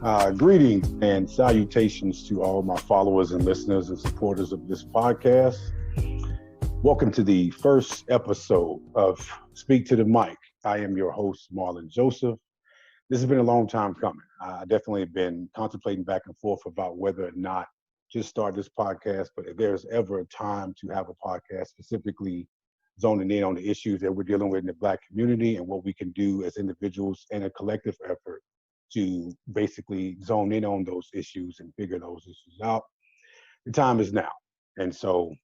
Greetings and salutations to all my followers and listeners and supporters of this podcast. Welcome to the first episode of Speak to the Mic. I am your host, Marlon Joseph. This has been a long time coming. I definitely have been contemplating back and forth about whether or not to start this podcast, but if there's ever a time to have a podcast specifically zoning in on the issues that we're dealing with in the Black community and what we can do as individuals and a collective effort to basically zone in on those issues and figure those issues out, the time is now. And so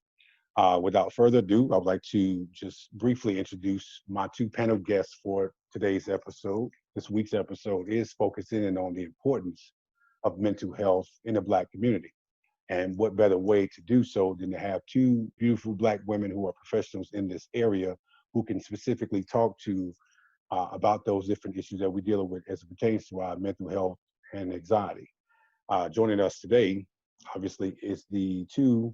without further ado, I would like to just briefly introduce my two panel guests for today's episode. This week's episode is focusing in on the importance of mental health in the Black community. And what better way to do so than to have two beautiful Black women who are professionals in this area who can specifically talk to about those different issues that we deal with as it pertains to our mental health and anxiety. Joining us today, obviously, is the two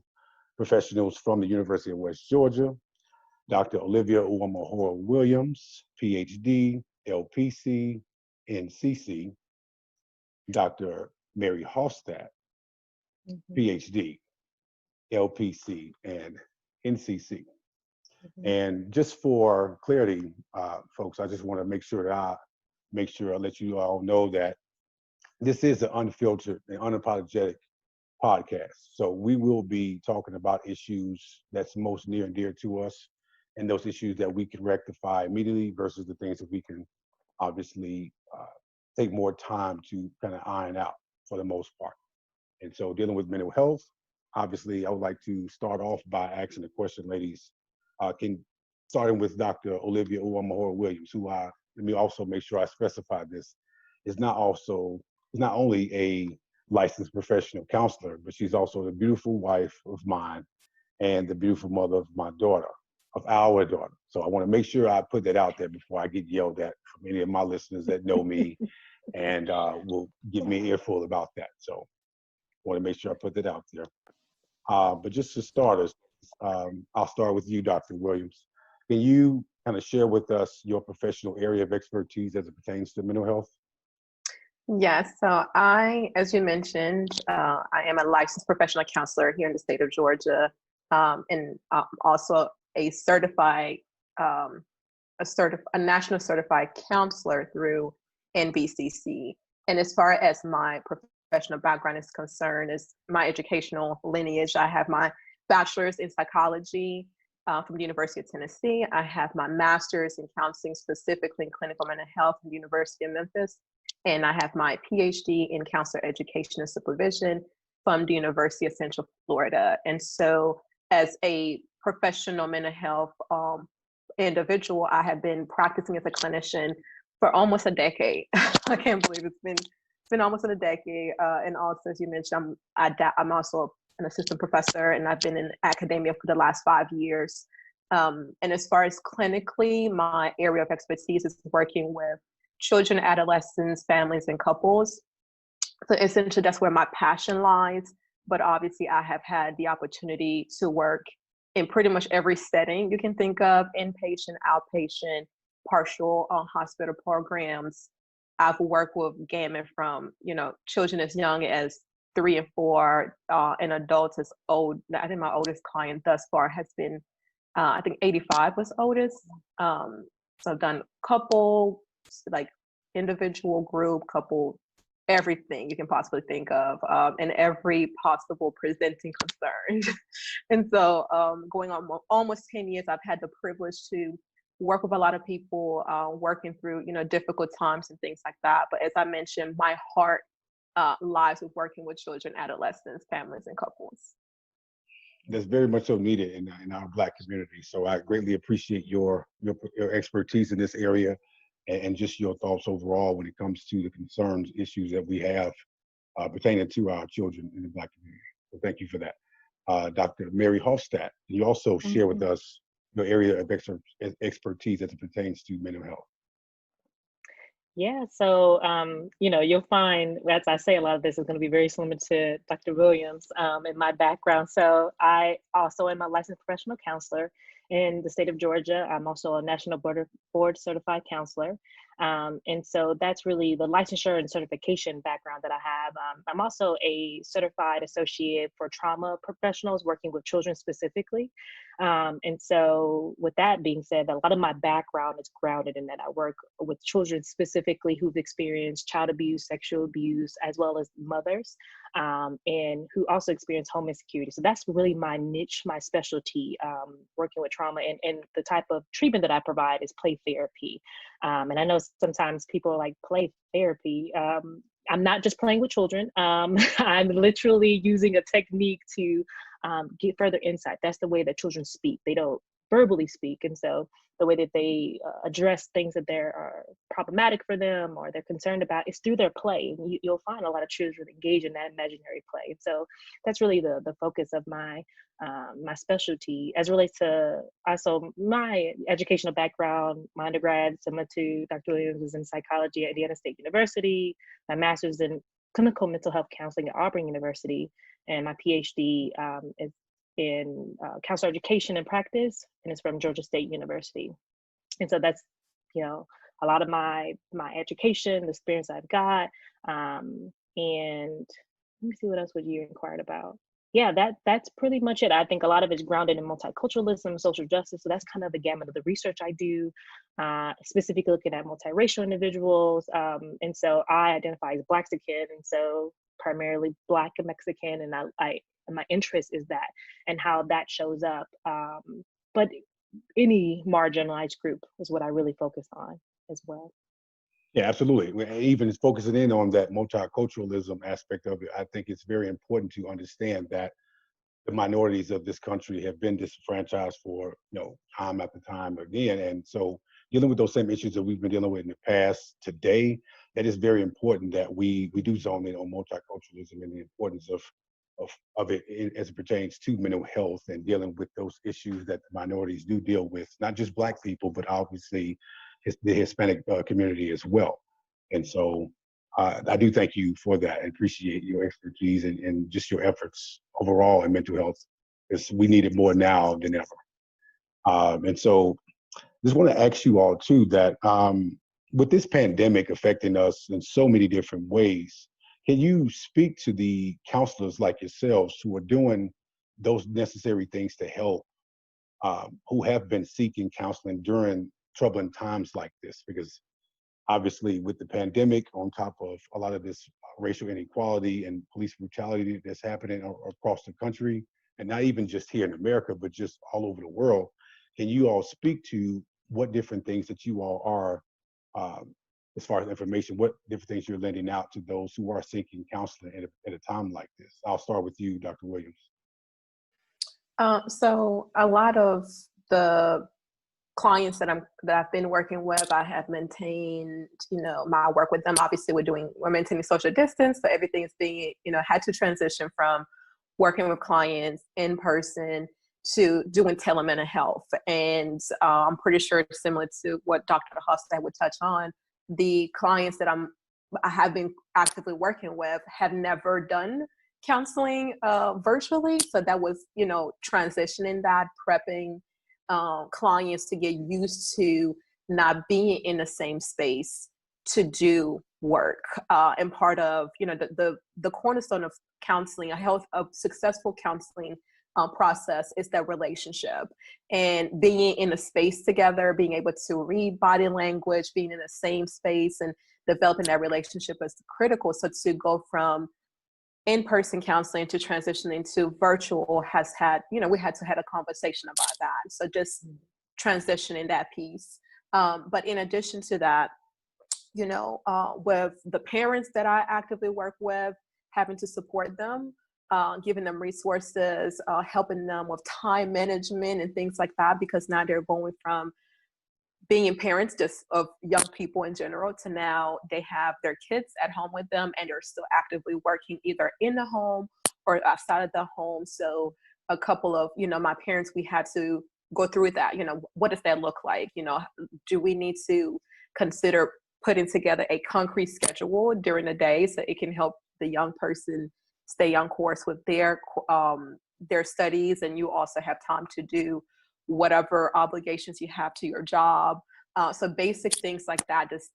professionals from the University of West Georgia, Dr. Olivia Uwamahoro-Williams PHD, LPC, NCC, Dr. Mary Huffstead PHD, LPC, and NCC. And just for clarity, folks, I just want to make sure that I let you all know that this is an unfiltered and unapologetic podcast. So we will be talking about issues that's most near and dear to us, and those issues that we can rectify immediately versus the things that we can obviously take more time to kind of iron out for the most part. And so dealing with mental health, obviously, I would like to start off by asking the question, ladies, starting with Dr. Olivia Uwamahoro-Williams, who let me also make sure I specify this, is not only a licensed professional counselor, but she's also the beautiful wife of mine and the beautiful mother of my daughter, of our daughter. So I want to make sure I put that out there before I get yelled at from any of my listeners that know me and will give me an earful about that. So I want to make sure I put that out there. But just to start us, I'll start with you, Dr. Williams. Can you kind of share with us your professional area of expertise as it pertains to mental health? Yes, so as you mentioned, I am a licensed professional counselor here in the state of Georgia, and also a national certified counselor through NBCC. And as far as my professional background is concerned, is my educational lineage, I have my bachelor's in psychology from the University of Tennessee. I have my master's in counseling, specifically in clinical mental health from the University of Memphis. And I have my PhD in counselor education and supervision from the University of Central Florida. And so as a professional mental health individual, I have been practicing as a clinician for almost a decade. I can't believe it's been almost a decade. And also, as you mentioned, I'm also an assistant professor, and I've been in academia for the last 5 years. And as far as clinically, my area of expertise is working with children, adolescents, families, and couples. So essentially, that's where my passion lies. But obviously, I have had the opportunity to work in pretty much every setting you can think of: inpatient, outpatient, partial hospital programs. I've worked with gamut from, children as young as 3 and 4, and adults as old. I think my oldest client thus far has been, I think 85 was oldest. So I've done couple, like individual, group, couple, everything you can possibly think of, and every possible presenting concern. And so going on almost 10 years, I've had the privilege to work with a lot of people, working through, difficult times and things like that. But as I mentioned, my heart lies with working with children, adolescents, families, and couples. That's very much so needed in our Black community. So I greatly appreciate your expertise in this area and just your thoughts overall when it comes to the concerns, issues that we have pertaining to our children in the Black community. So thank you for that. Dr. Mary Huffstead, can you also share with us your area of expertise as it pertains to mental health? Yeah, so, you'll find, as I say, a lot of this is going to be very similar to Dr. Williams in my background. So I also am a licensed professional counselor, in the state of Georgia. I'm also a National Board Certified Counselor. And so that's really the licensure and certification background that I have. I'm also a certified associate for trauma professionals working with children specifically. And so with that being said, a lot of my background is grounded in that. I work with children specifically who've experienced child abuse, sexual abuse, as well as mothers, and who also experience home insecurity. So that's really my niche, my specialty, working with trauma, and the type of treatment that I provide is play therapy. And I know sometimes people are like, play therapy. I'm not just playing with children. I'm literally using a technique to get further insight. That's the way that children speak. They don't verbally speak. And so the way that they address things that are problematic for them or they're concerned about is through their play. And you'll find a lot of children engage in that imaginary play. So that's really the focus of my my specialty. As it relates to also my educational background, my undergrad, similar to Dr. Williams, was in psychology at Indiana State University, my master's in clinical mental health counseling at Auburn University, and my PhD is in counselor education and practice, and it's from Georgia State University. And so that's, you know, a lot of my education, the experience I've got. And let me see, what else would you inquired about? Yeah, that's pretty much it. I think a lot of it's grounded in multiculturalism, social justice. So that's kind of the gamut of the research I do, specifically looking at multiracial individuals. And so I identify as Blaxican, and so primarily Black and Mexican, and my interest is that and how that shows up. But any marginalized group is what I really focus on as well. Yeah, absolutely. Even focusing in on that multiculturalism aspect of it, I think it's very important to understand that the minorities of this country have been disenfranchised for, time after time again. And so dealing with those same issues that we've been dealing with in the past today, that is very important that we do zone in on multiculturalism and the importance of it as it pertains to mental health and dealing with those issues that the minorities do deal with, not just Black people, but obviously the Hispanic community as well. And so I do thank you for that and appreciate your expertise and just your efforts overall in mental health, because we need it more now than ever. And so just want to ask you all too that with this pandemic affecting us in so many different ways, can you speak to the counselors like yourselves who are doing those necessary things to help, who have been seeking counseling during troubling times like this? Because obviously with the pandemic, on top of a lot of this racial inequality and police brutality that's happening across the country, and not even just here in America, but just all over the world, can you all speak to what different things that you all are, as far as information, what different things you're lending out to those who are seeking counseling at a time like this? I'll start with you, Dr. Williams. So a lot of the clients that I've been working with, I have maintained, my work with them. Obviously, we're maintaining social distance, so everything is being, had to transition from working with clients in person to doing telemental health. And I'm pretty sure it's similar to what Dr. Huffstead would touch on. The clients that I have been actively working with have never done counseling virtually. So that was, transitioning that, prepping clients to get used to not being in the same space to do work. And part of, the cornerstone of counseling, a successful counseling process is that relationship, and being in a space together, being able to read body language, being in the same space and developing that relationship is critical. So to go from in-person counseling to transitioning to virtual has had, we had to have a conversation about that. So just transitioning that piece. But in addition to that, with the parents that I actively work with, having to support them, giving them resources, helping them with time management and things like that, because now they're going from being parents just of young people in general to now they have their kids at home with them and they're still actively working either in the home or outside of the home. So a couple of, my parents, we had to go through that, what does that look like? Do we need to consider putting together a concrete schedule during the day so it can help the young person stay on course with their studies, and you also have time to do whatever obligations you have to your job. So basic things like that, just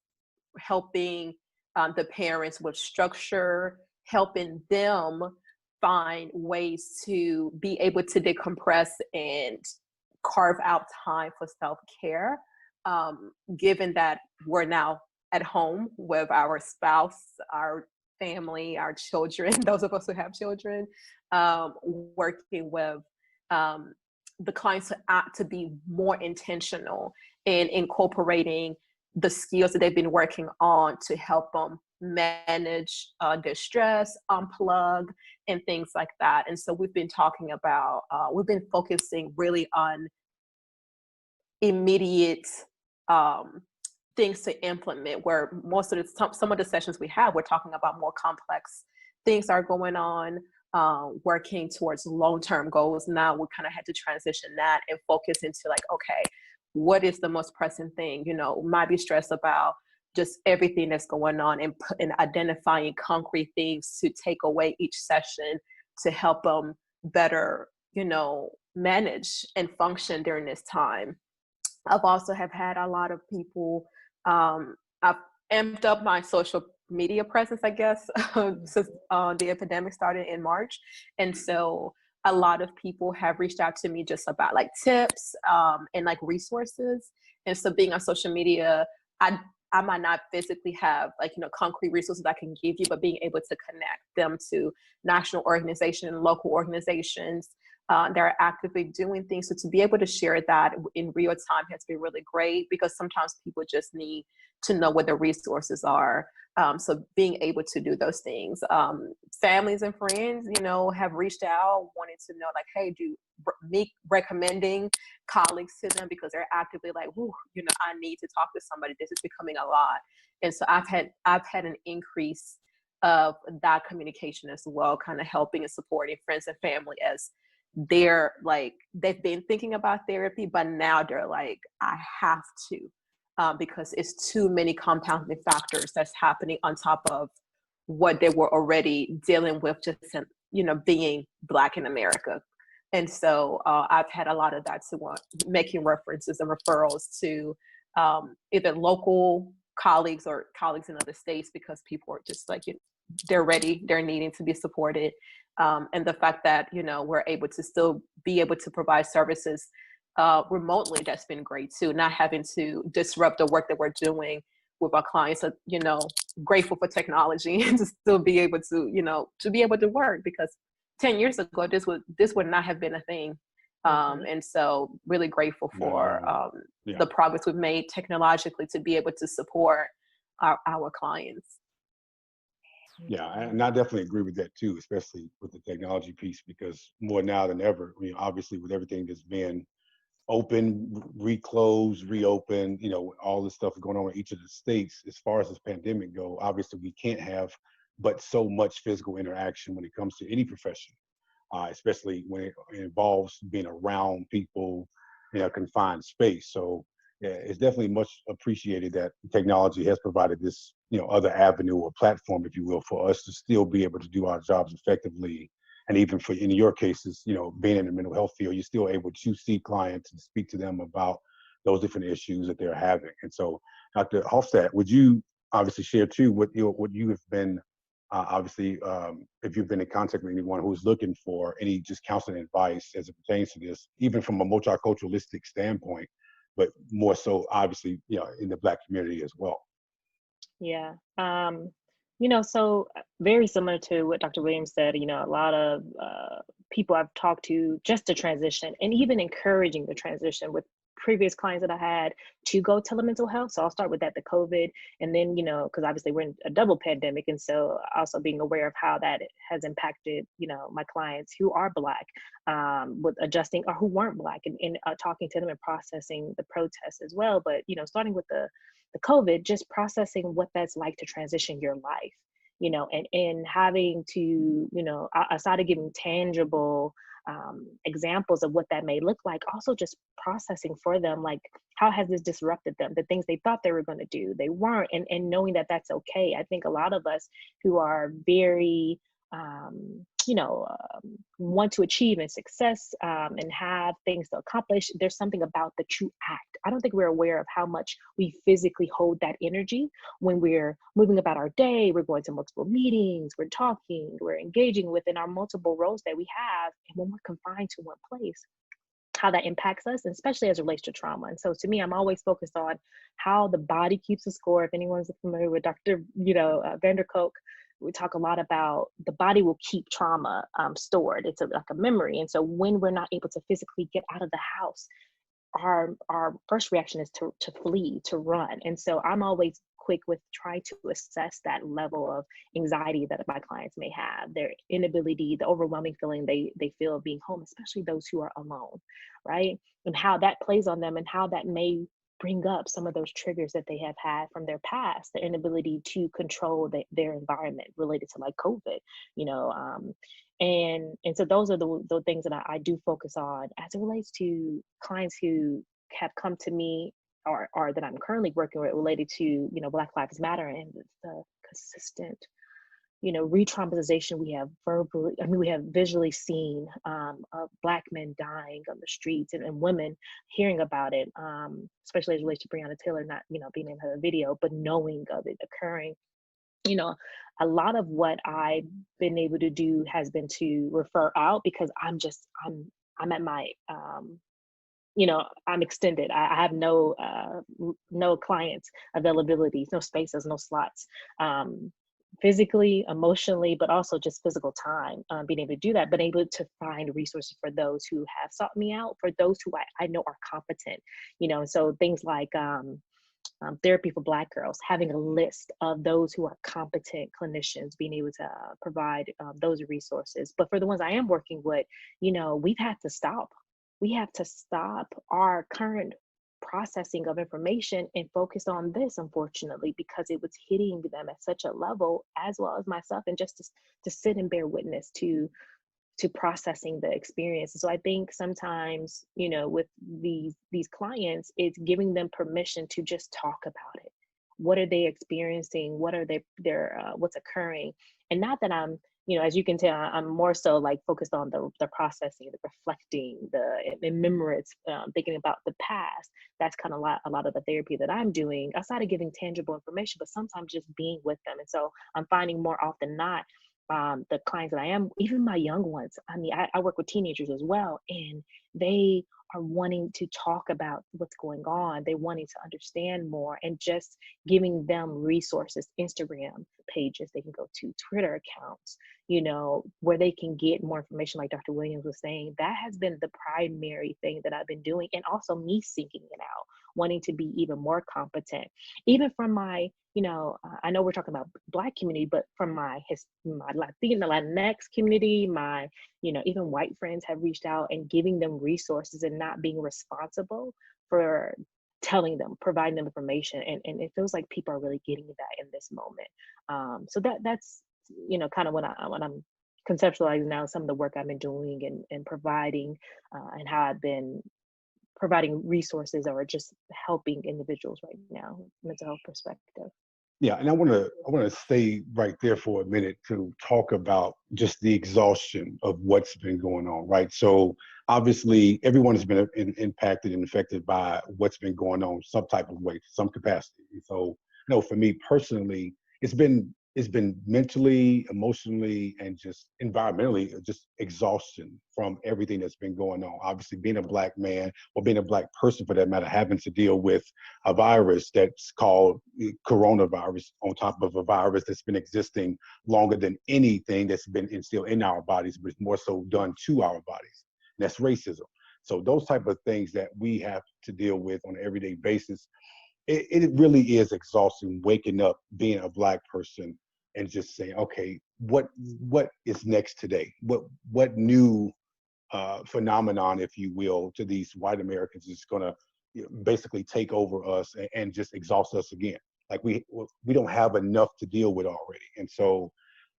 helping the parents with structure, helping them find ways to be able to decompress and carve out time for self-care, given that we're now at home with our spouse, our family, our children, those of us who have children, working with the clients to be more intentional in incorporating the skills that they've been working on to help them manage their stress, unplug, and things like that. And so we've been talking about, we've been focusing really on immediate things to implement, where most of the, some of the sessions we have, we're talking about more complex things are going on, working towards long-term goals. Now we kind of had to transition that and focus into like, okay, what is the most pressing thing? You know, might be stressed about just everything that's going on, and identifying concrete things to take away each session to help them better, you know, manage and function during this time. I've also have had a lot of people, I've amped up my social media presence, I guess, since the epidemic started in March. And so a lot of people have reached out to me just about like tips and like resources. And so being on social media, I might not physically have like, you know, concrete resources I can give you, but being able to connect them to national organizations and local organizations that are actively doing things. So to be able to share that in real time has been really great, because sometimes people just need to know what the resources are. So being able to do those things. Families and friends, you know, have reached out wanting to know like, hey, do me recommending colleagues to them, because they're actively like, whoo, you know, I need to talk to somebody. This is becoming a lot. And so I've had an increase of that communication as well, kind of helping and supporting friends and family as they're like, they've been thinking about therapy, but now they're like, I have to, because it's too many compounding factors that's happening on top of what they were already dealing with, just, you know, being Black in America. And so I've had a lot of that, to making references and referrals to either local colleagues or colleagues in other states, because people are just like, they're ready, they're needing to be supported. And the fact that, you know, we're able to still be able to provide services remotely, that's been great too, not having to disrupt the work that we're doing with our clients. So, you know, grateful for technology and to still be able to, you know, to be able to work, because 10 years ago, this would not have been a thing. And so really grateful for the progress we've made technologically to be able to support our clients. Yeah, and I definitely agree with that too, especially with the technology piece, because more now than ever, I mean, obviously with everything that's been open, reclosed, reopen, you know, all this stuff going on in each of the states, as far as this pandemic go, obviously we can't have but so much physical interaction when it comes to any profession, especially when it involves being around people in a confined space. So yeah, it's definitely much appreciated that technology has provided this, you know, other avenue or platform, if you will, for us to still be able to do our jobs effectively. And even for, in your cases, you know, being in the mental health field, you're still able to see clients and speak to them about those different issues that they're having. And so, Dr. Huffstead, would you obviously share too what you have been, obviously, if you've been in contact with anyone who's looking for any just counseling advice as it pertains to this, even from a multiculturalistic standpoint, but more so obviously, you know, in the Black community as well? Yeah. You know, so very similar to what Dr. Williams said, you know, a lot of people I've talked to just to transition, and even encouraging the transition with previous clients that I had to go telemental health. So I'll start with that, the COVID, and then, you know, because obviously we're in a double pandemic. And so also being aware of how that has impacted, you know, my clients who are Black, with adjusting, or who weren't Black, and talking to them and processing the protests as well. But, you know, starting with the COVID, just processing what that's like to transition your life, you know, and having to, you know, aside of giving tangible examples of what that may look like, also just processing for them, like, how has this disrupted them? The things they thought they were going to do, they weren't, and knowing that that's okay. I think a lot of us who are very want to achieve and success and have things to accomplish, there's something about the true act. I don't think we're aware of how much we physically hold that energy when we're moving about our day. We're going to multiple meetings, we're talking, we're engaging within our multiple roles that we have. And when we're confined to one place, how that impacts us, and especially as it relates to trauma. And so to me, I'm always focused on how the body keeps a score. If anyone's familiar with Dr. Vanderkolk, we talk a lot about the body will keep trauma stored. It's like a memory. And so when we're not able to physically get out of the house, our first reaction is to flee, to run. And so I'm always quick with trying to assess that level of anxiety that my clients may have, their inability, the overwhelming feeling they feel of being home, especially those who are alone, right? And how that plays on them and how that may bring up some of those triggers that they have had from their past, the inability to control their environment related to like COVID, and so those are the things that I do focus on as it relates to clients who have come to me or that I'm currently working with related to, Black Lives Matter and the consistent, re-traumatization we have we have visually seen of Black men dying on the streets and women hearing about it, especially as it relates to Breonna Taylor, not, being in her video, but knowing of it occurring. A lot of what I've been able to do has been to refer out because I'm at my, I'm extended. I have no clients availability, no spaces, no slots, physically, emotionally, but also just physical time, being able to do that, but able to find resources for those who have sought me out, for those who I know are competent, so things like, therapy for Black girls, having a list of those who are competent clinicians, being able to provide those resources. But for the ones I am working with, we've had to stop. We have to stop our current processing of information and focus on this, unfortunately, because it was hitting them at such a level, as well as myself, and just to sit and bear witness to processing the experience. So I think sometimes, with these clients, it's giving them permission to just talk about it. What are they experiencing? What are their what's occurring? And not that I'm, as you can tell, I'm more so like focused on the processing, the reflecting, the remembrance, thinking about the past. That's kind of a lot of the therapy that I'm doing, outside of giving tangible information, but sometimes just being with them. And so I'm finding more often than not, the clients that I am, even my young ones, I work with teenagers as well, and they are wanting to talk about what's going on. They're wanting to understand more, and just giving them resources, Instagram pages they can go to, Twitter accounts, where they can get more information, like Dr. Williams was saying. That has been the primary thing that I've been doing, and also me seeking it out, wanting to be even more competent, even from my, I know we're talking about Black community, but from my Latino, Latinx community, my, even white friends have reached out and giving them resources and not being responsible for telling them, providing them information. And it feels like people are really getting that in this moment. So that's, kind of what I'm conceptualizing now, some of the work I've been doing and providing, and how I've been providing resources or just helping individuals right now, mental health perspective. Yeah, and I want to stay right there for a minute to talk about just the exhaustion of what's been going on, right? So obviously, everyone has been impacted and affected by what's been going on, some type of way, some capacity. And so, for me personally, it's been mentally, emotionally, and just environmentally, just exhaustion from everything that's been going on. Obviously, being a Black man, or being a Black person for that matter, having to deal with a virus that's called coronavirus, on top of a virus that's been existing longer than anything that's been instilled in our bodies, but it's more so done to our bodies. And that's racism. So those type of things that we have to deal with on an everyday basis, it really is exhausting, waking up, being a Black person, and just saying, okay, what is next today? What new phenomenon, if you will, to these white Americans is going to basically take over us and just exhaust us again? Like we don't have enough to deal with already. And so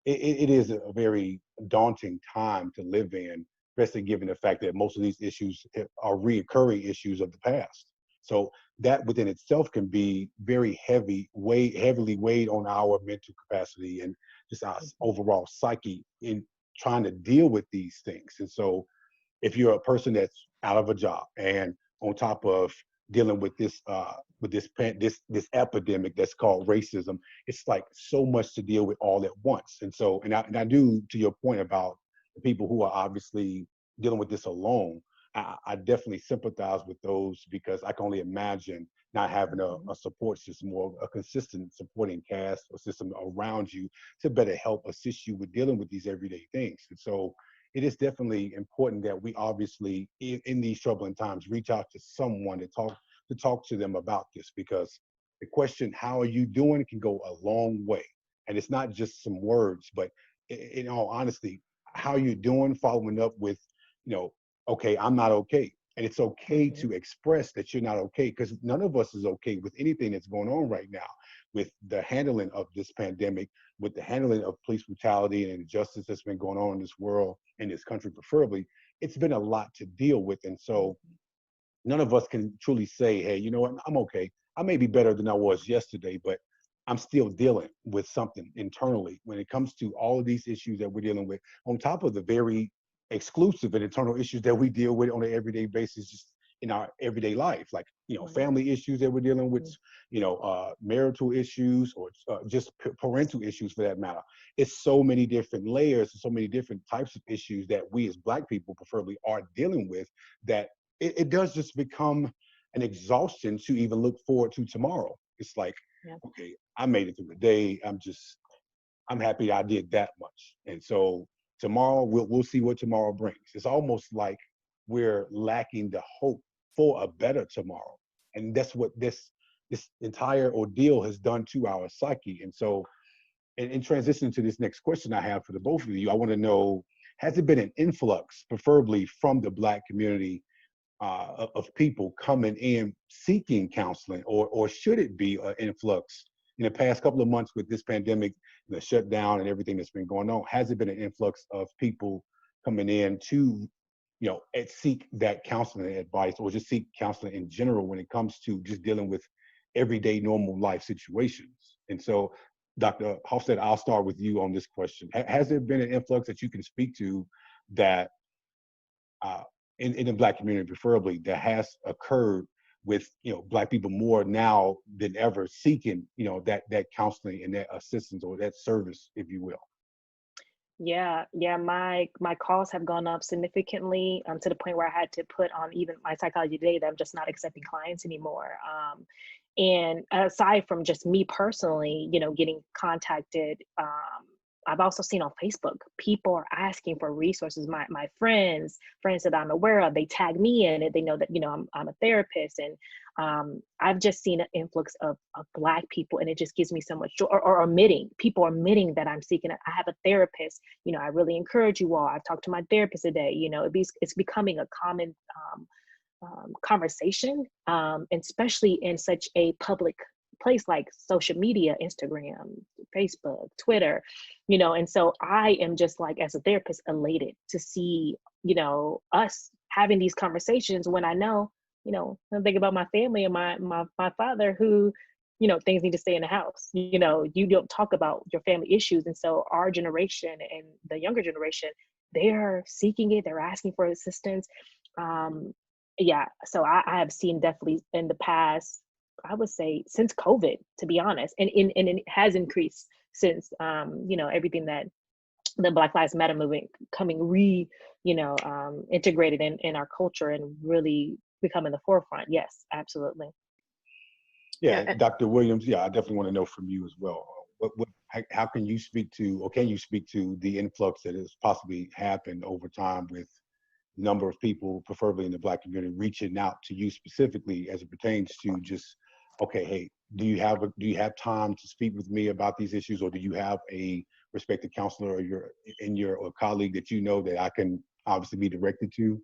it is a very daunting time to live in, especially given the fact that most of these issues are reoccurring issues of the past. So that within itself can be very heavily weighed on our mental capacity and just our overall psyche in trying to deal with these things. And so if you're a person that's out of a job and on top of dealing with this epidemic that's called racism, it's like so much to deal with all at once. And so, and I do, to your point about the people who are obviously dealing with this alone, I definitely sympathize with those, because I can only imagine not having a support system or a consistent supporting cast or system around you to better help assist you with dealing with these everyday things. And so it is definitely important that we obviously, in these troubling times, reach out to someone to talk to them about this, because the question, how are you doing, can go a long way. And it's not just some words, but in all honesty, how you doing, following up with, okay, I'm not okay. And it's okay to express that you're not okay, because none of us is okay with anything that's going on right now, with the handling of this pandemic, with the handling of police brutality and injustice that's been going on in this world, in this country preferably. It's been a lot to deal with. And so none of us can truly say, hey, you know what, I'm okay. I may be better than I was yesterday, but I'm still dealing with something internally when it comes to all of these issues that we're dealing with, on top of the very exclusive and internal issues that we deal with on an everyday basis, just in our everyday life, like, family issues that we're dealing with, marital issues, or just parental issues for that matter. It's so many different layers and so many different types of issues that we as Black people preferably are dealing with, that it does just become an exhaustion to even look forward to tomorrow. It's like, okay, I made it through the day. I'm happy I did that much. And so tomorrow, we'll see what tomorrow brings. It's almost like we're lacking the hope for a better tomorrow. And that's what this entire ordeal has done to our psyche. And so in transitioning to this next question I have for the both of you, I want to know, has it been an influx, preferably from the Black community, of people coming in seeking counseling, or should it be an influx? In the past couple of months with this pandemic, the shutdown and everything that's been going on, has it been an influx of people coming in to, seek that counseling advice, or just seek counseling in general when it comes to just dealing with everyday normal life situations? And so, Dr. Huffstead, I'll start with you on this question. Has there been an influx that you can speak to that in the Black community, preferably, that has occurred with Black people more now than ever seeking that counseling and that assistance, or that service, if you will? Yeah, my calls have gone up significantly, to the point where I had to put on even my Psychology Today that I'm just not accepting clients anymore. And aside from just me personally, getting contacted, I've also seen on Facebook, people are asking for resources. My friends that I'm aware of, they tag me in it. They know that, I'm a therapist, and I've just seen an influx of Black people, and it just gives me so much joy. Or people admitting that I'm seeking. I have a therapist. I really encourage you all. I've talked to my therapist today. It's becoming a common conversation, especially in such a public place like social media, Instagram, Facebook, Twitter, and so I am just, like, as a therapist, elated to see, us having these conversations, when I know, I think about my family and my father, who, things need to stay in the house. You don't talk about your family issues. And so our generation and the younger generation, they're seeking it, they're asking for assistance. So I have seen definitely in the past, I would say since COVID, to be honest, and it has increased since everything that the Black Lives Matter movement coming integrated in our culture and really becoming the forefront. Yes, absolutely. Yeah, Dr. Williams, I definitely want to know from you as well. How can you speak to, or can you speak to the influx that has possibly happened over time with number of people, preferably in the Black community, reaching out to you specifically as it pertains to just, okay, hey, do you have time to speak with me about these issues, or do you have a respected counselor or colleague that that I can obviously be directed to?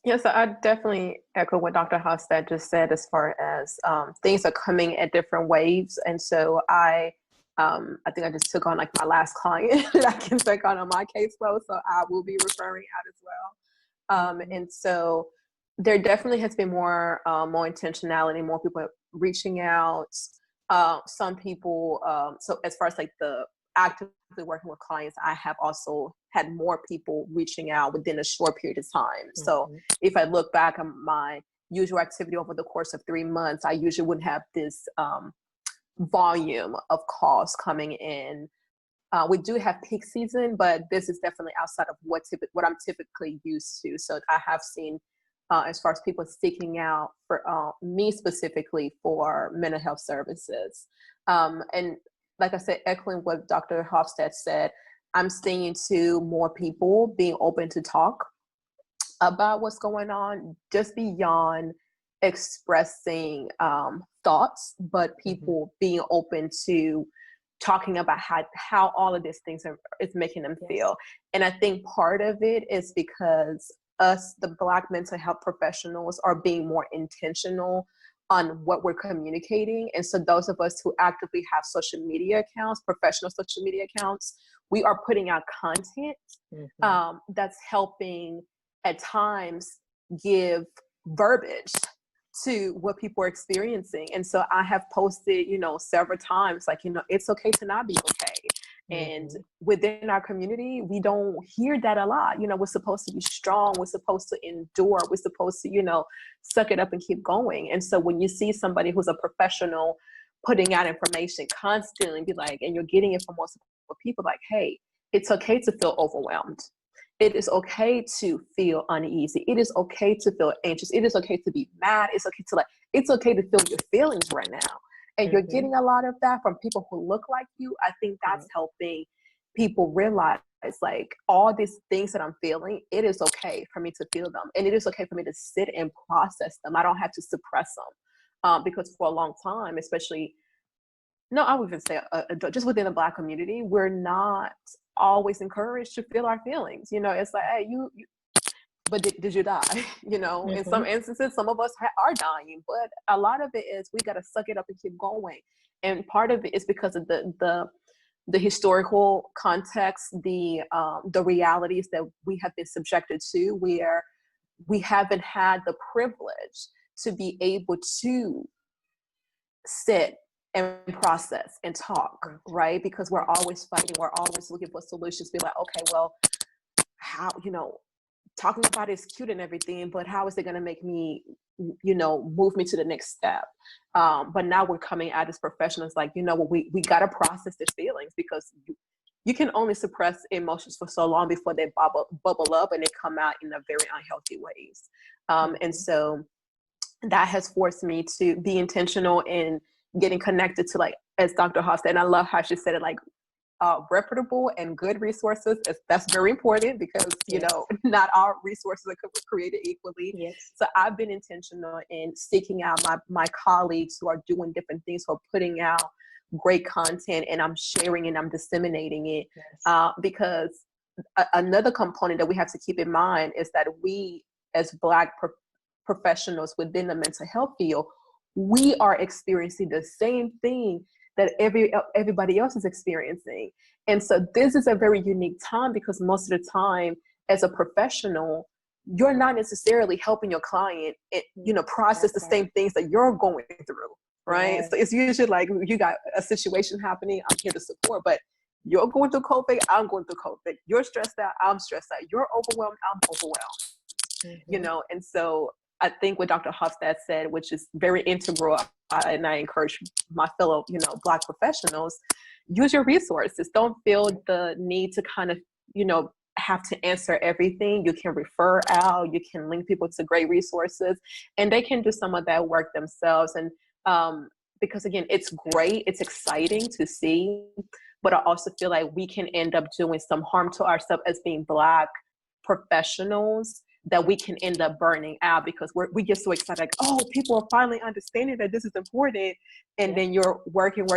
Yes, I definitely echo what Dr. Huffstead just said, as far as things are coming at different waves. And so I think I just took on, like, my last client that I can take on my caseload, so I will be referring out as well. And so there definitely has been more intentionality, more people reaching out, some people, so as far as like the actively working with clients, I have also had more people reaching out within a short period of time. So if I look back on my usual activity over the course of 3 months, I usually wouldn't have this volume of calls coming in. We do have peak season, but this is definitely outside of what I'm typically used to. So I have seen, as far as people seeking out for me specifically for mental health services. And like I said, echoing what Dr. Huffstead said, I'm seeing to more people being open to talk about what's going on, just beyond expressing thoughts, but people being open to talking about how all of these things is making them feel. And I think part of it is because us, the Black mental health professionals, are being more intentional on what we're communicating. And so those of us who actively have social media accounts, professional social media accounts, we are putting out content that's helping at times give verbiage to what people are experiencing. And so I have posted, several times, like, it's okay to not be okay. And within our community, we don't hear that a lot. We're supposed to be strong. We're supposed to endure. We're supposed to, suck it up and keep going. And so when you see somebody who's a professional putting out information constantly, be like, and you're getting it from multiple people, like, hey, it's okay to feel overwhelmed. It is okay to feel uneasy. It is okay to feel anxious. It is okay to be mad. It's okay to feel your feelings right now. And you're getting a lot of that from people who look like you. I think that's helping people realize, like, all these things that I'm feeling, it is okay for me to feel them. And it is okay for me to sit and process them. I don't have to suppress them. Because for a long time, especially, I would even say just within the Black community, we're not always encouraged to feel our feelings. It's like, hey, but did you die? In some instances, some of us are dying, but a lot of it is we got to suck it up and keep going. And part of it is because of the historical context, the realities that we have been subjected to, where we haven't had the privilege to be able to sit and process and talk, right? Because we're always fighting, we're always looking for solutions. Be like, okay, well, how, talking about it is cute and everything, but how is it going to make me, move me to the next step? But now we're coming out as professionals, like, we got to process these feelings, because you can only suppress emotions for so long before they bubble up and they come out in a very unhealthy ways. And so that has forced me to be intentional in getting connected to, like, as Dr. Huffstead, and I love how she said it, like, reputable and good resources. That's very important, because not all resources are created equally. So I've been intentional in seeking out my colleagues who are doing different things, who are putting out great content, and I'm sharing and I'm disseminating it. Because another component that we have to keep in mind is that we, as Black professionals within the mental health field, we are experiencing the same thing that everybody else is experiencing. And so this is a very unique time, because most of the time as a professional, you're not necessarily helping your client, process the same things that you're going through, right? So it's usually like, you got a situation happening, I'm here to support, but you're going through COVID, I'm going through COVID. You're stressed out, I'm stressed out. You're overwhelmed, I'm overwhelmed. And so I think what Dr. Huffstead said, which is very integral, and I encourage my fellow, Black professionals, use your resources. Don't feel the need to kind of, have to answer everything. You can refer out, you can link people to great resources, and they can do some of that work themselves. And because again, it's great, it's exciting to see, but I also feel like we can end up doing some harm to ourselves as being Black professionals, that we can end up burning out, because we get so excited, like, oh, people are finally understanding that this is important. And then you're working,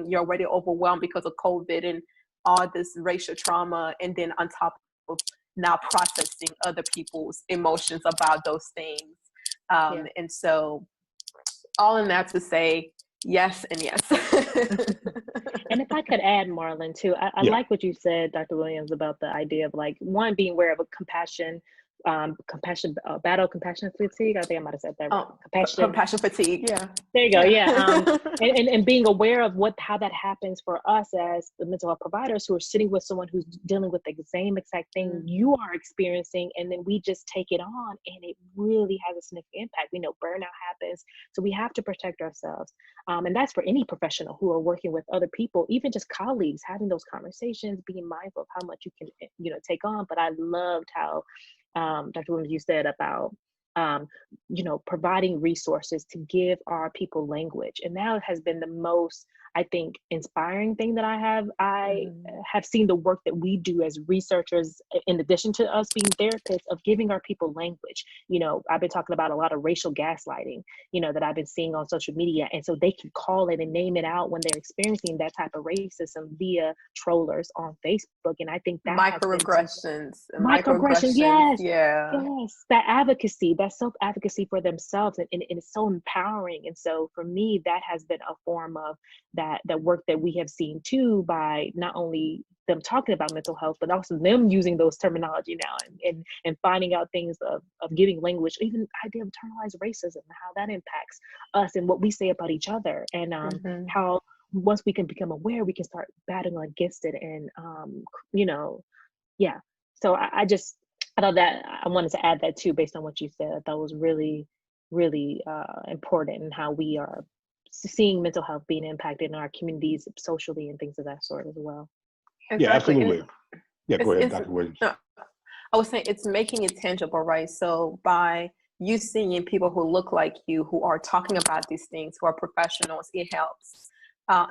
you're already overwhelmed because of COVID and all this racial trauma. And then on top of now processing other people's emotions about those things. And so all in that to say, yes and yes. And if I could add, Marlon, too, I like what you said, Dr. Williams, about the idea of, like, one, being aware of compassion compassion fatigue. I think I might have said that right. Compassion fatigue. Yeah. There you go. Yeah. And being aware of how that happens for us as the mental health providers who are sitting with someone who's dealing with the same exact thing you are experiencing, and then we just take it on, and it really has a significant impact. We know burnout happens, so we have to protect ourselves. And that's for any professional who are working with other people, even just colleagues, having those conversations, being mindful of how much you can, take on. But I loved how Dr. Williams, you said about, providing resources to give our people language. And that has been the most, I think, inspiring thing that I have seen the work that we do as researchers, in addition to us being therapists, of giving our people language. I've been talking about a lot of racial gaslighting, that I've been seeing on social media. And so they can call it and name it out when they're experiencing that type of racism via trollers on Facebook. And I think that microaggressions, yes. Yeah. Yes. That advocacy, that self-advocacy for themselves. And it's so empowering. And so for me, that has been a form of that work that we have seen too, by not only them talking about mental health, but also them using those terminology now and finding out things of giving language, even idea of internalized racism, and how that impacts us and what we say about each other, and how once we can become aware, we can start battling against it. And so I thought that I wanted to add that too, based on what you said. I thought was really, really important, and how we are seeing mental health being impacted in our communities socially and things of that sort as well. Exactly. Yeah, absolutely. Go ahead, Dr. Williams. No, I was saying it's making it tangible, right? So by you seeing people who look like you, who are talking about these things, who are professionals, it helps.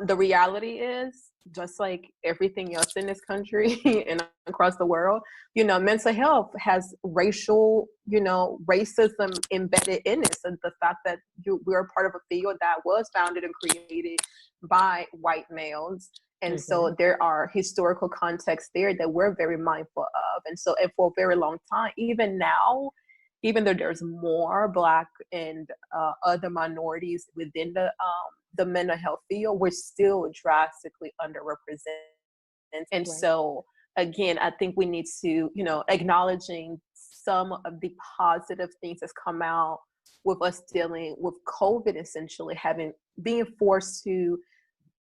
The reality is, just like everything else in this country and across the world, mental health has racial, racism embedded in it. So the fact that we're part of a field that was founded and created by white males. And so there are historical contexts there that we're very mindful of. And so, and for a very long time, even now, even though there's more Black and other minorities within the mental health field, we're still drastically underrepresented. And so, again, I think we need to, acknowledging some of the positive things that's come out with us dealing with COVID, essentially being forced to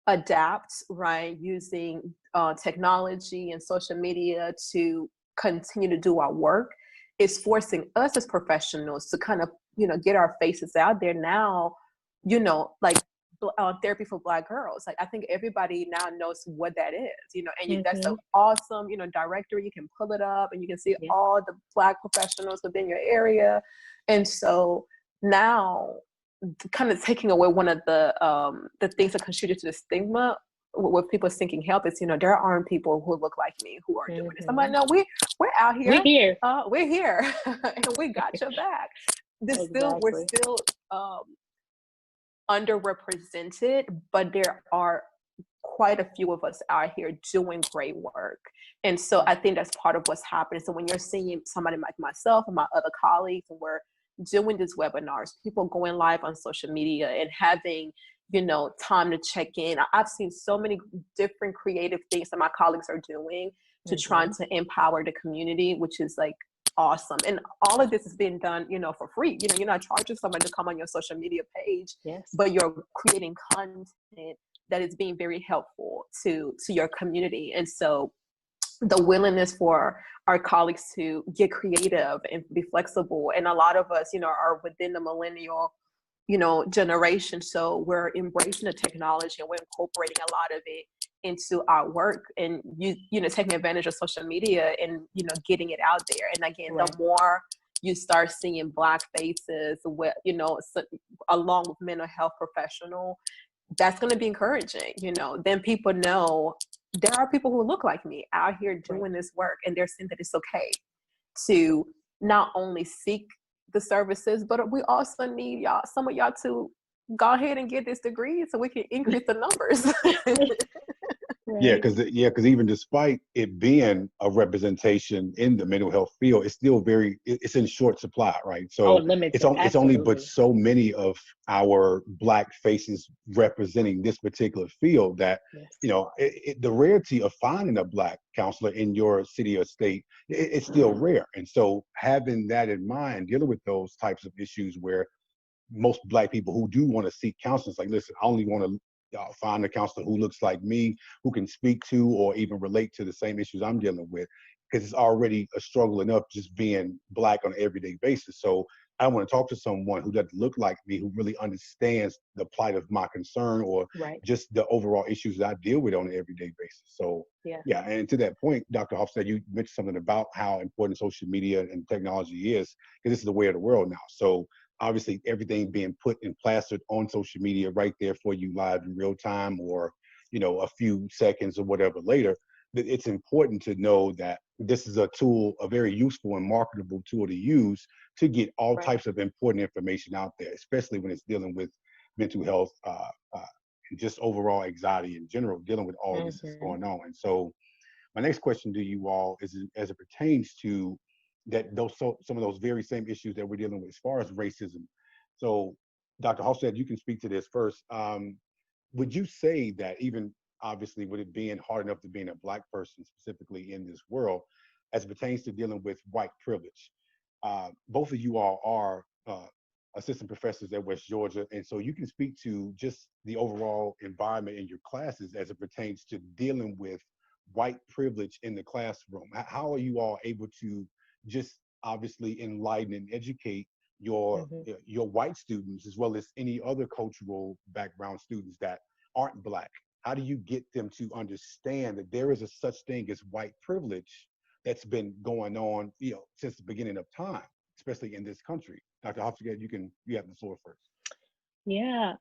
adapt, right, using technology and social media to continue to do our work, is forcing us as professionals to kind of, get our faces out there now, like therapy for Black girls. Like, I think everybody now knows what that is, and that's an awesome, directory. You can pull it up and you can see all the Black professionals within your area. And so now, kind of taking away one of the things that contribute to the stigma with people seeking help is, there aren't people who look like me who are doing this. I'm like, no, we're out here. We're here. And we got your back. We're still underrepresented, but there are quite a few of us out here doing great work. And so I think that's part of what's happening. So when you're seeing somebody like myself and my other colleagues, and we're doing these webinars, people going live on social media and having, time to check in. I've seen so many different creative things that my colleagues are doing to try to empower the community, which is like awesome. And all of this is being done, for free. You're not charging someone to come on your social media page, but you're creating content that is being very helpful to your community. And so the willingness for our colleagues to get creative and be flexible. And a lot of us, are within the millennial, generation. So we're embracing the technology and we're incorporating a lot of it into our work, and taking advantage of social media and, getting it out there. And again, the more you start seeing Black faces with, along with mental health professional, that's going to be encouraging. Then people know there are people who look like me out here doing this work, and they're saying that it's okay to not only seek the services, but we also need some of y'all to go ahead and get this degree so we can increase the numbers. Yeah, Right. because even despite it being a representation in the mental health field, it's still it's in short supply, right? Oh, So limited. it's only but Absolutely. so many of our Black faces representing this particular field that, Yes. the rarity of finding a Black counselor in your city or state, it's still rare. And so having that in mind, dealing with those types of issues where most Black people who do want to seek counseling, it's like, listen, I only want to find a counselor who looks like me, who can speak to or even relate to the same issues I'm dealing with, because it's already a struggle enough just being Black on an everyday basis. So I want to talk to someone who doesn't look like me, who really understands the plight of my concern or Right. just the overall issues that I deal with on an everyday basis. So Yeah. yeah, and to that point, Dr. Huffstead, you mentioned something about how important social media and technology is, because this is the way of the world now. So obviously everything being put and plastered on social media right there for you live in real time, or a few seconds or whatever later, it's important to know that this is a tool, a very useful and marketable tool to use to get all Right. types of important information out there, especially when it's dealing with mental health, and just overall anxiety in general, dealing with all of this that's Mm-hmm. going on. And so my next question to you all is, as it pertains to some of those very same issues that we're dealing with as far as racism. So, Dr. Halstead, you can speak to this first. Would you say that, even obviously with it being hard enough to being a Black person specifically in this world, as it pertains to dealing with white privilege, both of you all are assistant professors at West Georgia, and so you can speak to just the overall environment in your classes as it pertains to dealing with white privilege in the classroom. How are you all able to just obviously enlighten and educate your Mm-hmm. your white students, as well as any other cultural background students that aren't Black? How do you get them to understand that there is a such thing as white privilege that's been going on, since the beginning of time, especially in this country? Dr. Hofstad, you have the floor first. Yeah.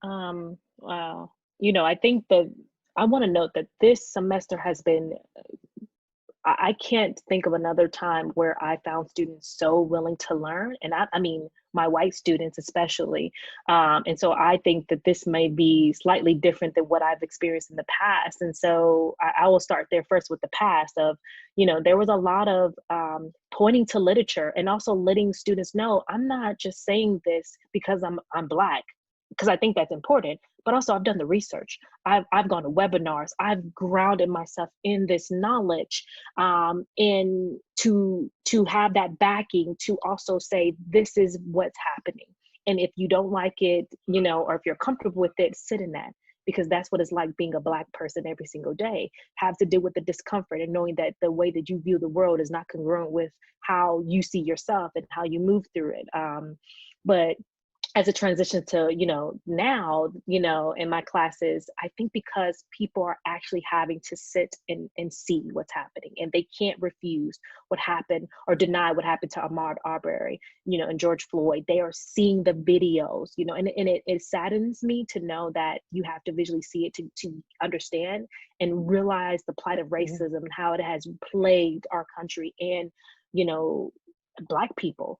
Wow. I think that I want to note that this semester has been, I can't think of another time where I found students so willing to learn. And I mean, my white students especially. And so I think that this may be slightly different than what I've experienced in the past. And so I will start there first with the past of, there was a lot of pointing to literature and also letting students know, I'm not just saying this because I'm Black, because I think that's important, but also I've done the research. I've gone to webinars. I've grounded myself in this knowledge, and to have that backing to also say this is what's happening. And if you don't like it, or if you're comfortable with it, sit in that, because that's what it's like being a Black person every single day. Have to deal with the discomfort and knowing that the way that you view the world is not congruent with how you see yourself and how you move through it. But as a transition to now in my classes, I think because people are actually having to sit and see what's happening, and they can't refuse what happened or deny what happened to Ahmaud Arbery, and George Floyd. They are seeing the videos, and it saddens me to know that you have to visually see it to understand and realize the plight of racism and how it has plagued our country and Black people.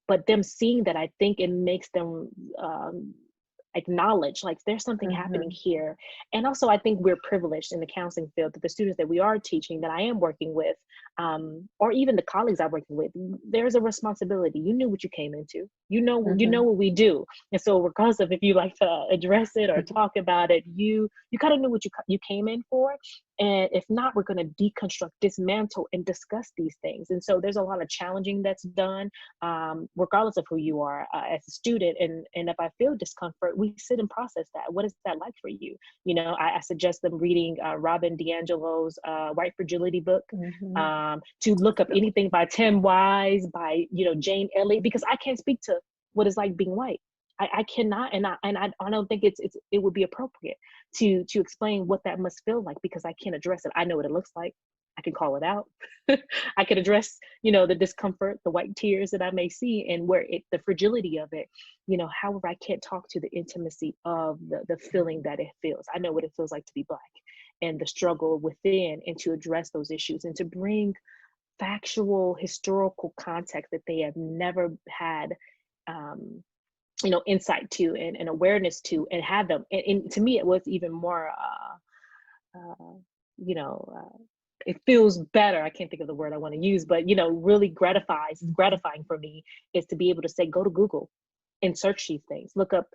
But them seeing that, I think it makes them acknowledge like there's something happening here. And also I think we're privileged in the counseling field that the students that we are teaching, that I am working with, or even the colleagues I'm working with, there's a responsibility. You knew what you came into, you know what we do. And so regardless of if you like to address it or talk about it, you kind of knew what you came in for. And if not, we're going to deconstruct, dismantle, and discuss these things. And so there's a lot of challenging that's done, regardless of who you are as a student. And if I feel discomfort, we sit and process that. What is that like for you? I suggest them reading Robin DiAngelo's White Fragility book, to look up anything by Tim Wise, by Jane Elliott, because I can't speak to what it's like being white. I cannot, and I don't think it would be appropriate to explain what that must feel like, because I can't address it. I know what it looks like. I can call it out. I can address, the discomfort, the white tears that I may see, and the fragility of it. However, I can't talk to the intimacy of the feeling that it feels. I know what it feels like to be Black, and the struggle within, and to address those issues and to bring factual, historical context that they have never had, insight to and awareness to, and have them. And to me, it was even more it feels better. I can't think of the word I want to use, but, really gratifying for me is to be able to say, go to Google and search these things, look up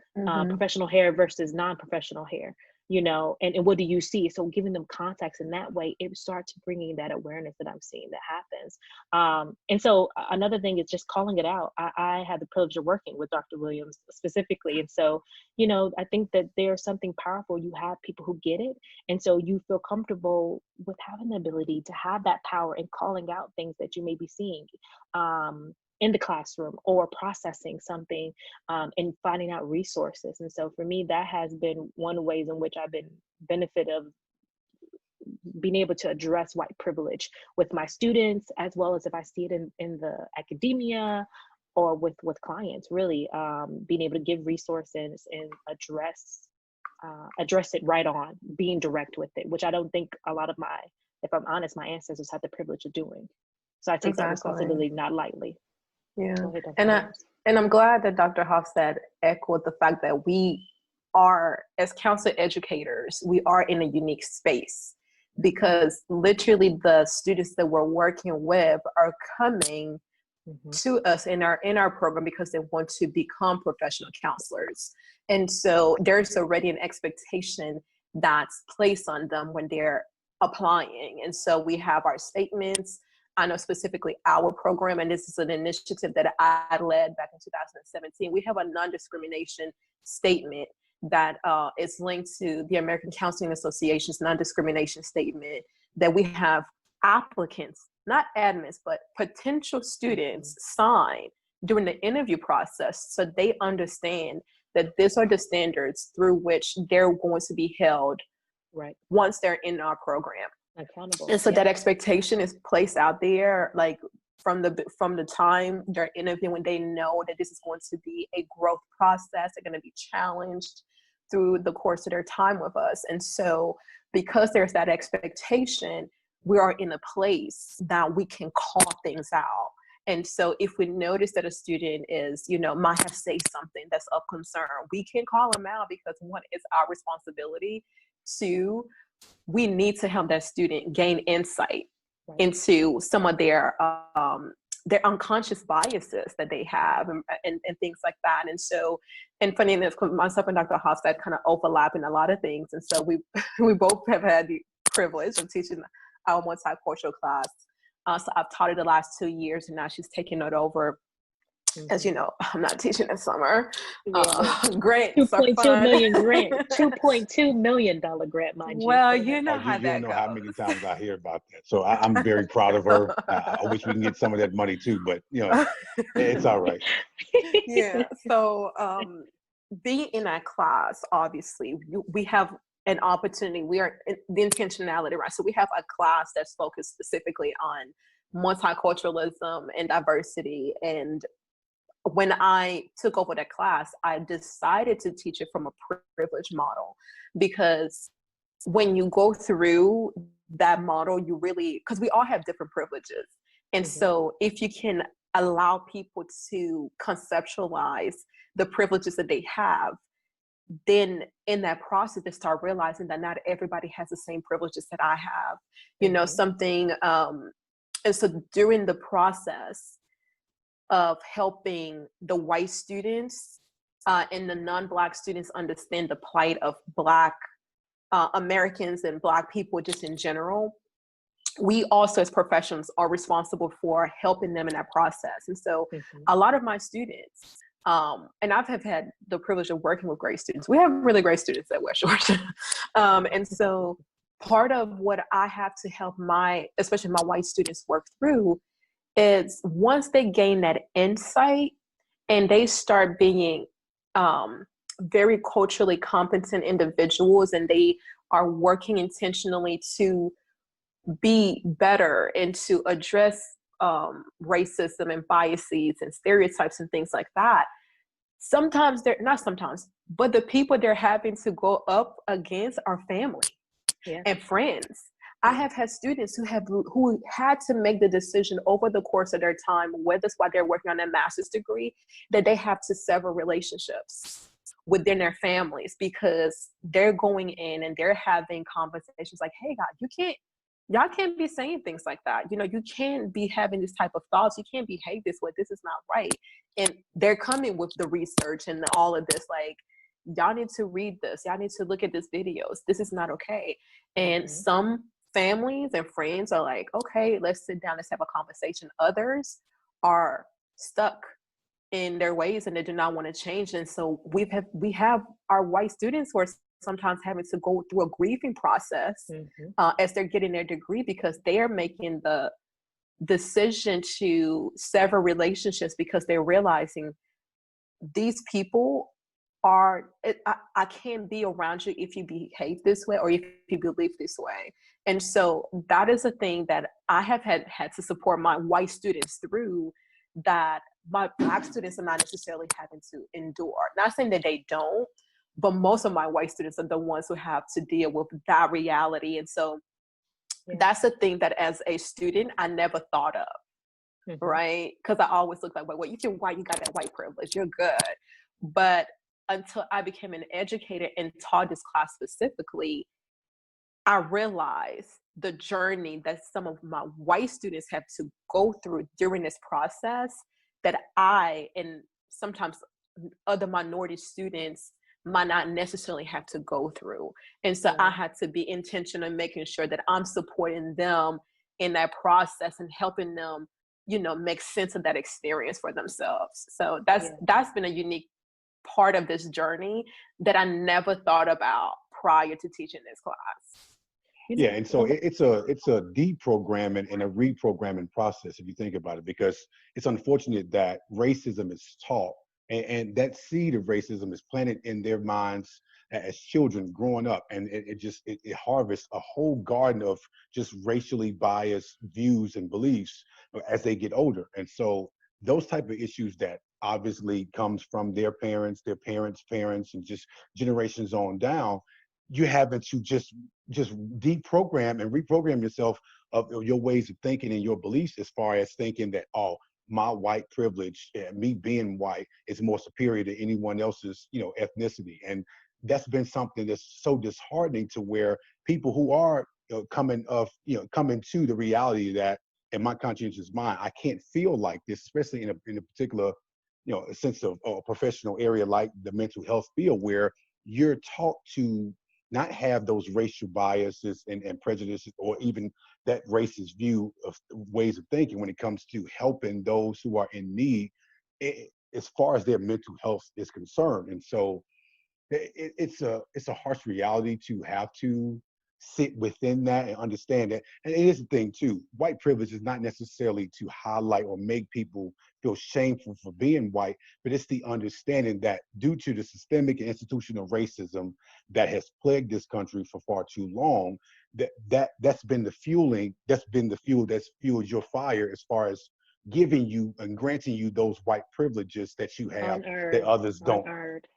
professional hair versus non-professional hair, and what do you see? So giving them context in that way, it starts bringing that awareness that I'm seeing that happens. And so another thing is just calling it out. I had the privilege of working with Dr. Williams specifically. And so, I think that there's something powerful. You have people who get it. And so you feel comfortable with having the ability to have that power and calling out things that you may be seeing in the classroom or processing something and finding out resources. And so for me, that has been one of the ways in which I've been benefit of being able to address white privilege with my students, as well as if I see it in the academia or with clients, really being able to give resources and address it right on, being direct with it, which I don't think a lot of if I'm honest, my ancestors had the privilege of doing. So I take that responsibility not lightly. Yeah, and I'm glad that Dr. Huffstead echoed the fact that we are, as counselor educators, we are in a unique space, because literally the students that we're working with are coming to us in our program because they want to become professional counselors. And so there's already an expectation that's placed on them when they're applying. And so we have our statements. I know specifically our program, and this is an initiative that I led back in 2017. We have a non-discrimination statement that is linked to the American Counseling Association's non-discrimination statement that we have applicants, not admins, but potential students sign during the interview process, so they understand that these are the standards through which they're going to be held once they're in our program. Accountable. And so that expectation is placed out there, like from the time they're interviewing, they know that this is going to be a growth process. They're going to be challenged through the course of their time with us. And so because there's that expectation, we are in a place that we can call things out. And so if we notice that a student might have said something that's of concern, we can call them out, because one, it's our responsibility. Two, we need to help that student gain insight into some of their unconscious biases that they have and things like that. And so, and funny enough, myself and Dr. Huffstead kind of overlap in a lot of things. And so we both have had the privilege of teaching our multicultural class. So I've taught it the last 2 years, and now she's taking it over. As you know, I'm not teaching this summer. Grants $2.2 million grant, $2.2 million grant, mind you. Well, you know how you that don't know goes. how many times I hear about that. So I'm very proud of her. I wish we can get some of that money too, but it's all right. Yeah. So being in that class, obviously, we have an opportunity. We are the intentionality, right? So we have a class that's focused specifically on multiculturalism and diversity. And when I took over that class, I decided to teach it from a privilege model, because when you go through that model, you really, because we all have different privileges. And so if you can allow people to conceptualize the privileges that they have, then in that process, they start realizing that not everybody has the same privileges that I have, something. And so during the process of helping the white students and the non-Black students understand the plight of Black Americans and Black people just in general, we also as professionals are responsible for helping them in that process. And so a lot of my students, and I've had the privilege of working with great students. We have really great students at West Georgia. And so part of what I have to help especially my white students work through is once they gain that insight and they start being very culturally competent individuals, and they are working intentionally to be better and to address racism and biases and stereotypes and things like that. Sometimes but the people they're having to go up against are family and friends. I have had students who had to make the decision over the course of their time with us while they're working on their master's degree that they have to sever relationships within their families, because they're going in and they're having conversations like, hey, God, y'all can't be saying things like that. You know, you can't be having this type of thoughts. You can't behave this way. This is not right. And they're coming with the research and all of this, like, y'all need to read this. Y'all need to look at these videos. This is not okay. And some families and friends are like, okay, let's sit down, let's have a conversation. Others are stuck in their ways and they do not want to change. And so we have our white students who are sometimes having to go through a grieving process as they're getting their degree, because they are making the decision to sever relationships because they're realizing these people I can't be around you if you behave this way or if you believe this way. And so that is a thing that I have had to support my white students through, that my Black students are not necessarily having to endure. Not saying that they don't, but most of my white students are the ones who have to deal with that reality. And so that's a thing that as a student, I never thought of, right? Because I always look like, well, if you're white, you got that white privilege, you're good. But until I became an educator and taught this class specifically, I realized the journey that some of my white students have to go through during this process that I and sometimes other minority students might not necessarily have to go through. And so I had to be intentional in making sure that I'm supporting them in that process and helping them, you know, make sense of that experience for themselves. So that's been a unique part of this journey that I never thought about prior to teaching this class. Yeah, and so it's a deprogramming and a reprogramming process if you think about it, because it's unfortunate that racism is taught and that seed of racism is planted in their minds as children growing up, and it harvests a whole garden of just racially biased views and beliefs as they get older. And so those type of issues that obviously comes from their parents, parents, and just generations on down, you having to just deprogram and reprogram yourself of your ways of thinking and your beliefs, as far as thinking that, oh, my white privilege, me being white, is more superior to anyone else's, you know, ethnicity. And that's been something that's so disheartening, to where people who are coming to the reality that, in my conscientious mind, I can't feel like this, especially in a particular, you know, a sense of a professional area like the mental health field, where you're taught to not have those racial biases and prejudices, or even that racist view of ways of thinking when it comes to helping those who are in need, as far as their mental health is concerned. And so it's a harsh reality to have to sit within that and understand that. And it is a thing too, white privilege is not necessarily to highlight or make people feel shameful for being white, but it's the understanding that due to the systemic and institutional racism that has plagued this country for far too long, that's been the fuel that's fueled your fire, as far as giving you and granting you those white privileges that you have that others don't.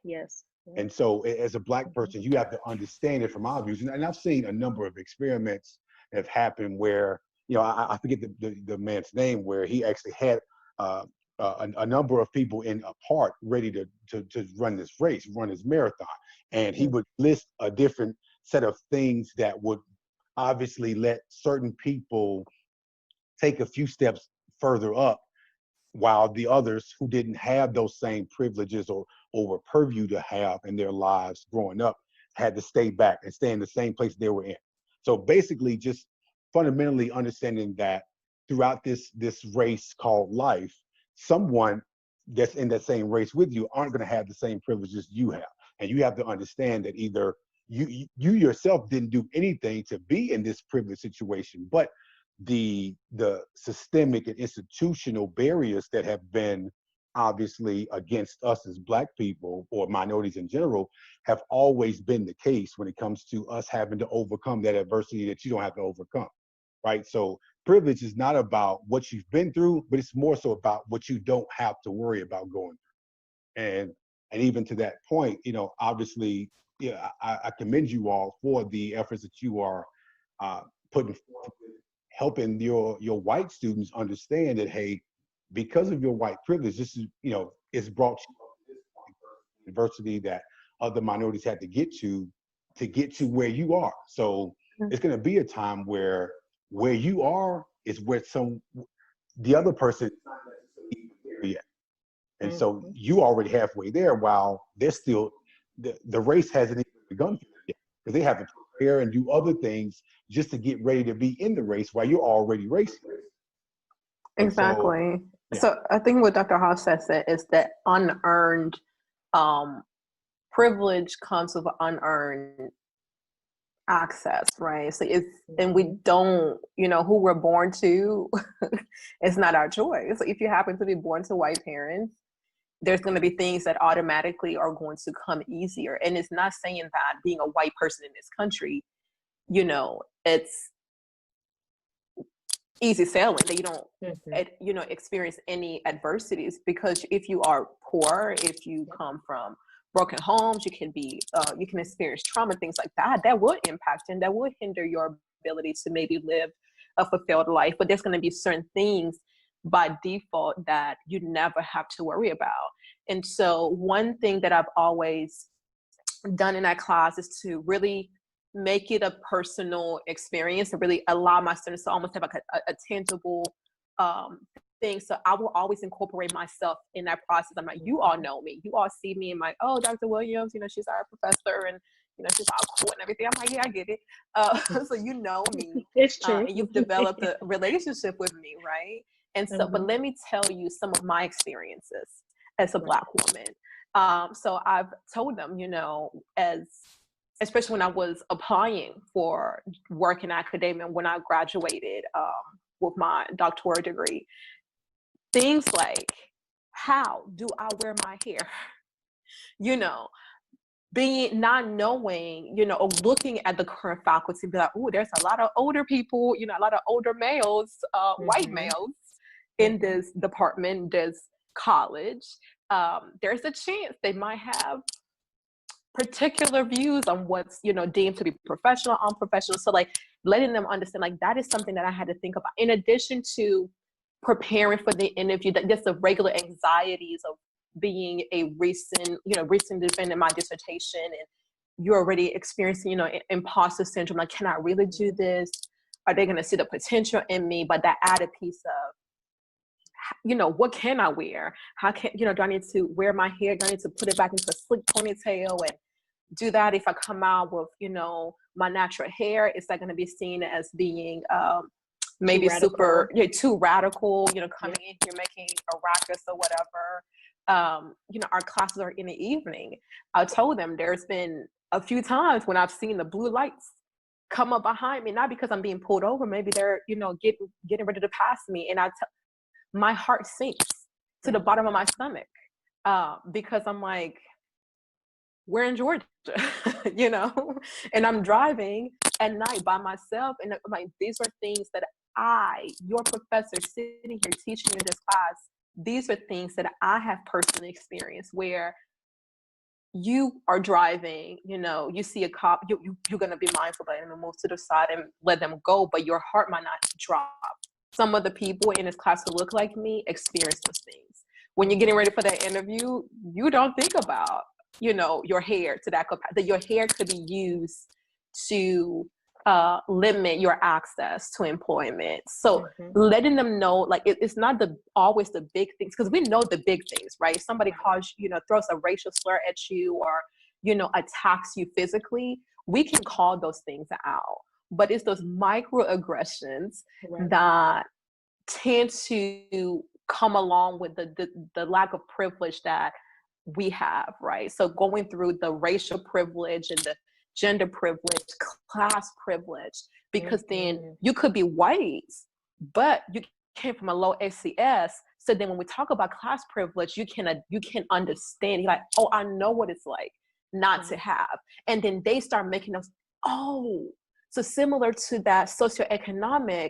Yes. And so as a Black person, you have to understand it from our views. And I've seen a number of experiments that have happened where, you know, I forget the man's name, where he actually had a number of people in a park ready to run this marathon. And he would list a different set of things that would obviously let certain people take a few steps further up, while the others who didn't have those same privileges or were purview to have in their lives growing up had to stay back and stay in the same place they were in. So basically, just fundamentally understanding that throughout this race called life, someone that's in that same race with you aren't going to have the same privileges you have. And you have to understand that either you yourself didn't do anything to be in this privileged situation, but the systemic and institutional barriers that have been obviously against us as Black people, or minorities in general, have always been the case when it comes to us having to overcome that adversity that you don't have to overcome, right? So privilege is not about what you've been through, but it's more so about what you don't have to worry about going through. And even to that point, you know, obviously, yeah, I commend you all for the efforts that you are putting forth, helping your white students understand that, hey, because of your white privilege, this is, you know, it's brought you this adversity that other minorities had to get to where you are. So it's going to be a time where you are is where the other person is not necessarily there yet. And so you already halfway there, while they're still, the race hasn't even begun for them yet, because they have to prepare and do other things just to get ready to be in the race while you're already racing. Exactly. So I think what Dr. Huffstead said is that unearned privilege comes with unearned access, right? So and we don't, who we're born to, it's not our choice. So if you happen to be born to white parents, there's going to be things that automatically are going to come easier. And it's not saying that being a white person in this country, it's easy sailing, that you don't experience any adversities, because if you are poor, if you come from broken homes, you can experience trauma, things like that would impact and that would hinder your ability to maybe live a fulfilled life. But there's going to be certain things by default that you never have to worry about. And so one thing that I've always done in that class is to really make it a personal experience, to really allow my students to almost have like a tangible thing. So I will always incorporate myself in that process. I'm like, you all know me. You all see me and like, oh, Dr. Williams, she's our professor and, she's all cool and everything. I'm like, yeah, I get it. So you know me. It's true. And you've developed a relationship with me, right? And so, but let me tell you some of my experiences as a Black woman. So I've told them, especially when I was applying for work in academia, when I graduated with my doctoral degree, things like, how do I wear my hair? Not knowing, or looking at the current faculty, be like, oh, there's a lot of older people, a lot of older males, white males in this department, this college. There's a chance they might have particular views on what's, deemed to be professional, unprofessional. So like letting them understand, like, that is something that I had to think about, in addition to preparing for the interview, that just the regular anxieties of being a recent defendant my dissertation, and you're already experiencing, imposter syndrome. Like, can I really do this? Are they going to see the potential in me? But that added piece of, what can I wear? How can, do I need to wear my hair? Do I need to put it back into a slick ponytail and do that? If I come out with, my natural hair, is that going to be seen as being maybe too radical, coming in here making a ruckus or whatever? Our classes are in the evening. I told them there's been a few times when I've seen the blue lights come up behind me, not because I'm being pulled over, maybe they're, getting ready to pass me. And my heart sinks to the bottom of my stomach, because I'm like, we're in Georgia, and I'm driving at night by myself. And I'm like, these are things that your professor sitting here teaching in this class, these are things that I have personally experienced, where you are driving, you see a cop, you're going to be mindful of letting them move to the side and let them go, but your heart might not drop. Some of the people in this class who look like me experience those things. When you're getting ready for that interview, you don't think about, your hair to that capacity, that your hair could be used to limit your access to employment. So letting them know, like, it's not always the big things, because we know the big things, right? If somebody calls, throws a racial slur at you, or, attacks you physically, we can call those things out. But it's those microaggressions that tend to come along with the lack of privilege that we have, right? So going through the racial privilege and the gender privilege, class privilege, because then you could be white, but you came from a low SCS. So then when we talk about class privilege, you can understand, you're like, oh, I know what it's like not to have. And then they start making us, so similar to that socioeconomic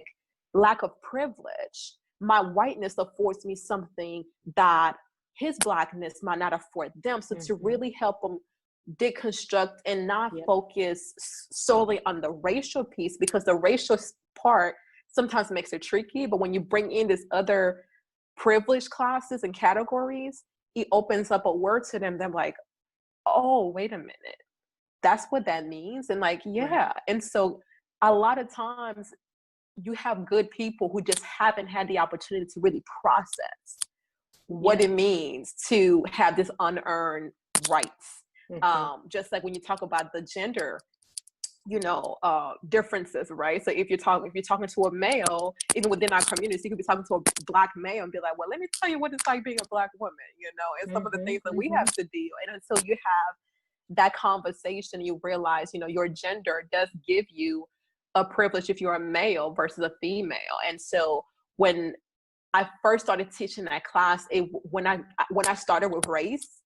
lack of privilege, my whiteness affords me something that his Blackness might not afford them. So to really help them deconstruct and not focus solely on the racial piece, because the racial part sometimes makes it tricky, but when you bring in this other privileged classes and categories, it opens up a word to them. They're like, oh, wait a minute, that's what that means. And like, yeah. Right. And so a lot of times you have good people who just haven't had the opportunity to really process what it means to have this unearned rights. Just like when you talk about the gender, differences, right? So if you're talking to a male, even within our communities, you could be talking to a Black male and be like, well, let me tell you what it's like being a Black woman, and some of the things that we have to deal. And until you have that conversation, you realize, your gender does give you a privilege if you're a male versus a female. And so when I first started teaching that class, when I started with race,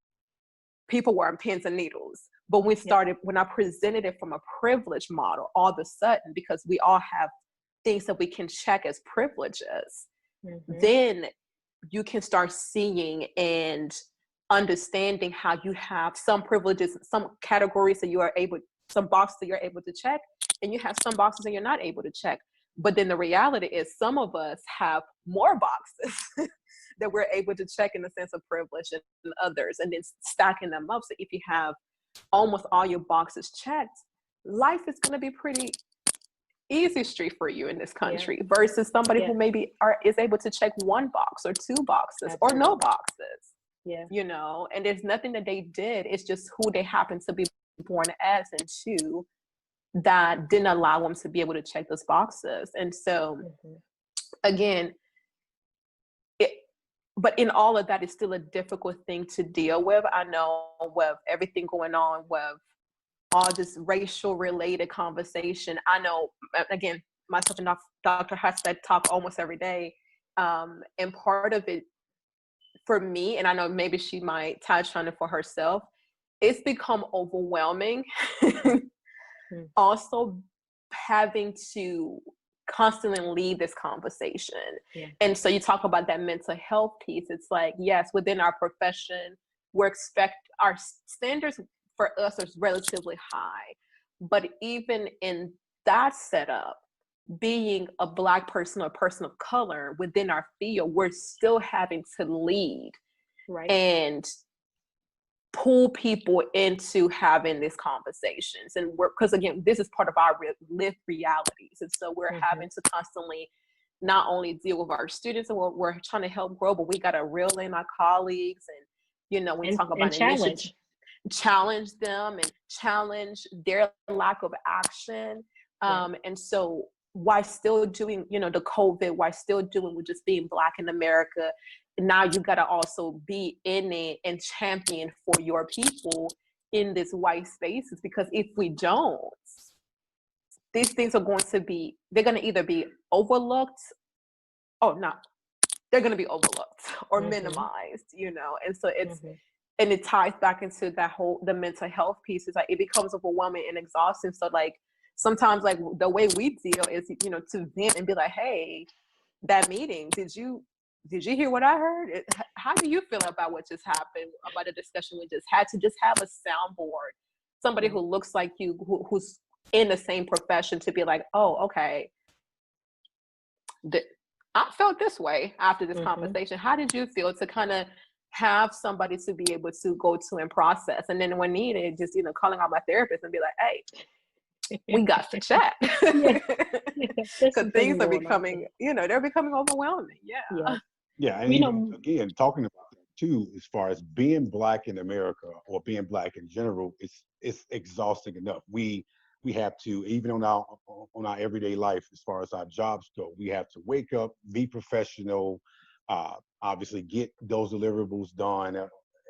people were on pins and needles. But when I presented it from a privilege model, all of a sudden, because we all have things that we can check as privileges, then you can start seeing and understanding how you have some privileges, some categories that some boxes that you're able to check, and you have some boxes that you're not able to check. But then the reality is some of us have more boxes that we're able to check in the sense of privilege than others, and then stacking them up. So if you have almost all your boxes checked, life is going to be pretty easy street for you in this country versus somebody who maybe is able to check one box or two boxes or no boxes. And there's nothing that they did. It's just who they happen to be born as, and two, that didn't allow them to be able to check those boxes. And so again, but in all of that, it's still a difficult thing to deal with. I know with everything going on with all this racial related conversation, I know, again, myself and Dr. Huffstead talk almost every day. And part of it for me, and I know maybe she might touch on it for herself, it's become overwhelming. Also having to constantly lead this conversation. And so you talk about that mental health piece. It's like, yes, within our profession, our standards for us are relatively high. But even in that setup, being a Black person or person of color within our field, we're still having to lead and pull people into having these conversations. And because again, this is part of our lived realities. And so we're having to constantly not only deal with our students and we're trying to help grow, but we got to reel in our colleagues and, when we talk about challenge them and challenge their lack of action. And so while still doing, the COVID, while still doing with just being Black in America, now you got to also be in it and champion for your people in this white spaces, because if we don't, these things are they're going to either be overlooked they're going to be overlooked or minimized, and so it's, and it ties back into the mental health piece. Is like, it becomes overwhelming and exhausting. So like, sometimes like the way we deal is, to vent and be like, hey, that meeting, did you hear what I heard? How do you feel about what just happened, about the discussion we just had? To just have a soundboard, somebody who looks like you, who's in the same profession, to be like, oh, okay, I felt this way after this conversation. How did you feel? To kind of have somebody to be able to go to and process. And then when needed, just, calling out my therapist and be like, hey, we got to chat. Because things are becoming, they're becoming overwhelming. Yeah, and again, talking about that too, as far as being Black in America or being Black in general, it's exhausting enough. We have to, even on our everyday life, as far as our jobs go, we have to wake up, be professional, obviously get those deliverables done,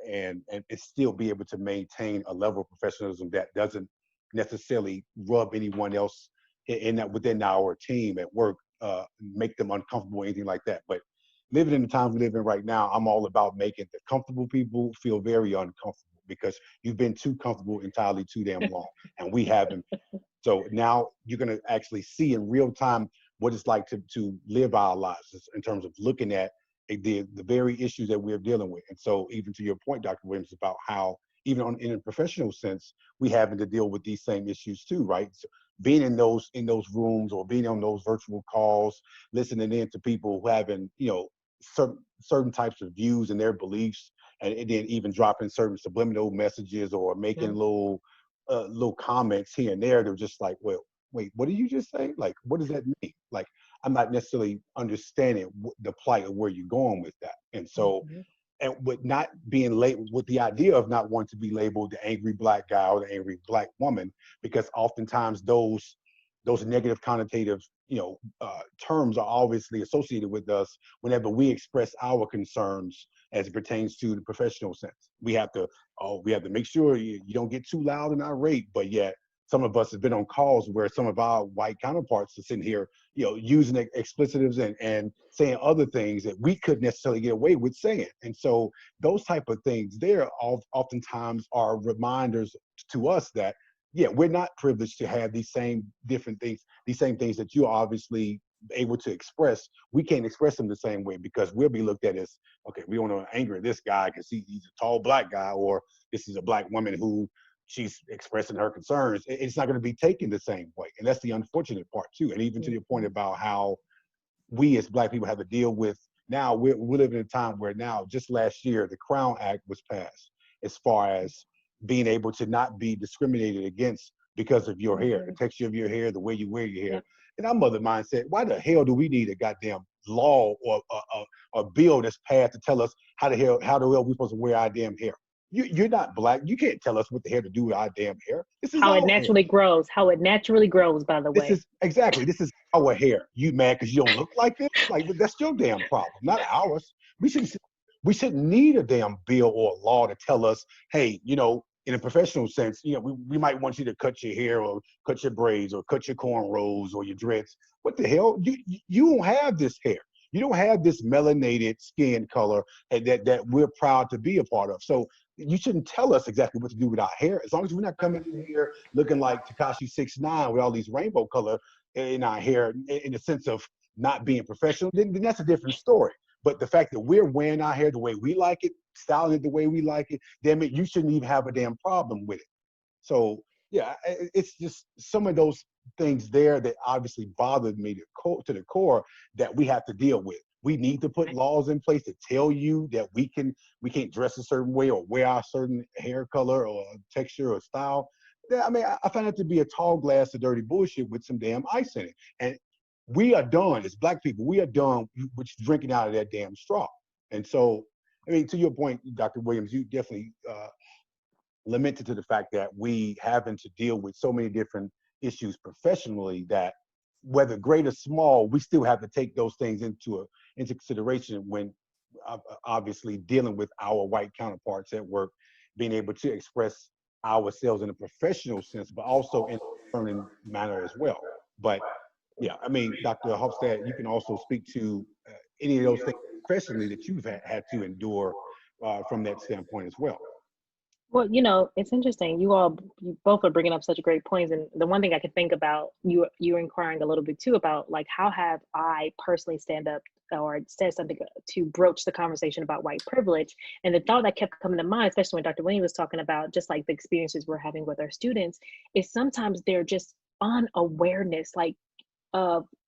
and still be able to maintain a level of professionalism that doesn't necessarily rub anyone else within our team at work, make them uncomfortable or anything like that. But living in the times we live in right now, I'm all about making the comfortable people feel very uncomfortable, because you've been too comfortable entirely too damn long, and we haven't. So now you're going to actually see in real time what it's like to live our lives in terms of looking at the very issues that we're dealing with. And so even to your point, Dr. Williams, about how even in a professional sense, we having to deal with these same issues too, right? So being in those rooms or being on those virtual calls, listening in to people who having, certain types of views and their beliefs, and then even dropping certain subliminal messages or making little comments here and there. They're just like, well, wait, what did you just say? Like, what does that mean? Like, I'm not necessarily understanding the plight of where you're going with that. And so, and with not being labeled, with the idea of not wanting to be labeled the angry Black guy or the angry Black woman, because oftentimes those negative connotative, terms are obviously associated with us whenever we express our concerns as it pertains to the professional sense. We have to make sure you don't get too loud and irate, but yet some of us have been on calls where some of our white counterparts are sitting here, using explicitives and saying other things that we couldn't necessarily get away with saying. And so those type of things there oftentimes are reminders to us that, yeah, we're not privileged to have these same different things, these same things that you're obviously able to express. We can't express them the same way because we'll be looked at as, okay, we don't want to anger this guy because he's a tall Black guy, or this is a Black woman who she's expressing her concerns. It's not going to be taken the same way. And that's the unfortunate part too. And even to your point about how we as Black people have to deal with, now we're living in a time where now, just last year, the Crown Act was passed as far as being able to not be discriminated against because of your hair, the texture of your hair, the way you wear your hair. And our mother mind said, why the hell do we need a goddamn law or a bill that's passed to tell us how the hell we're supposed to wear our damn hair? You're not Black. You can't tell us what the hell to do with our damn hair. This is how it naturally grows. How it naturally grows, by the way. This is our hair. You mad because you don't look like this? Like, that's your damn problem, not ours. We shouldn't need a damn bill or a law to tell us, hey, in a professional sense, we might want you to cut your hair or cut your braids or cut your cornrows or your dreads. What the hell? You don't have this hair. You don't have this melanated skin color that we're proud to be a part of. So you shouldn't tell us exactly what to do with our hair. As long as we're not coming in here looking like Tekashi 6ix9ine with all these rainbow color in our hair, in the sense of not being professional, then that's a different story. But the fact that we're wearing our hair the way we like it, styling it the way we like it, damn it, you shouldn't even have a damn problem with it. So yeah, it's just some of those things there that obviously bothered me to the core that we have to deal with. We need to put laws in place to tell you that we can't dress a certain way or wear a certain hair color or texture or style. I mean, I find it to be a tall glass of dirty bullshit with some damn ice in it. And we are done, as Black people, we are done with drinking out of that damn straw. And so, I mean, to your point, Dr. Williams, you definitely lamented to the fact that we having to deal with so many different issues professionally that, whether great or small, we still have to take those things into consideration when obviously dealing with our white counterparts at work, being able to express ourselves in a professional sense, but also in a learning manner as well. But yeah, I mean, Dr. Huffstead, you can also speak to any of those things professionally that you've had to endure from that standpoint as well. Well, it's interesting. You both are bringing up such great points. And the one thing I could think about, you're inquiring a little bit too about, like, how have I personally stand up or said something to broach the conversation about white privilege? And the thought that kept coming to mind, especially when Dr. Williams was talking about just like the experiences we're having with our students, is sometimes they're just unawareness, like,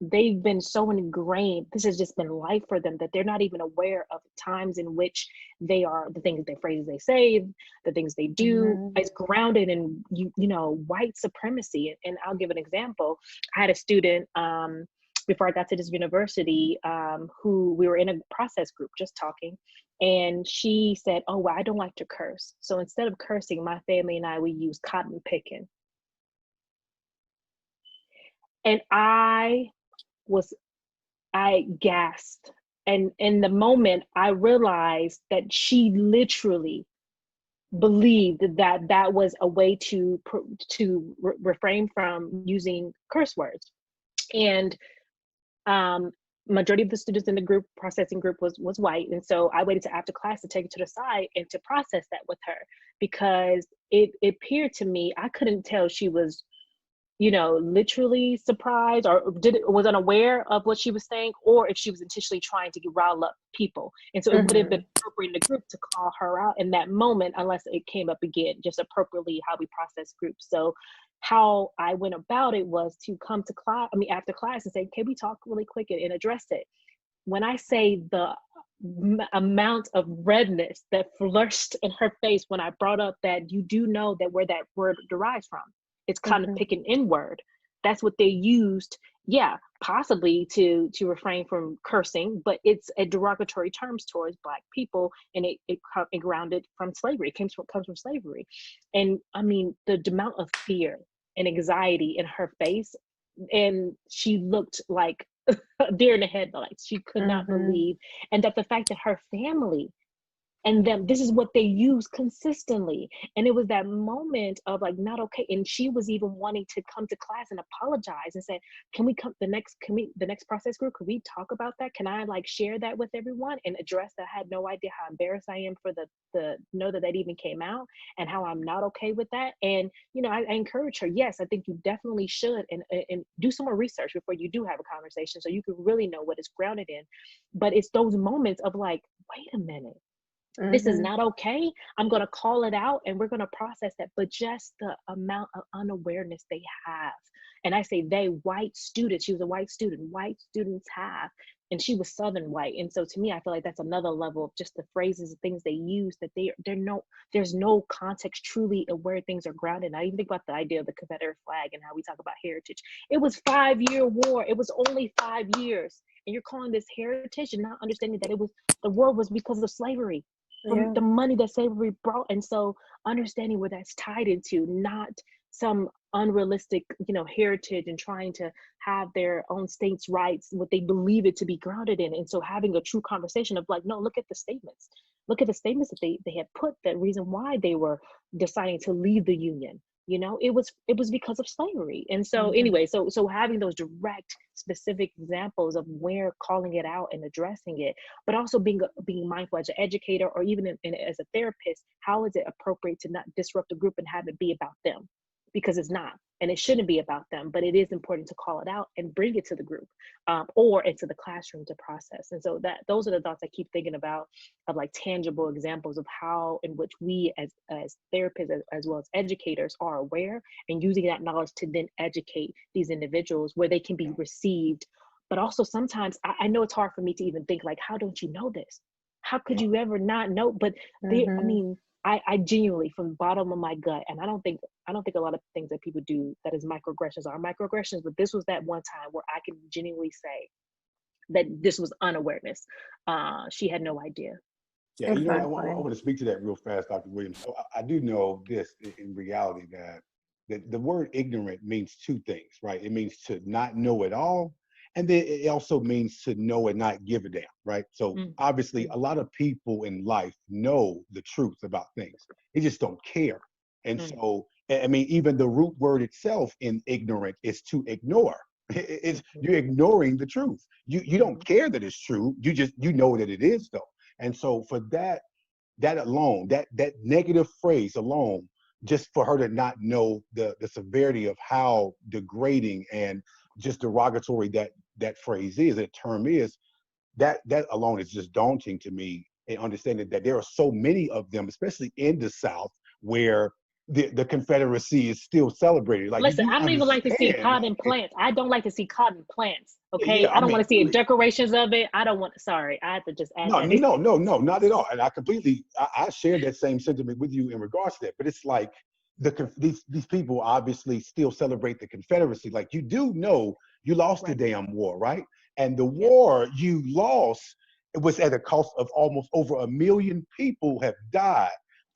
they've been so ingrained, this has just been life for them, that they're not even aware of times in which the phrases they say, the things they do is grounded in white supremacy. And I'll give an example. I had a student before I got to this university who we were in a process group just talking, and she said, oh, well, I don't like to curse, so instead of cursing, my family and we use cotton picking. And I gasped. And in the moment, I realized that she literally believed that was a way to refrain from using curse words. And majority of the students in the group processing group was white. And so I waited to after class to take it to the side and to process that with her, because it appeared to me, I couldn't tell she was literally surprised or was unaware of what she was saying, or if she was intentionally trying to rile up people. And so it would have been appropriate in the group to call her out in that moment, unless it came up again, just appropriately how we process groups. So how I went about it was to come to class, after class, and say, can we talk really quick and address it? When I say amount of redness that flushed in her face when I brought up that you do know that where that word derives from. It's kind of picking N-word. That's what they used, yeah, possibly to refrain from cursing, but it's a derogatory terms towards Black people, and it grounded from slavery. It comes from slavery. And I mean, the amount of fear and anxiety in her face, and she looked like a deer in the headlights. She could not believe, and that the fact that her family and them, this is what they use consistently. And it was that moment of like, not okay. And she was even wanting to come to class and apologize and say, can we come the next process group, could we talk about that? Can I like share that with everyone and address that? I had no idea how embarrassed I am for the know that even came out, and how I'm not okay with that. And you know, I encourage her, yes, I think you definitely should, and do some more research before you do have a conversation, so you can really know what it's grounded in. But it's those moments of like, wait a minute, this is not okay. I'm going to call it out, and we're going to process that. But just the amount of unawareness they have. And I say they, white students, she was a white student, white students have, and she was Southern white. And so to me, I feel like that's another level of just the phrases and things they use, that there's no context truly of where things are grounded. And I even think about the idea of the Confederate flag and how we talk about heritage. It was 5-year war. It was only 5 years. And you're calling this heritage and not understanding that the war was because of slavery. From the money that slavery brought. And so understanding where that's tied into, not some unrealistic, heritage, and trying to have their own states' rights, what they believe it to be grounded in. And so having a true conversation of like, no, look at the statements. Look at the statements that they had put, the reason why they were deciding to leave the Union. It was because of slavery. And so anyway, so having those direct, specific examples of where calling it out and addressing it, but also being mindful as an educator, or even as a therapist, how is it appropriate to not disrupt the group and have it be about them? Because it's not, and it shouldn't be about them, but it is important to call it out and bring it to the group, or into the classroom to process. And so those are the thoughts I keep thinking about, of like tangible examples of how in which we as therapists, as well as educators, are aware and using that knowledge to then educate these individuals where they can be received. But also sometimes I know it's hard for me to even think like, how don't you know this? How could you ever not know? But I mean, I genuinely, from the bottom of my gut, and I don't think a lot of things that people do that is microaggressions are microaggressions, but this was that one time where I can genuinely say that this was unawareness. She had no idea. Yeah, I want to speak to that real fast, Dr. Williams. So I do know this in reality, that the word ignorant means two things, right? It means to not know at all, and then it also means to know and not give a damn, right? So obviously, a lot of people in life know the truth about things. They just don't care. And so, I mean, even the root word itself in ignorant is to ignore. You're ignoring the truth. You don't care that it's true. You know that it is though. And so for that alone, that negative phrase alone, just for her to not know the severity of how degrading and just derogatory that phrase is, that term is, that alone is just daunting to me, and understanding that there are so many of them, especially in the South, where the Confederacy is still celebrated. Like, listen, I don't even like to see cotton plants. I don't like to see cotton plants. Okay, yeah, I don't want to see decorations of it. I don't want. Sorry, I have to just add that. No, not at all. And I share that same sentiment with you in regards to that. But it's like these people obviously still celebrate the Confederacy. Like, you do know you lost the damn war, right? And the war you lost, it was at a cost of almost over 1 million people have died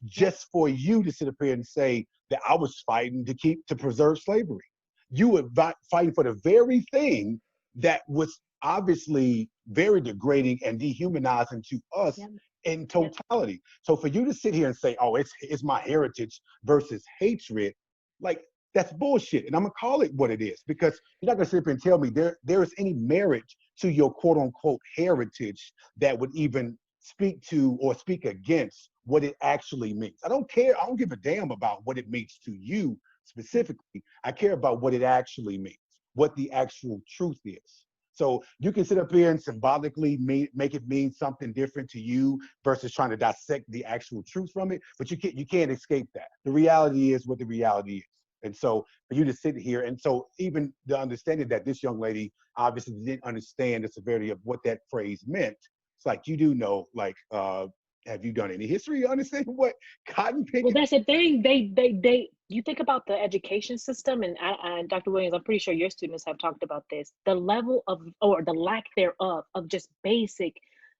just for you to sit up here and say that I was fighting to preserve slavery. You were fighting for the very thing that was obviously very degrading and dehumanizing to us in totality. So for you to sit here and say, oh, it's my heritage versus hatred, like, that's bullshit. And I'm gonna call it what it is, because you're not gonna sit up and tell me there is any merit to your quote unquote heritage that would even speak to or speak against what it actually means. I don't care. I don't give a damn about what it means to you specifically. I care about what it actually means, what the actual truth is. So you can sit up here and symbolically make it mean something different to you versus trying to dissect the actual truth from it, but you can't escape that. The reality is what the reality is. And so for you to sit here, and so even the understanding that this young lady obviously didn't understand the severity of what that phrase meant, it's like, you do know, like, have you done any history? You understand what cotton picking? Well, that's the thing. They. You think about the education system, and Dr. Williams, I'm pretty sure your students have talked about this. The level of, or the lack thereof, of just basic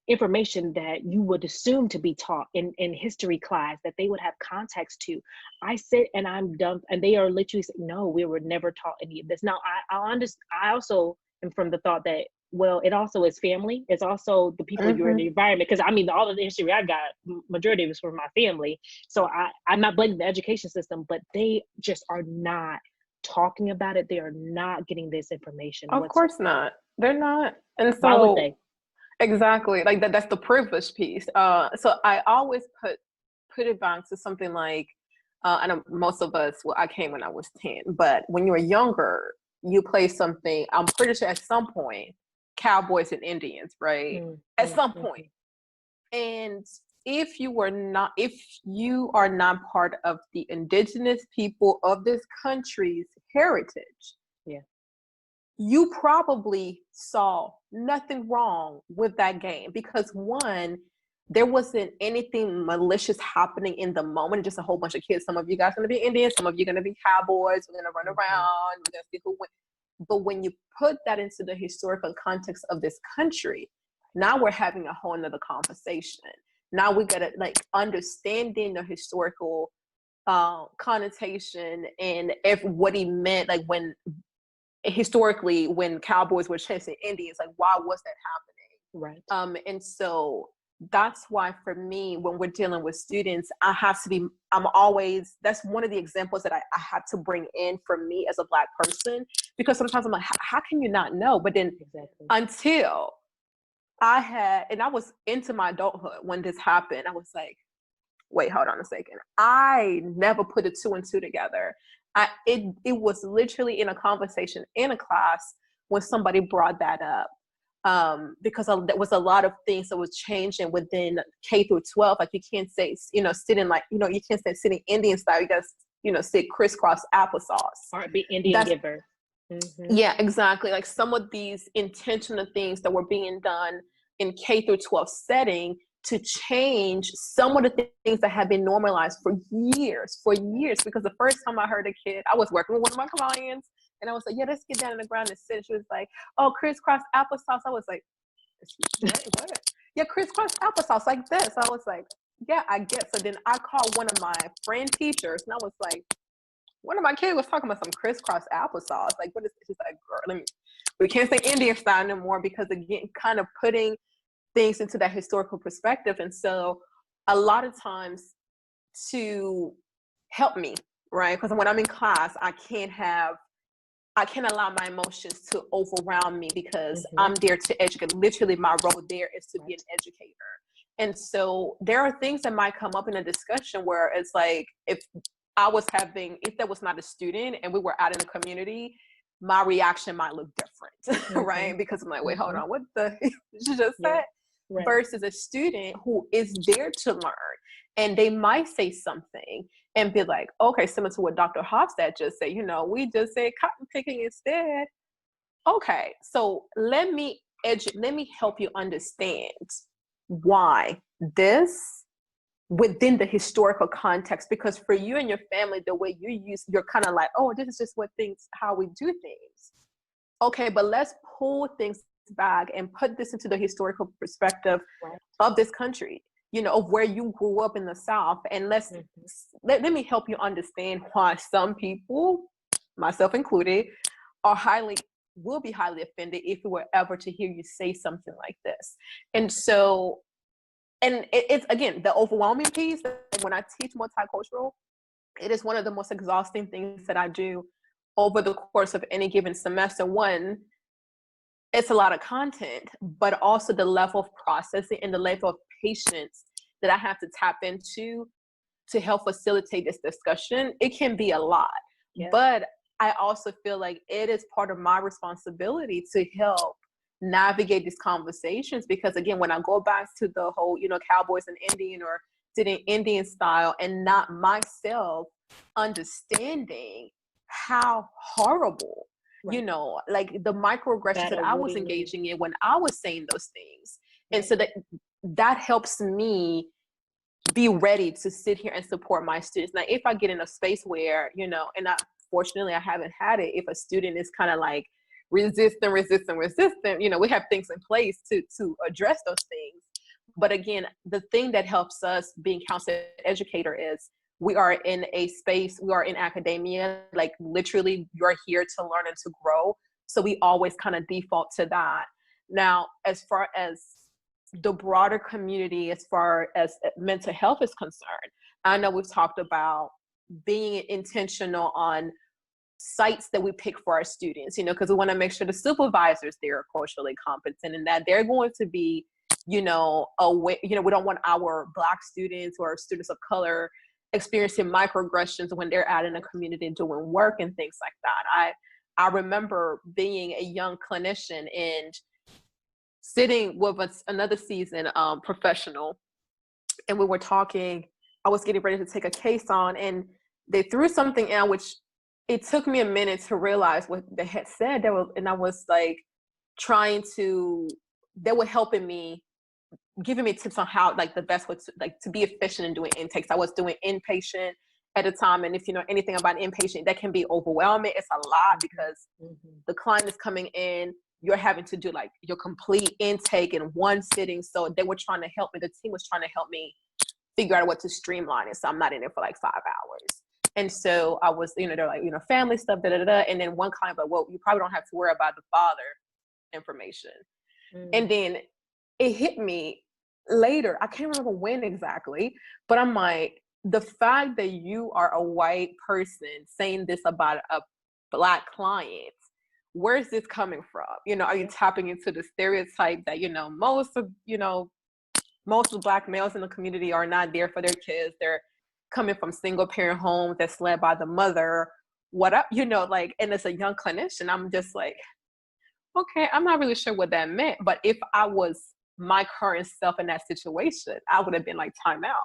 information that you would assume to be taught in history class, that they would have context to. I sit and I'm dumb, and they are literally saying, no, we were never taught any of this. Now, I also am from the thought that, well, it also is family. It's also the people you're in the environment. Because I mean, all of the history I got, majority of it was from my family. So I'm not blaming the education system, but they just are not talking about it. They are not getting this information. Of course not. They're not. And so why would they? Exactly. Like that's the privilege piece. So I always put it back to something like, I know most of us, well, I came when I was 10, but when you were younger, you play something, I'm pretty sure at some point, Cowboys and Indians, right? At some point. And if you are not part of the indigenous people of this country's heritage, you probably saw nothing wrong with that game, because one, there wasn't anything malicious happening in the moment. Just a whole bunch of kids. Some of you guys are going to be Indians. Some of you are going to be Cowboys. We're going to run around. We're going to see who wins. But when you put that into the historical context of this country, now we're having a whole nother conversation. Now we got to like understanding the historical connotation and what he meant, like when historically when Cowboys were chasing Indians, like why was that happening? Right. And so that's why for me, when we're dealing with students, that's one of the examples that I have to bring in for me as a Black person, because sometimes I'm like, how can you not know? But then until I was into my adulthood when this happened, I was like, wait, hold on a second. I never put the two and two together. It was literally in a conversation in a class when somebody brought that up. Because there was a lot of things that was changing within K through 12. Like you can't say, sitting like, you can't say sitting Indian style. You gotta, sit crisscross applesauce. Or be Indian giver. Yeah, exactly. Like some of these intentional things that were being done in K through 12 setting to change some of the things that have been normalized for years. Because the first time I heard a kid, I was working with one of my clients, and I was like, yeah, let's get down on the ground and sit. She was like, oh, crisscross applesauce. I was like, what? Yeah, crisscross applesauce like this. I was like, yeah, I get. So then I called one of my friend teachers, and I was like, one of my kids was talking about some crisscross applesauce. Like, what is this? She's like, girl, we can't say Indian style anymore, because again, kind of putting things into that historical perspective. And so a lot of times to help me, right? Because when I'm in class, I can't allow my emotions to overwhelm me, because I'm there to educate. Literally, my role there is to be an educator. And so there are things that might come up in a discussion where it's like, if there was not a student and we were out in the community, my reaction might look different, right? Because I'm like, wait, hold on, what the did you just say? Right. Versus a student who is there to learn, and they might say something and be like, okay, similar to what Dr. Huffstead just said, we just said cotton picking instead. Okay, so let me help you understand why this within the historical context, because for you and your family, the way you're kind of like, oh, this is just how we do things. Okay, but let's pull things back and put this into the historical perspective of this country, of where you grew up in the South. And let me help you understand why some people, myself included, will be highly offended if we were ever to hear you say something like this. And so, and it's again, the overwhelming piece, when I teach multicultural, it is one of the most exhausting things that I do over the course of any given semester. One, it's a lot of content, but also the level of processing and the level of patience that I have to tap into to help facilitate this discussion. It can be a lot, but I also feel like it is part of my responsibility to help navigate these conversations, because again, when I go back to the whole, Cowboys and Indian, or sitting Indian style, and not myself understanding how horrible, like the microaggressions that I was engaging in when I was saying those things. And so that helps me be ready to sit here and support my students. Now, if I get in a space where, and fortunately I haven't had it, if a student is kind of like resistant, we have things in place to address those things. But again, the thing that helps us being counselor educator is we are in a space, we are in academia, like literally you're here to learn and to grow. So we always kind of default to that. Now, as far as the broader community, as far as mental health is concerned, I know we've talked about being intentional on sites that we pick for our students, because we want to make sure the supervisors there are culturally competent and that they're going to be, aware, we don't want our Black students or students of color experiencing microaggressions when they're out in the community doing work and things like that. I remember being a young clinician and sitting with another seasoned professional, and we were talking. I was getting ready to take a case on, and they threw something out, which it took me a minute to realize what they had said. And I was like they were helping me, giving me tips on how, like, the best way to be efficient in doing intakes. I was doing inpatient at a time, and if you know anything about inpatient, that can be overwhelming. It's a lot because the client is coming in, you're having to do like your complete intake in one sitting. So they were trying to help me. The team was trying to help me figure out what to streamline it, so I'm not in there for like 5 hours. And so I was, they're like, family stuff, and then one client, but well, you probably don't have to worry about the father information. And then it hit me later, I can't remember when exactly, but I'm like, the fact that you are a white person saying this about a Black client, where's this coming from? Are you tapping into the stereotype that, most of the Black males in the community are not there for their kids. They're coming from single parent homes that's led by the mother. What up, and as a young clinician, I'm just like, okay, I'm not really sure what that meant. But if I was my current self in that situation, I would have been like, time out.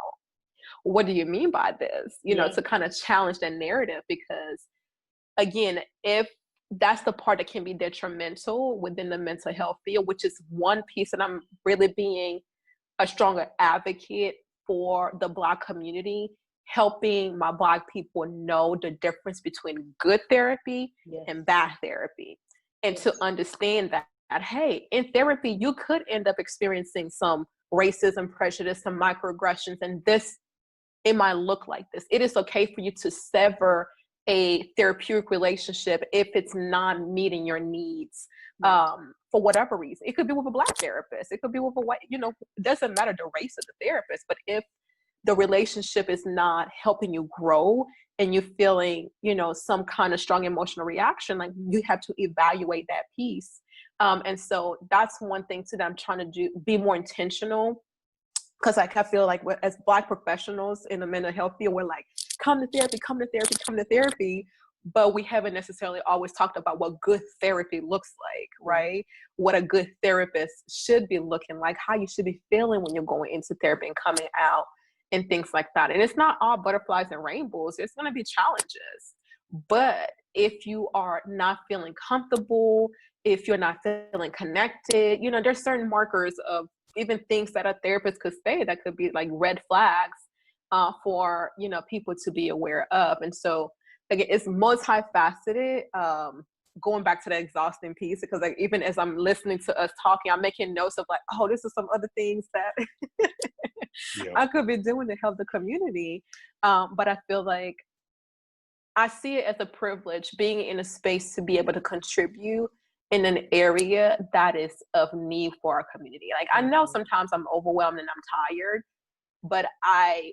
What do you mean by this? To kind of challenge that narrative, because again, if that's the part that can be detrimental within the mental health field, which is one piece that I'm really being a stronger advocate for the Black community, helping my Black people know the difference between good therapy and bad therapy. And to understand that, hey, in therapy, you could end up experiencing some racism, prejudice, some microaggressions, and it might look like this. It is okay for you to sever a therapeutic relationship if it's not meeting your needs for whatever reason. It could be with a Black therapist. It could be with a white, it doesn't matter the race of the therapist, but if the relationship is not helping you grow and you're feeling, some kind of strong emotional reaction, like, you have to evaluate that piece. And so that's one thing too that I'm trying to do, be more intentional. Because I feel like as Black professionals in the mental health field, we're like, come to therapy, but we haven't necessarily always talked about what good therapy looks like, right? What a good therapist should be looking like, how you should be feeling when you're going into therapy and coming out and things like that. And it's not all butterflies and rainbows. There's going to be challenges. But if you are not feeling comfortable, if you're not feeling connected, there's certain markers of even things that a therapist could say that could be like red flags for, people to be aware of. And so, again, it's multifaceted. Going back to the exhausting piece, because like, even as I'm listening to us talking, I'm making notes of like, oh, this is some other things that I could be doing to help the community. But I feel like I see it as a privilege being in a space to be able to contribute in an area that is of need for our community. Like, I know sometimes I'm overwhelmed and I'm tired, but I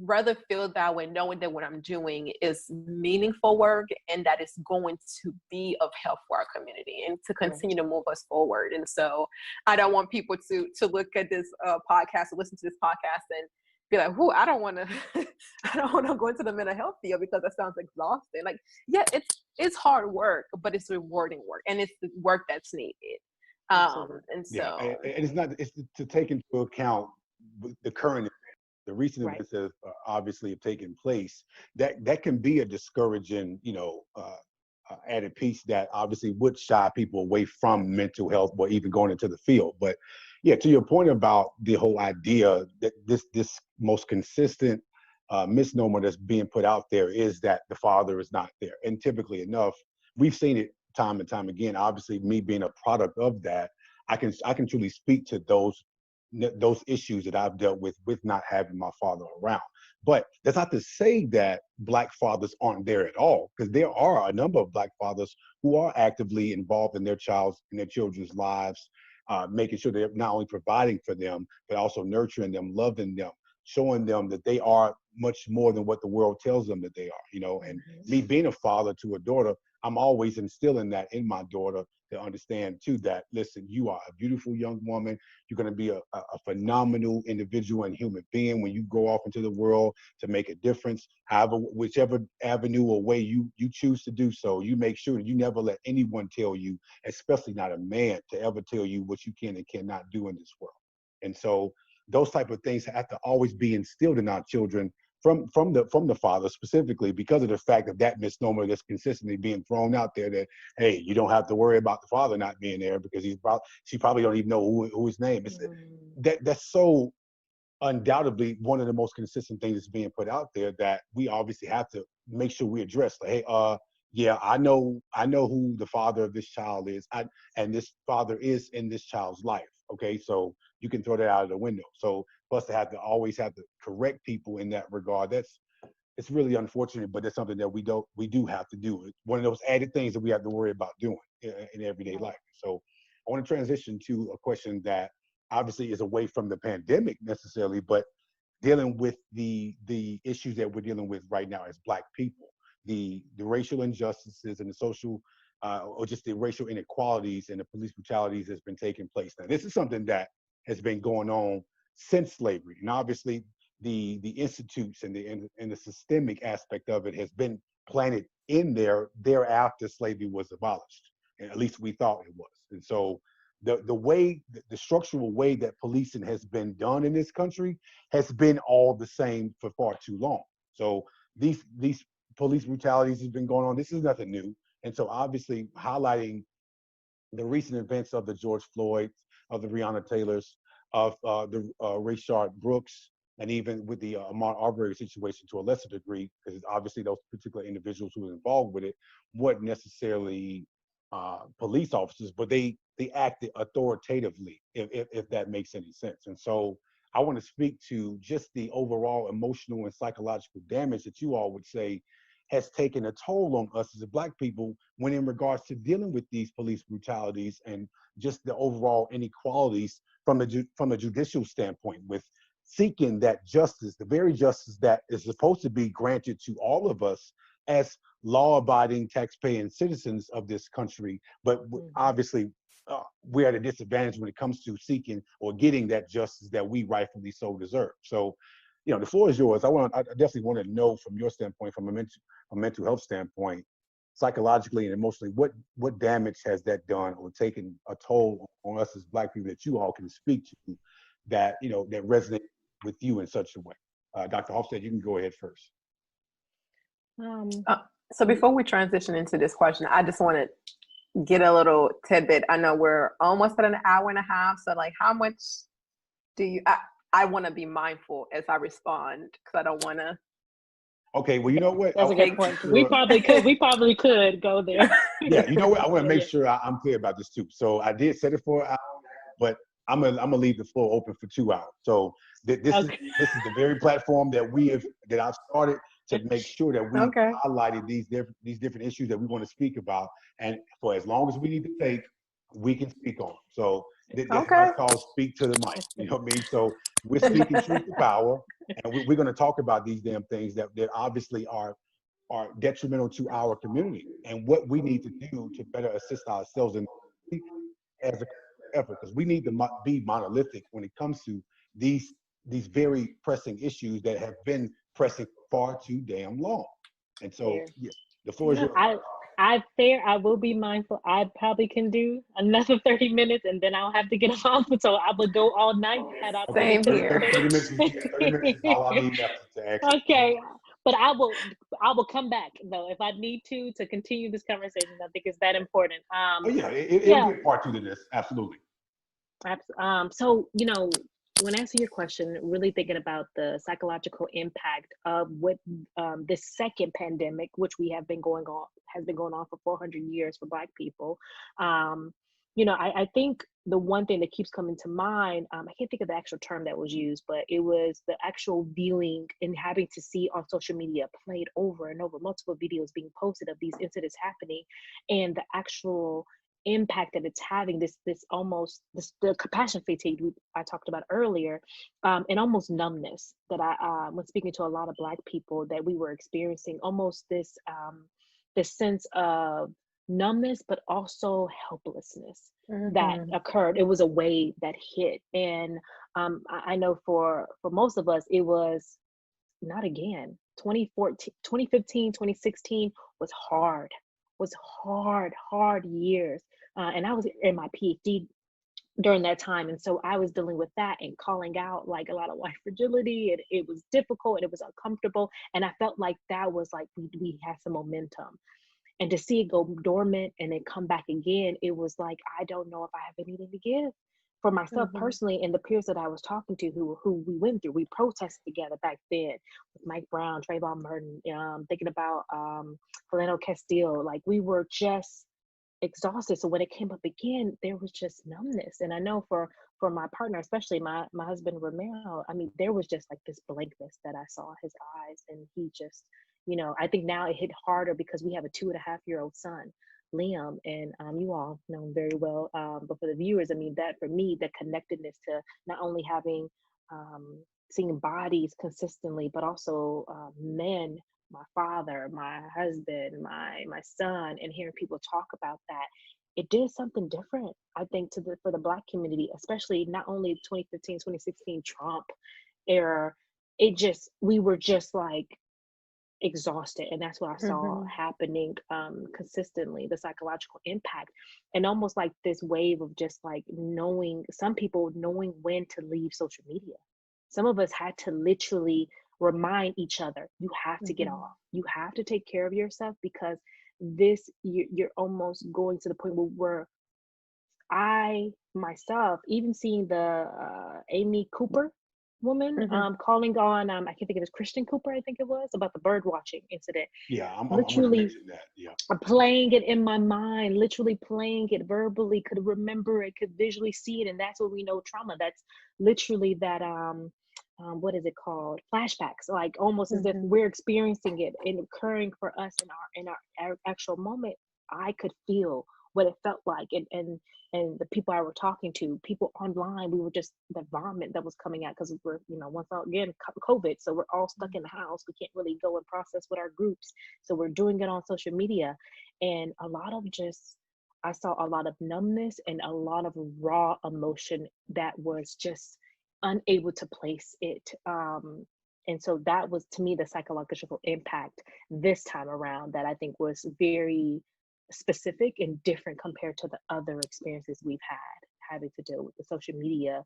rather feel that way, knowing that what I'm doing is meaningful work and that it's going to be of help for our community and to continue to move us forward. And so I don't want people to look at this podcast or listen to this podcast and be like, "Whoo, I don't want to go into the mental health field because that sounds exhausting." Like, yeah, it's hard work, but it's rewarding work, and it's the work that's needed. And so, and it's to take into account the current, the recent events that obviously have taken place. That can be a discouraging, added piece that obviously would shy people away from mental health or even going into the field. But Yeah, to your point about the whole idea that this most consistent misnomer that's being put out there is that the father is not there. And typically enough, we've seen it time and time again. Obviously, me being a product of that, I can truly speak to those issues that I've dealt with not having my father around. But that's not to say that Black fathers aren't there at all, because there are a number of Black fathers who are actively involved in their children's lives, making sure they're not only providing for them, but also nurturing them, loving them, showing them that they are much more than what the world tells them that they are, and me being a father to a daughter, I'm always instilling that in my daughter to understand too that, listen, you are a beautiful young woman. You're going to be a phenomenal individual and human being when you go off into the world to make a difference. However, whichever avenue or way you choose to do so, you make sure that you never let anyone tell you, especially not a man, to ever tell you what you can and cannot do in this world. And so those type of things have to always be instilled in our children from the father, specifically because of the fact of that misnomer that's consistently being thrown out there that, hey, you don't have to worry about the father not being there because she probably don't even know who his name is. That's so undoubtedly one of the most consistent things that's being put out there that we obviously have to make sure we address. Like, hey, yeah, I know who the father of this child is, and this father is in this child's life. Okay, so you can throw that out of the window. So plus to always have to correct people in that regard. It's really unfortunate, but that's something that we do have to do. It's one of those added things that we have to worry about doing in everyday life. So I want to transition to a question that obviously is away from the pandemic necessarily, but dealing with the issues that we're dealing with right now as Black people, the racial injustices and the social or just the racial inequalities and the police brutalities that's been taking place. Now, this is something that has been going on since slavery, and obviously the institutes and the systemic aspect of it has been planted in there thereafter slavery was abolished, and at least we thought it was. And so the structural way that policing has been done in this country has been all the same for far too long. So these police brutalities has been going on. This is nothing new. And so obviously highlighting the recent events of the George Floyd, of the Breonna Taylors, of the Rayshard Brooks, and even with the Ahmaud Arbery situation to a lesser degree, because obviously those particular individuals who were involved with it weren't necessarily police officers, but they acted authoritatively, if that makes any sense. And so I want to speak to just the overall emotional and psychological damage that you all would say has taken a toll on us as Black people when in regards to dealing with these police brutalities and just the overall inequalities from a judicial standpoint, with seeking that justice, the very justice that is supposed to be granted to all of us as law-abiding, tax-paying citizens of this country. But obviously, we're at a disadvantage when it comes to seeking or getting that justice that we rightfully so deserve. So, the floor is yours. I definitely want to know from your standpoint, from a mental health standpoint, psychologically and emotionally, what damage has that done or taken a toll on us as Black people that you all can speak to that that resonate with you in such a way? Dr. Huffstead, you can go ahead first. So before we transition into this question, I just want to get a little tidbit. I know we're almost at an hour and a half. So like, how much do you, I want to be mindful as I respond because I don't want to. Okay, well, you know what? That's a good point. We probably could go there. Yeah, you know what? I want to make sure I'm clear about this too. So I did set it for an hour, but I'm gonna leave the floor open for 2 hours. So this is the very platform that I've started to make sure that we highlighted these different issues that we want to speak about, and for as long as we need to take, we can speak on. So that's why it's called Speak to the Mic. You know what I mean? So we're speaking truth to power, and we're going to talk about these damn things that obviously are detrimental to our community and what we need to do to better assist ourselves in as a effort, because we need to be monolithic when it comes to these very pressing issues that have been pressing far too damn long. And so, the floor is yours. I will be mindful. I probably can do another 30 minutes and then I'll have to get off. So I would go all night. Same here. 30 minutes is all I need to actually. Okay. But I will come back though if I need to continue this conversation. I think it's that important. It'll be a part 2 to this, absolutely. So, when answering your question, really thinking about the psychological impact of what this second pandemic, which has been going on for 400 years for Black people. I think the one thing that keeps coming to mind, I can't think of the actual term that was used, but it was the actual viewing and having to see on social media played over and over, multiple videos being posted of these incidents happening, and the actual impact that it's having, the compassion fatigue I talked about earlier, and almost numbness that I when speaking to a lot of Black people, that we were experiencing almost this sense of numbness, but also helplessness that occurred. It was a wave that hit, and I know for most of us, it was not again. 2014, 2015, 2016 was hard years. And I was in my PhD during that time. And so I was dealing with that and calling out like a lot of white fragility. And it was difficult and it was uncomfortable. And I felt like that was like, we had some momentum. And to see it go dormant and then come back again, it was like, I don't know if I have anything to give. For myself personally, and the peers that I was talking to who we went through, we protested together back then with Mike Brown, Trayvon Martin, thinking about Philando Castile. Like, we were just exhausted. So when it came up again, there was just numbness. And I know for my partner, especially my husband Romero, I mean, there was just like this blankness that I saw in his eyes. And he just, I think now it hit harder because we have a 2.5-year-old son, Liam, and you all know him very well. But for the viewers, I mean, that for me, the connectedness to not only having seeing bodies consistently, but also men, my father, my husband, my son, and hearing people talk about that, it did something different, I think, for the Black community, especially not only 2015, 2016 Trump era. We were just like exhausted, and that's what I saw happening consistently, the psychological impact, and almost like this wave of just like some people knowing when to leave social media. Some of us had to literally remind each other, you have to get off, you have to take care of yourself, because you're almost going to the point where I myself, even seeing the Amy Cooper woman calling on, I can't think of it, Christian Cooper, I think it was, about the bird watching incident. Yeah, I'm literally gonna mention that. Yeah, playing it in my mind, literally playing it verbally, could remember it, could visually see it. And that's what we know trauma. That's literally that what is it called? Flashbacks, like almost as if we're experiencing it and occurring for us in our actual moment. I could feel what it felt like, and the people I were talking to, people online, we were just, the vomit that was coming out, because we're, once again, COVID, so we're all stuck in the house. We can't really go and process with our groups, so we're doing it on social media, and I saw a lot of numbness and a lot of raw emotion that was just unable to place it. And so that was, to me, the psychological impact this time around that I think was very specific and different compared to the other experiences we've had having to deal with the social media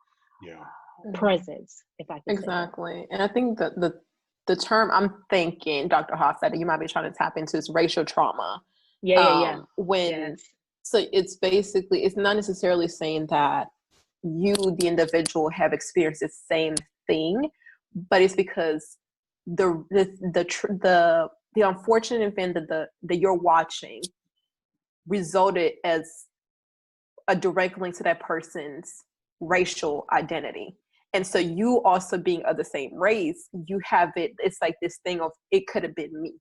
presence, if I can exactly. And I think that the term I'm thinking, Dr. Huffstead, that you might be trying to tap into is racial trauma. So it's basically, it's not necessarily saying that you, the individual, have experienced the same thing, but it's because the unfortunate event that you're watching resulted as a direct link to that person's racial identity. And so you also being of the same race, you have it's like this thing of, it could have been me.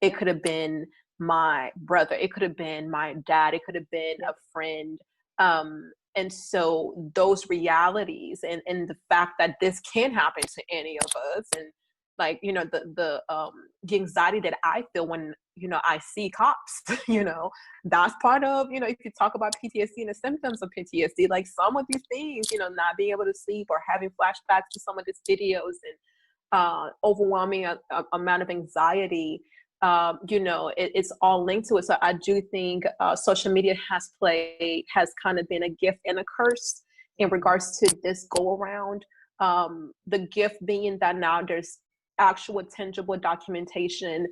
It could have been my brother. It could have been my dad. It could have been a friend. And so those realities and the fact that this can happen to any of us, and like, the anxiety that I feel when, I see cops, that's part of, if you talk about PTSD and the symptoms of PTSD, like some of these things, not being able to sleep or having flashbacks to some of these videos, and overwhelming amount of anxiety, it's all linked to it. So I do think social media has kind of been a gift and a curse in regards to this go around. The gift being that now there's actual tangible documentation,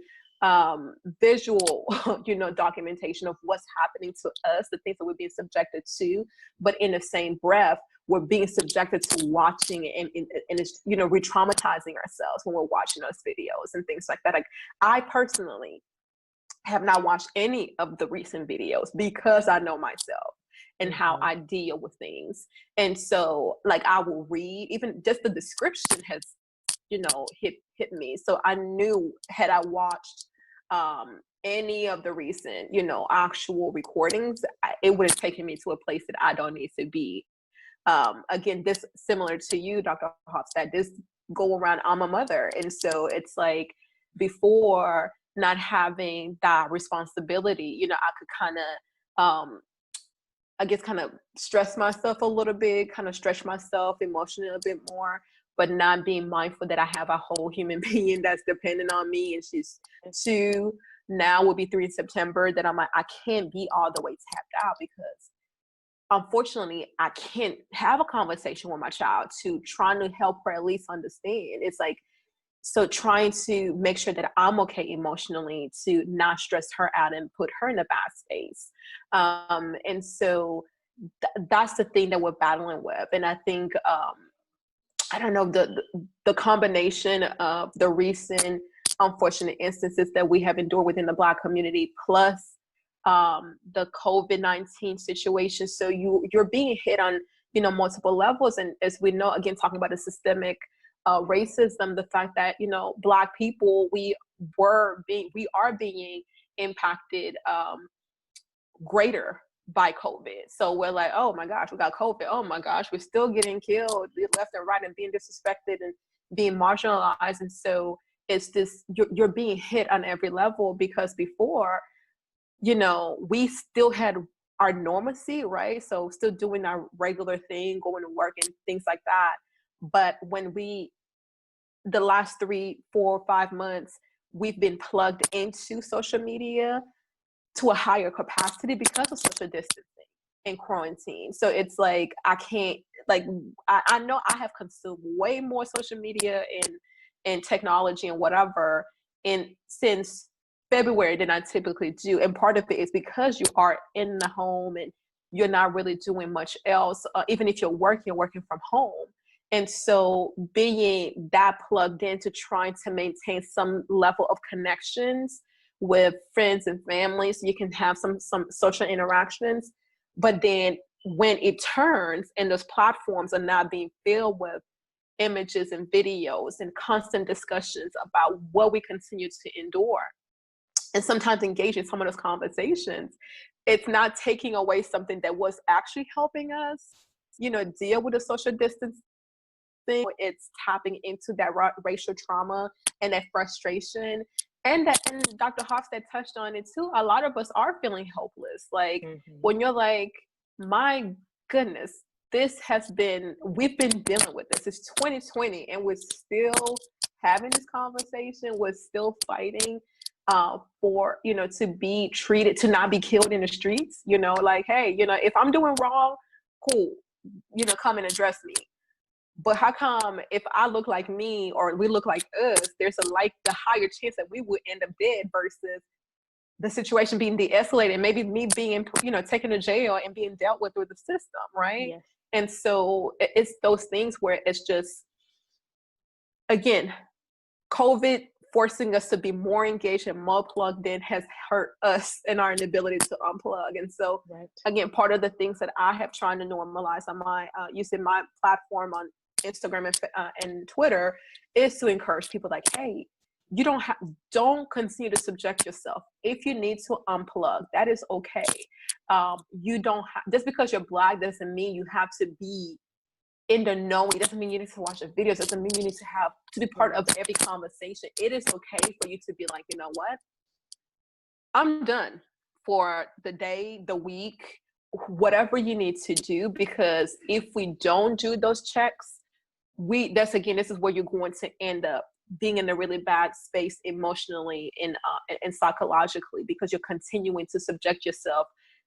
visual, documentation of what's happening to us, the things that we're being subjected to. But in the same breath, we're being subjected to watching and it's, you know, re-traumatizing ourselves when we're watching those videos and things like that. Like, I personally have not watched any of the recent videos because I know myself and how I deal with things. And so, like, I will read, even just the description has, you know, hit me. So I knew, had I watched any of the recent, you know, actual recordings, it would have taken me to a place that I don't need to be. Again, this similar to you, Dr. Huffstead, this go around, I'm a mother. And so it's like, before, not having that responsibility, you know, I could kind of, I guess, kind of stress myself a little bit, kind of stretch myself emotionally a bit more, but not being mindful that I have a whole human being that's dependent on me. And she's 2, now will be 3 in September, that I'm like, I can't be all the way tapped out, because unfortunately I can't have a conversation with my child to trying to help her at least understand. It's like, so trying to make sure that I'm okay emotionally, to not stress her out and put her in a bad space. And so that's the thing that we're battling with. And I think, I don't know, the combination of the recent unfortunate instances that we have endured within the Black community, plus the COVID-19 situation. So you're being hit on, you know, multiple levels. And as we know, again, talking about the systemic racism, the fact that, you know, Black people, we are being impacted greater by COVID. So we're like, oh my gosh, we got COVID. Oh my gosh, we're still getting killed left and right and being disrespected and being marginalized. And so it's this, you're being hit on every level, because before, you know, we still had our normalcy, right? So still doing our regular thing, going to work and things like that. But when the last 3, 4, 5 months, we've been plugged into social media to a higher capacity because of social distancing and quarantine. So it's like, I can't, like, I know I have consumed way more social media and technology and whatever since February than I typically do. And part of it is because you are in the home and you're not really doing much else. Even if you're working from home. And so being that plugged into trying to maintain some level of connections with friends and family, so you can have some social interactions. But then when it turns and those platforms are not being filled with images and videos and constant discussions about what we continue to endure, and sometimes engage in some of those conversations, it's not taking away something that was actually helping us, you know, deal with the social distance thing. It's tapping into that racial trauma and that frustration. And Dr. Huffstead touched on it too. A lot of us are feeling hopeless. Like, when you're like, my goodness, we've been dealing with this. It's 2020 and we're still having this conversation. We're still fighting for, you know, to be treated, to not be killed in the streets, you know, like, hey, you know, if I'm doing wrong, cool, you know, come and address me. But how come if I look like me or we look like us, there's the higher chance that we would end up dead versus the situation being de-escalated, maybe me being, you know, taken to jail and being dealt with through the system, right? Yes. And so it's those things where it's just, again, COVID forcing us to be more engaged and more plugged in has hurt us in our inability to unplug. And so, again, part of the things that I have tried to normalize on my using my platform on Instagram and Twitter is to encourage people like, hey, you don't continue to subject yourself. If you need to unplug, that is okay. You don't have, just because you're Black doesn't mean you have to be in the know. It doesn't mean you need to watch the videos. It doesn't mean you need to be part of every conversation. It is okay for you to be like, you know what? I'm done for the day, the week, whatever you need to do, because if we don't do those checks, this is where you're going to end up being in a really bad space emotionally and psychologically, because you're continuing to subject yourself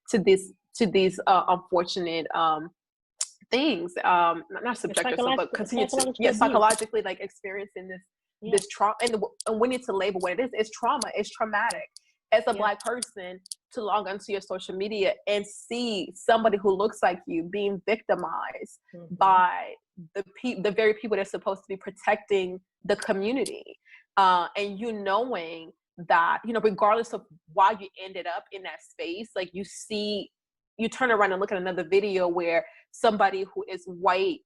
to these unfortunate things. Not subject yourself, but continue to psychologically like experiencing this trauma. And we need to label what it is. It's trauma. It's traumatic. As a Black person, to log onto your social media and see somebody who looks like you being victimized by the very people that's supposed to be protecting the community. And you knowing that, you know, regardless of why you ended up in that space, like you turn around and look at another video where somebody who is white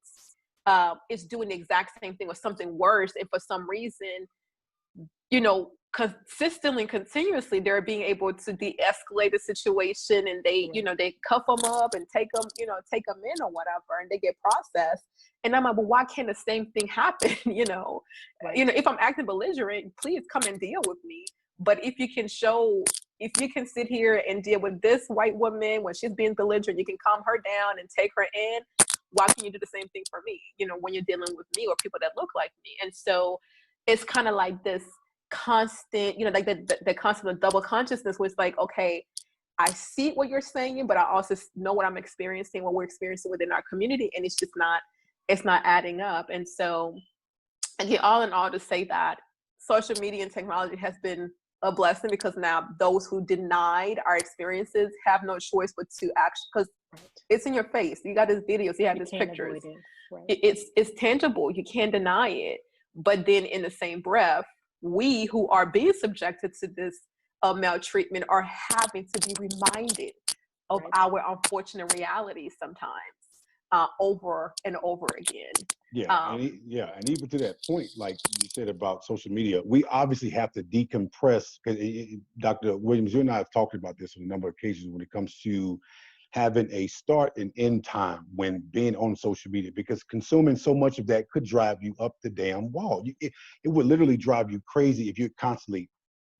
is doing the exact same thing or something worse, and for some reason, you know, consistently, continuously, they're being able to de-escalate the situation, and they, you know, they cuff them up and take them in or whatever, and they get processed. And I'm like, well, why can't the same thing happen? You know, if I'm acting belligerent, please come and deal with me. But if you can sit here and deal with this white woman when she's being belligerent, you can calm her down and take her in. Why can't you do the same thing for me? You know, when you're dealing with me or people that look like me. And so it's kind of like this constant, you know, like the constant double consciousness was like, okay, I see what you're saying, but I also know what I'm experiencing, what we're experiencing within our community, and it's not adding up. And so, again, all in all, to say that social media and technology has been a blessing, because now those who denied our experiences have no choice but to actually, because it's in your face. You got these videos, you have these pictures. It's tangible. You can't deny it. But then in the same breath, we who are being subjected to this maltreatment are having to be reminded of our unfortunate reality sometimes, over and over again. And even to that point, like you said about social media, we obviously have to decompress. Dr. Williams, you and I have talked about this on a number of occasions when it comes to having a start and end time when being on social media, because consuming so much of that could drive you up the damn wall. It would literally drive you crazy if you're constantly,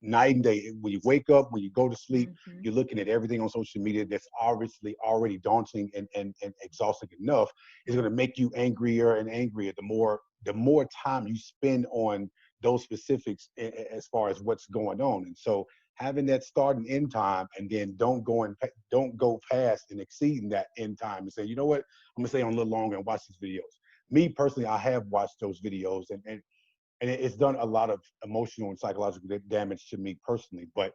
night and day, when you wake up, when you go to sleep, you're looking at everything on social media that's obviously already daunting and exhausting enough. It's going to make you angrier and angrier the more time you spend on those specifics as far as what's going on. And so having that start and end time, and then don't go past and exceeding that end time and say, you know what, I'm gonna stay on a little longer and watch these videos. Me personally, I have watched those videos, and it's done a lot of emotional and psychological damage to me personally. But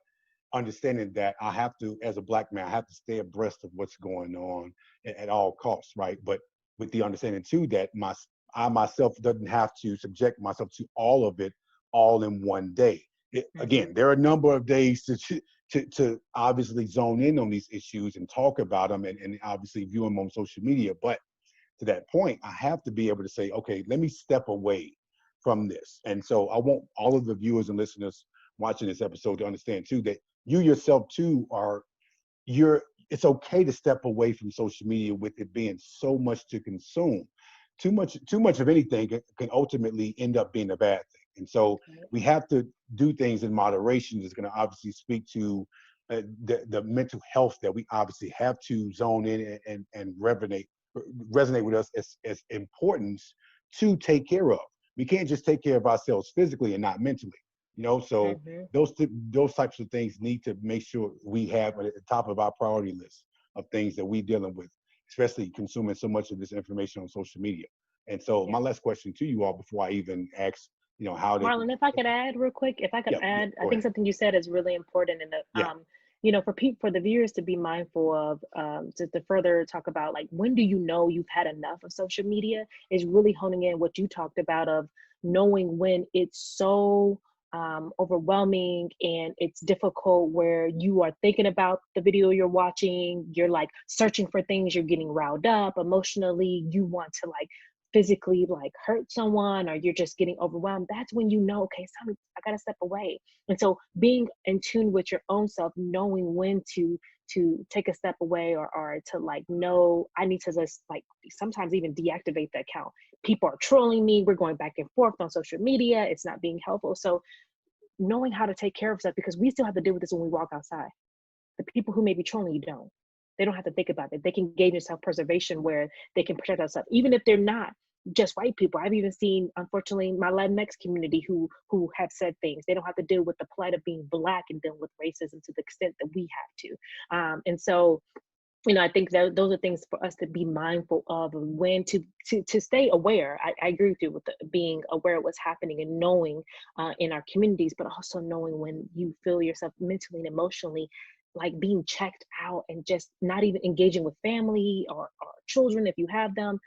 understanding that I have to, as a Black man, I have to stay abreast of what's going on at all costs, right? But with the understanding too that I myself doesn't have to subject myself to all of it all in one day. Again, there are a number of days to obviously zone in on these issues and talk about them and obviously view them on social media. But to that point, I have to be able to say, okay, let me step away from this. And so I want all of the viewers and listeners watching this episode to understand too that you yourself too it's okay to step away from social media with it being so much to consume. Too much of anything can ultimately end up being a bad thing. And so we have to do things in moderation. That's going to obviously speak to the mental health that we obviously have to zone in and resonate with us as importance to take care of. We can't just take care of ourselves physically and not mentally, you know. So those types of things need to make sure we have at the top of our priority list of things that we're dealing with, especially consuming so much of this information on social media. And so my last question to you all before I even ask, you know, how Marlon, if I could add real quick, I think something you said is really important in the, you know, for the viewers to be mindful of, to further talk about, like, when do you know you've had enough of social media, is really honing in what you talked about of knowing when it's so overwhelming and it's difficult, where you are thinking about the video you're watching, you're like searching for things, you're getting riled up emotionally, you want to like physically like hurt someone, or you're just getting overwhelmed. That's when you know, okay, I gotta step away. And so being in tune with your own self, knowing when to take a step away, or to like know I need to just like sometimes even deactivate the account. People are trolling me, we're going back and forth on social media, it's not being helpful. So knowing how to take care of stuff, because we still have to deal with this when we walk outside. The people who may be trolling you they don't have to think about it. They can engage in self-preservation where they can protect themselves, even if they're not just white people. I've even seen, unfortunately, my Latinx community who have said things. They don't have to deal with the plight of being Black and dealing with racism to the extent that we have to. And so, you know, I think that those are things for us to be mindful of, when to stay aware. I agree with you with being aware of what's happening and knowing in our communities, but also knowing when you feel yourself mentally and emotionally like being checked out and just not even engaging with family or children if you have them,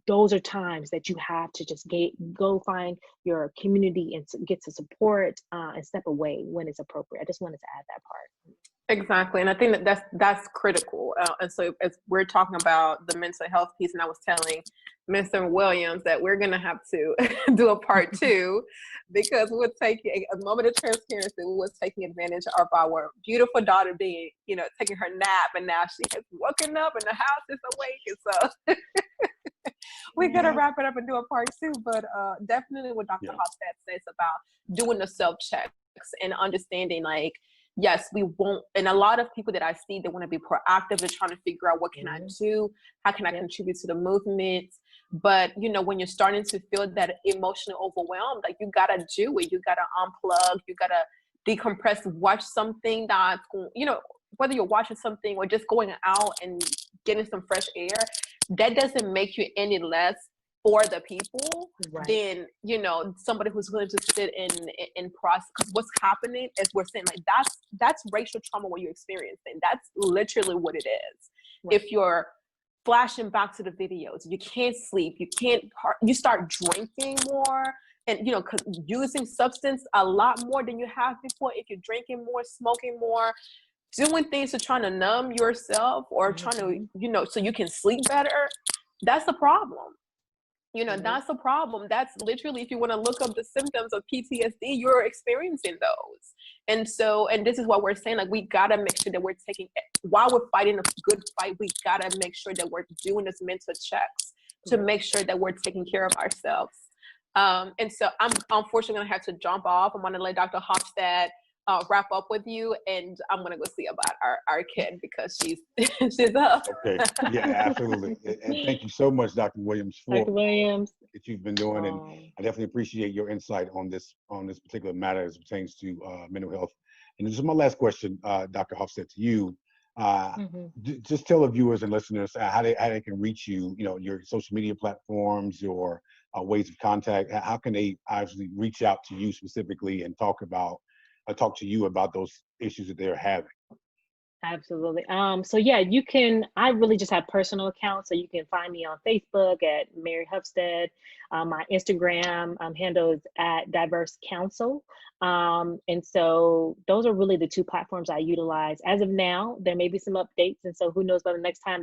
those are times that you have to just go find your community and get to support and step away when it's appropriate. I just wanted to add that part. Exactly. And I think that's critical. And so as we're talking about the mental health piece, and I was telling Mr. Williams that we're going to have to do a part 2, because we were taking a moment of transparency. We was taking advantage of our beautiful daughter being, taking her nap, and now she has woken up and the house is awake. And so we're going to wrap it up and do a part 2, but definitely what Dr. Huffstead says about doing the self-checks and understanding, like, yes, we won't. And a lot of people that I see, they want to be proactive and trying to figure out, what can I do? How can I contribute to the movement? But, when you're starting to feel that emotionally overwhelmed, like, you got to do it. You got to unplug. You got to decompress, watch something that's, whether you're watching something or just going out and getting some fresh air, that doesn't make you any less for the people than, somebody who's willing to sit in process. Because what's happening is, we're saying, like, that's racial trauma, what you're experiencing. That's literally what it is. Right. If you're flashing back to the videos, you can't sleep, you start drinking more, and using substance a lot more than you have before. If you're drinking more, smoking more, doing things to try to numb yourself or trying to, so you can sleep better, that's the problem. That's the problem. That's literally, if you want to look up the symptoms of PTSD, you're experiencing those. And this is what we're saying, like, we got to make sure that we're while we're fighting a good fight, we got to make sure that we're doing this mental checks to make sure that we're taking care of ourselves. And so I'm unfortunately going to have to jump off. I'm going to let Dr. Huffstead wrap up with you, and I'm going to go see about our kid, because she's up. Okay. Yeah, absolutely. And thank you so much, Dr. Williams, for that you've been doing. And I definitely appreciate your insight on this particular matter as it pertains to mental health. And this is my last question, Dr. Huffstead, to you. Just tell the viewers and listeners how they can reach you, your social media platforms or ways of contact. How can they actually reach out to you specifically and talk to you about those issues that they're having? Absolutely. So yeah, I really just have personal accounts. So you can find me on Facebook at Mary Huffstead. My Instagram handle is at Diverse Counsel. And so those are really the 2 platforms I utilize. As of now, there may be some updates. And so who knows, by the next time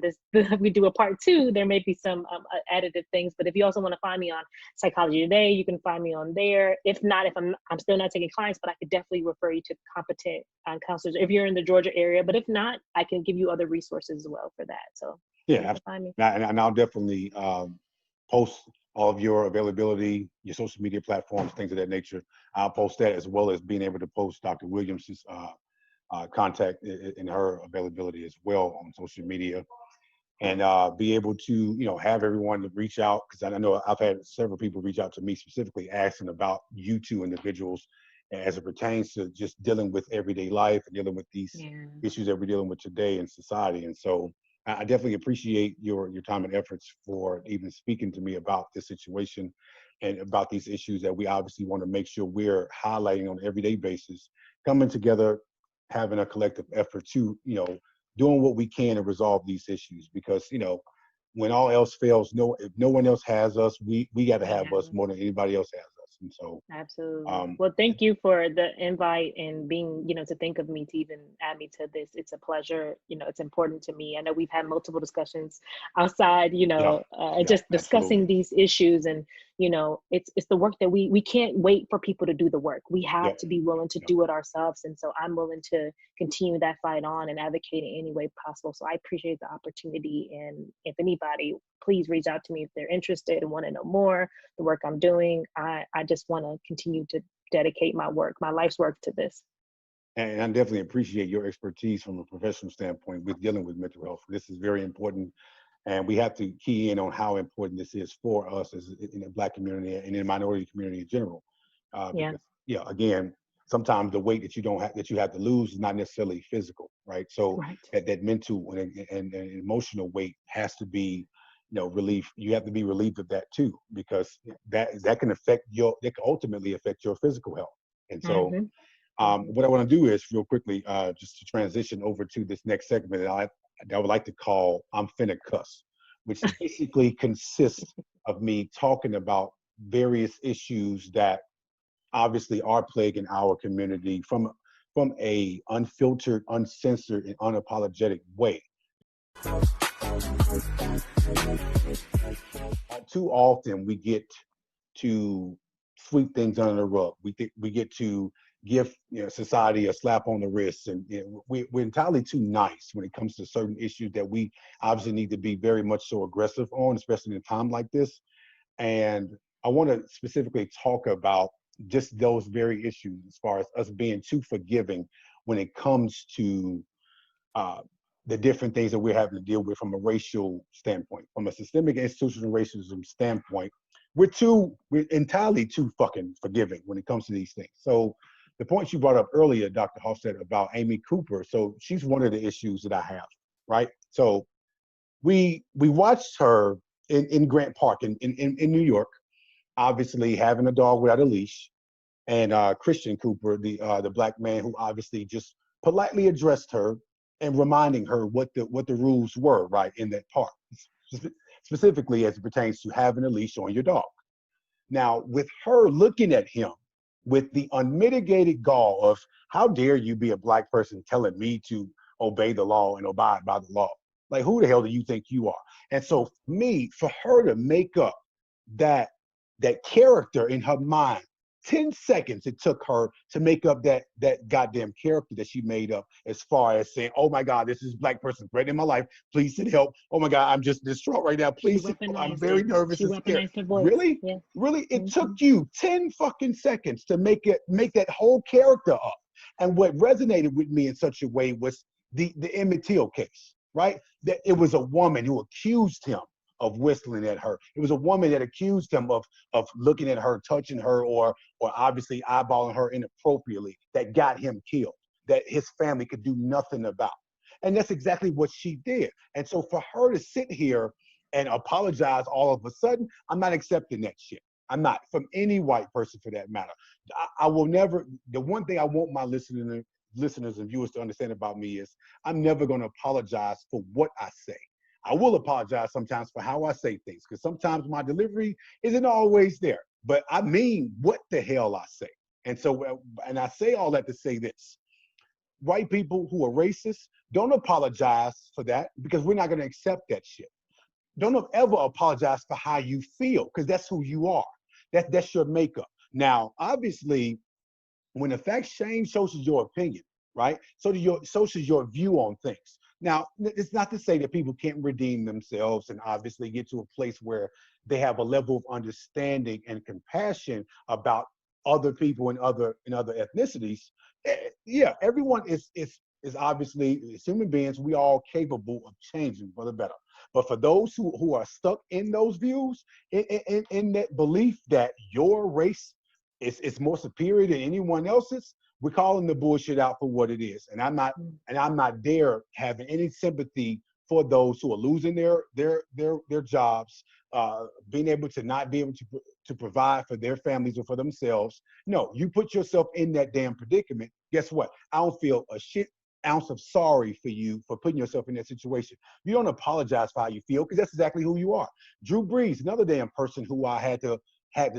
we do a part 2, there may be some additive things. But if you also want to find me on Psychology Today, you can find me on there. If not, if I'm still not taking clients, but I could definitely refer you to competent counselors if you're in the Georgia area. But if not, I can give you other resources as well for that. So yeah, and I'll definitely post all of your availability, your social media platforms, things of that nature. I'll post that, as well as being able to post Dr. Williams's contact and her availability as well on social media, and be able to have everyone to reach out, because I know I've had several people reach out to me specifically asking about you 2 individuals as it pertains to just dealing with everyday life and dealing with these issues that we're dealing with today in society. And so I definitely appreciate your time and efforts for even speaking to me about this situation and about these issues that we obviously want to make sure we're highlighting on an everyday basis, coming together, having a collective effort to, doing what we can to resolve these issues. Because, when all else fails, if no one else has us, we got to have us more than anybody else has us. And so absolutely. Well, thank you for the invite and being, to think of me to even add me to this. It's a pleasure. It's important to me. I know we've had multiple discussions outside, just discussing these issues, and it's the work that we can't wait for people to do the work. We have to be willing to do it ourselves. And so I'm willing to continue that fight on and advocate in any way possible. So I appreciate the opportunity. And if anybody, please reach out to me if they're interested and want to know more the work I'm doing. I just want to continue to dedicate my life's work to this. And I definitely appreciate your expertise from a professional standpoint with dealing with mental health. This is very important. And we have to key in on how important this is for us as in the Black community and in the minority community in general. Because, again, sometimes the weight that you have to lose is not necessarily physical, right? So that mental and emotional weight has to be, relief. You have to be relieved of that too, because that can ultimately affect your physical health. And so What I want to do is real quickly, just to transition over to this next segment that I would like to call I'm Finna Cuss, which basically consists of me talking about various issues that obviously are plaguing our community from a unfiltered, uncensored, and unapologetic way. Too often we get to sweep things under the rug. We get to give society a slap on the wrist, and we're entirely too nice when it comes to certain issues that we obviously need to be very much so aggressive on, especially in a time like this. And I want to specifically talk about just those very issues as far as us being too forgiving when it comes to the different things that we're having to deal with from a racial standpoint, from a systemic institutional racism standpoint. We're entirely too fucking forgiving when it comes to these things. So the point you brought up earlier, Dr. Huffstead, about Amy Cooper, so she's one of the issues that I have, right? So we watched her in Grant Park in New York, obviously having a dog without a leash, and Christian Cooper, the black man who obviously just politely addressed her and reminding her what the rules were, right, in that park, specifically as it pertains to having a leash on your dog. Now, with her looking at him with the unmitigated gall of, how dare you be a black person telling me to obey the law and abide by the law? Like, who the hell do you think you are? And so for her to make up that character in her mind, 10 seconds it took her to make up that goddamn character that she made up, as far as saying, oh my God, this is a black person threatening my life. Please send help. Oh my God, I'm just distraught right now. Please, I'm very nervous and scared. Really? Yeah. Really? It took you 10 fucking seconds to make that whole character up. And what resonated with me in such a way was the Emmett Till case, right? That it was a woman who accused him of whistling at her. It was a woman that accused him of looking at her, touching her, or obviously eyeballing her inappropriately, that got him killed, that his family could do nothing about. And that's exactly what she did. And so for her to sit here and apologize all of a sudden, I'm not accepting that shit. I'm not, from any white person for that matter. I will never, the one thing I want my listeners and viewers to understand about me is I'm never going to apologize for what I say. I will apologize sometimes for how I say things, because sometimes my delivery isn't always there, but I mean what the hell I say. And so, and I say all that to say this: white people who are racist, don't apologize for that, because we're not going to accept that shit. Don't ever apologize for how you feel, because that's who you are. That's your makeup. Now, obviously, when the facts change, so should your opinion, right? So should your view on things. Now, it's not to say that people can't redeem themselves and obviously get to a place where they have a level of understanding and compassion about other people and other ethnicities. Yeah, everyone is obviously, as human beings, we all capable of changing for the better. But for those who are stuck in those views, in that belief that your race is more superior than anyone else's, we're calling the bullshit out for what it is. And I'm not there having any sympathy for those who are losing their jobs, being able to not be able to provide for their families or for themselves. No, you put yourself in that damn predicament. Guess what? I don't feel a shit ounce of sorry for you for putting yourself in that situation. You don't apologize for how you feel, because that's exactly who you are. Drew Brees, another damn person who I had to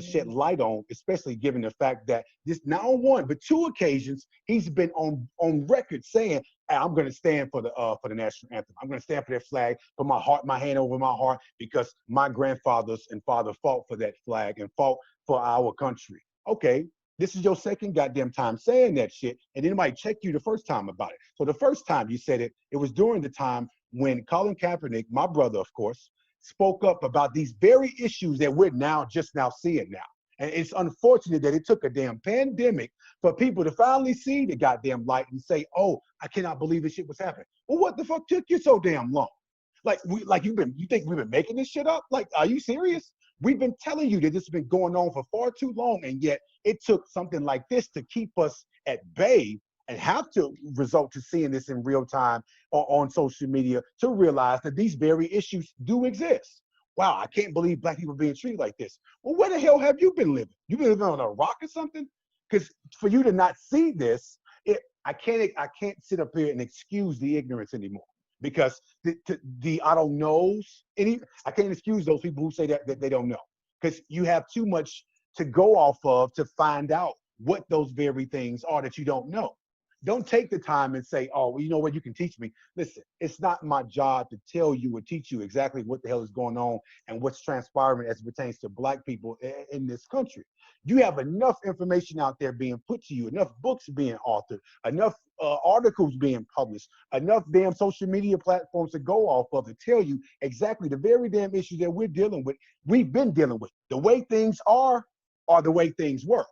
shed light on, especially given the fact that this, not on one, but two occasions, he's been on record saying, hey, I'm going to stand for the national anthem. I'm going to stand for that flag, put my hand over my heart, because my grandfathers and father fought for that flag and fought for our country. Okay, this is your second goddamn time saying that shit, and anybody check you the first time about it. So the first time you said it, it was during the time when Colin Kaepernick, my brother, of course, spoke up about these very issues that we're just now seeing now. And it's unfortunate that it took a damn pandemic for people to finally see the goddamn light and say, oh, I cannot believe this shit was happening. Well, what the fuck took you so damn long? You think we've been making this shit up? Like, are you serious? We've been telling you that this has been going on for far too long, and yet it took something like this to keep us at bay and have to result to seeing this in real time or on social media to realize that these very issues do exist. Wow, I can't believe black people are being treated like this. Well, where the hell have you been living? You been living on a rock or something? Because for you to not see this, I can't sit up here and excuse the ignorance anymore. Because the I don't knows, I can't excuse those people who say that they don't know. Because you have too much to go off of to find out what those very things are that you don't know. Don't take the time and say, oh, well, you know what, you can teach me. Listen, it's not my job to tell you or teach you exactly what the hell is going on and what's transpiring as it pertains to Black people in this country. You have enough information out there being put to you, enough books being authored, enough articles being published, enough damn social media platforms to go off of to tell you exactly the very damn issues that we're dealing with, we've been dealing with. The way things are the way things were.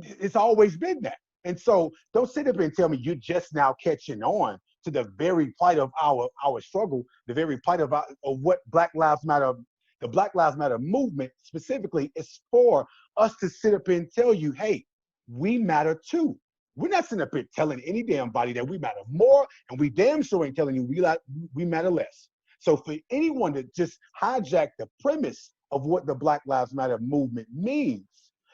It's always been that. And so don't sit up and tell me you're just now catching on to the very plight of our struggle, the very plight of what Black Lives Matter, the Black Lives Matter movement specifically is for us to sit up and tell you, hey, we matter too. We're not sitting up here telling any damn body that we matter more, and we damn sure ain't telling you we matter less. So for anyone to just hijack the premise of what the Black Lives Matter movement means,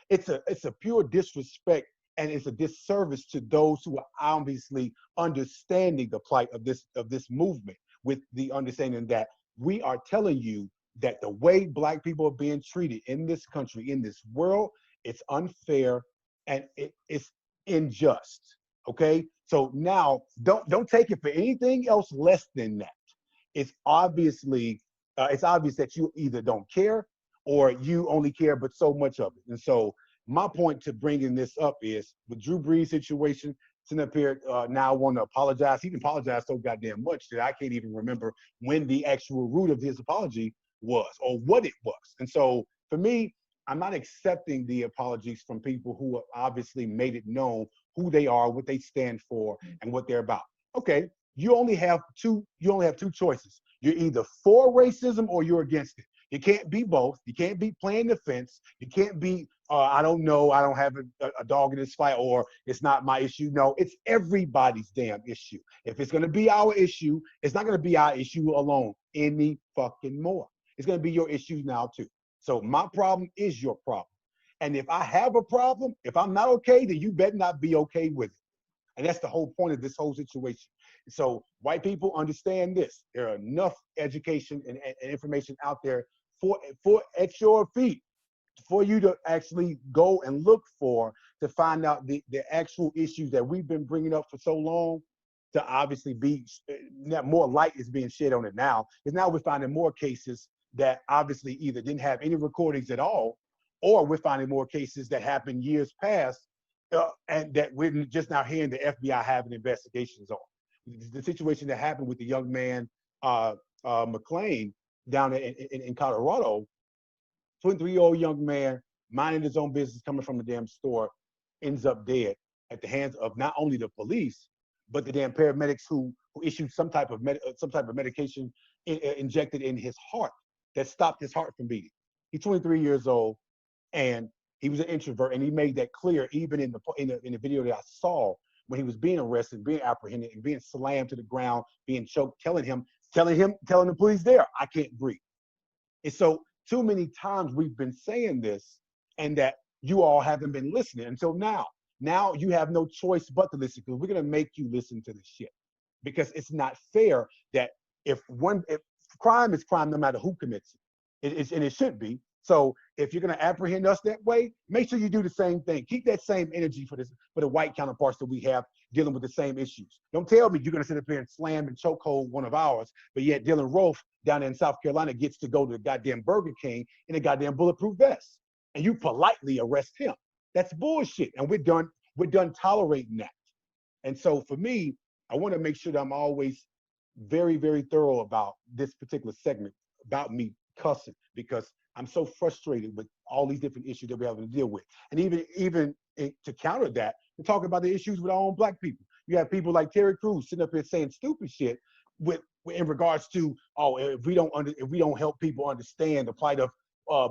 it's a pure disrespect, and it's a disservice to those who are obviously understanding the plight of this movement, with the understanding that we are telling you that the way Black people are being treated in this country, in this world, it's unfair and it's unjust. Okay, so now don't take it for anything else less than that. It's obvious that you either don't care or you only care but so much of it. And so my point to bringing this up is with Drew Brees' situation, sitting up here now want to apologize. He didn't apologize so goddamn much that I can't even remember when the actual root of his apology was or what it was. And so for me, I'm not accepting the apologies from people who have obviously made it known who they are, what they stand for, and what they're about. Okay, you only have two choices. You're either for racism or you're against it. You can't be both. You can't be playing the fence. You can't be, I don't know, I don't have a dog in this fight, or it's not my issue. No, it's everybody's damn issue. If it's going to be our issue, it's not going to be our issue alone any fucking more. It's going to be your issue now too. So my problem is your problem. And if I have a problem, if I'm not okay, then you better not be okay with it. And that's the whole point of this whole situation. So white people understand this. There are enough education and information out there for at your feet for you to actually go and look for, to find out the actual issues that we've been bringing up for so long, to obviously be more light is being shed on it now. Because now we're finding more cases that obviously either didn't have any recordings at all, or we're finding more cases that happened years past and that we're just now hearing the FBI having investigations on. The situation that happened with the young man, McLean, down in Colorado, 23-year-old young man, minding his own business, coming from the damn store, ends up dead at the hands of not only the police, but the damn paramedics who issued some type of medication injected in his heart that stopped his heart from beating. He's 23 years old, and he was an introvert, and he made that clear even in the video that I saw when he was being arrested, being apprehended, and being slammed to the ground, being choked, telling the police there, I can't breathe. And so too many times we've been saying this, and that you all haven't been listening until now. Now you have no choice but to listen, because we're gonna make you listen to this shit. Because it's not fair that if crime is crime no matter who commits it, and it should be. So if you're going to apprehend us that way, make sure you do the same thing. Keep that same energy for the white counterparts that we have dealing with the same issues. Don't tell me you're going to sit up here and slam and chokehold one of ours, but yet Dylan Rolfe down in South Carolina gets to go to the goddamn Burger King in a goddamn bulletproof vest, and you politely arrest him. That's bullshit, and we're done tolerating that. And so for me, I want to make sure that I'm always very, very thorough about this particular segment, about me cussing, because I'm so frustrated with all these different issues that we're having to deal with. And even to counter that, we're talking about the issues with our own black people. You have people like Terry Crews sitting up here saying stupid shit in regards to, oh, if we don't help people understand the plight of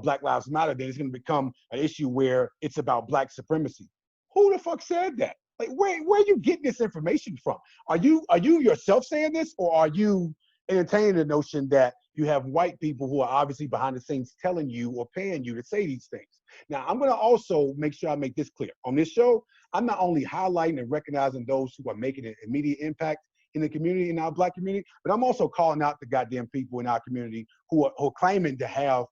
Black Lives Matter, then it's going to become an issue where it's about black supremacy. Who the fuck said that? Like, where are you getting this information from? Are you yourself saying this, or are you entertaining the notion that You have white people who are obviously behind the scenes telling you or paying you to say these things. Now, I'm going to also make sure I make this clear. On this show, I'm not only highlighting and recognizing those who are making an immediate impact in the community, in our Black community, but I'm also calling out the goddamn people in our community who are claiming to have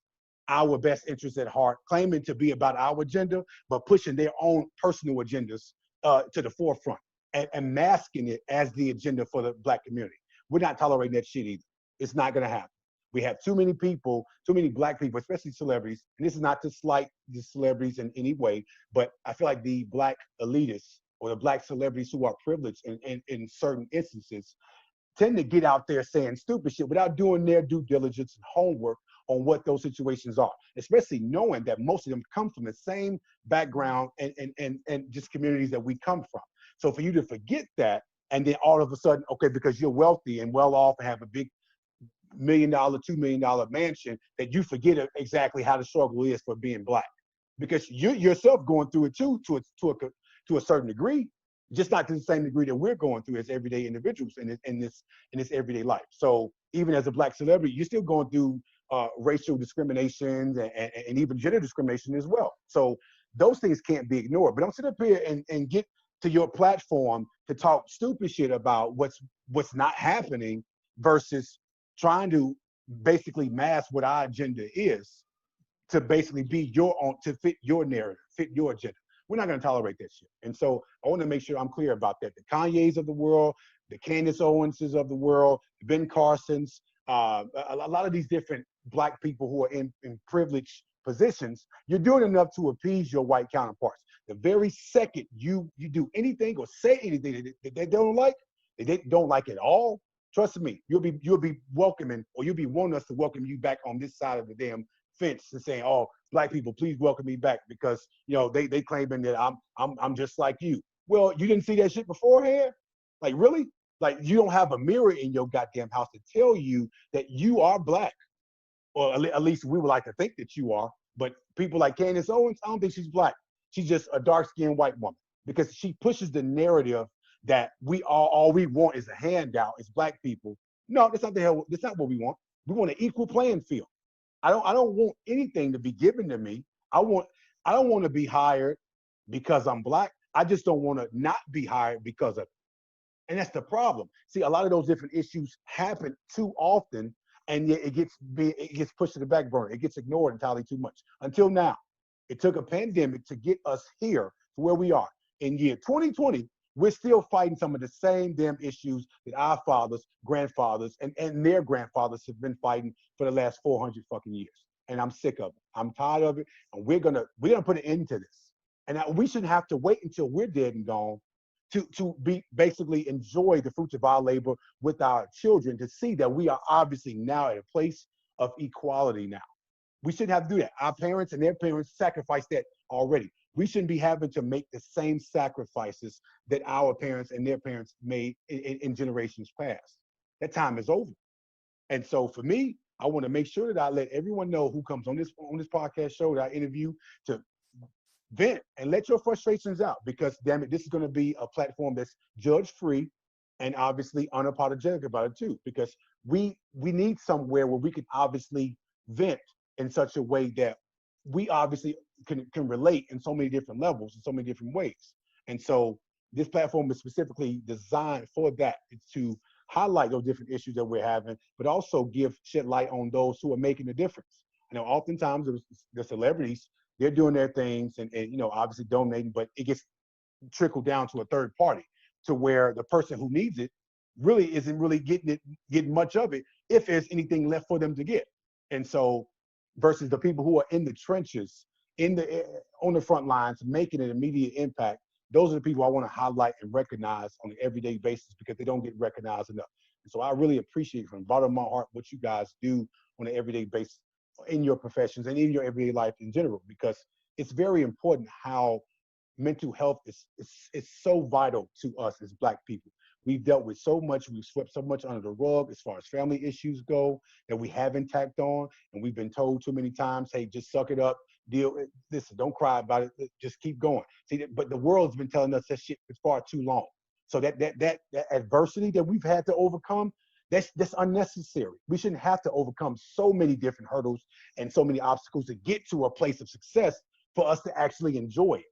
our best interests at heart, claiming to be about our agenda, but pushing their own personal agendas to the forefront and masking it as the agenda for the Black community. We're not tolerating that shit either. It's not going to happen. We have too many people, too many Black people, especially celebrities, and this is not to slight the celebrities in any way, but I feel like the Black elitists or the Black celebrities who are privileged in certain instances tend to get out there saying stupid shit without doing their due diligence and homework on what those situations are, especially knowing that most of them come from the same background and just communities that we come from. So for you to forget that, and then all of a sudden, okay, because you're wealthy and well off and have a big $1 million, $2 million mansion, that you forget exactly how the struggle is for being Black, because you yourself going through it too, to a certain degree, just not to the same degree that we're going through as everyday individuals in this everyday life. So even as a Black celebrity, you're still going through racial discrimination and even gender discrimination as well. So those things can't be ignored. But don't sit up here and get to your platform to talk stupid shit about what's not happening versus trying to basically mask what our agenda is to basically be your own, to fit your narrative, fit your agenda. We're not going to tolerate that shit. And so I want to make sure I'm clear about that. The Kanyes of the world, the Candace Owenses of the world, the Ben Carsons, a lot of these different Black people who are in privileged positions, you're doing enough to appease your white counterparts. The very second you do anything or say anything that they don't like, they don't like at all, trust me, you'll be welcoming, or you'll be wanting us to welcome you back on this side of the damn fence and saying, oh, Black people, please welcome me back because, you know, they claiming that I'm just like you. Well, you didn't see that shit beforehand? Like, really? Like, you don't have a mirror in your goddamn house to tell you that you are Black, or at least we would like to think that you are. But people like Candace Owens, I don't think she's Black. She's just a dark-skinned white woman, because she pushes the narrative that all we want is a handout as Black people. No, that's not what we want. We want an equal playing field. I don't want anything to be given to me. I don't want to be hired because I'm Black. I just don't want to not be hired because of it. And that's the problem. See, a lot of those different issues happen too often, and yet it gets pushed to the back burner. It gets ignored entirely too much. Until now, it took a pandemic to get us here to where we are. In year 2020, we're still fighting some of the same damn issues that our fathers, grandfathers, and their grandfathers have been fighting for the last 400 fucking years. And I'm sick of it. I'm tired of it. And we're gonna put an end to this. And we shouldn't have to wait until we're dead and gone to be basically enjoy the fruits of our labor with our children, to see that we are obviously now at a place of equality now. We shouldn't have to do that. Our parents and their parents sacrificed that already. We shouldn't be having to make the same sacrifices that our parents and their parents made in generations past. That time is over. And so for me, I want to make sure that I let everyone know who comes on this podcast show that I interview to vent and let your frustrations out, because damn it, this is going to be a platform that's judge-free and obviously unapologetic about it too, because we need somewhere where we can obviously vent in such a way that we obviously can relate in so many different levels, in so many different ways. And so this platform is specifically designed for that. It's to highlight those different issues that we're having, but also shed light on those who are making a difference. You know, oftentimes the celebrities, they're doing their things and you know, obviously donating, but it gets trickled down to a third party, to where the person who needs it really isn't really getting much of it, if there's anything left for them to get. And so versus the people who are in the trenches, on the front lines, making an immediate impact, those are the people I want to highlight and recognize on an everyday basis, because they don't get recognized enough. And so I really appreciate from the bottom of my heart what you guys do on an everyday basis in your professions and in your everyday life in general, because it's very important how mental health is so vital to us as Black people. We've dealt with so much, we've swept so much under the rug as far as family issues go that we haven't tacked on, and we've been told too many times, hey, just suck it up, listen, don't cry about it, just keep going. See, but the world's been telling us that shit for far too long. So that adversity that we've had to overcome, That's unnecessary. We shouldn't have to overcome so many different hurdles and so many obstacles to get to a place of success for us to actually enjoy it.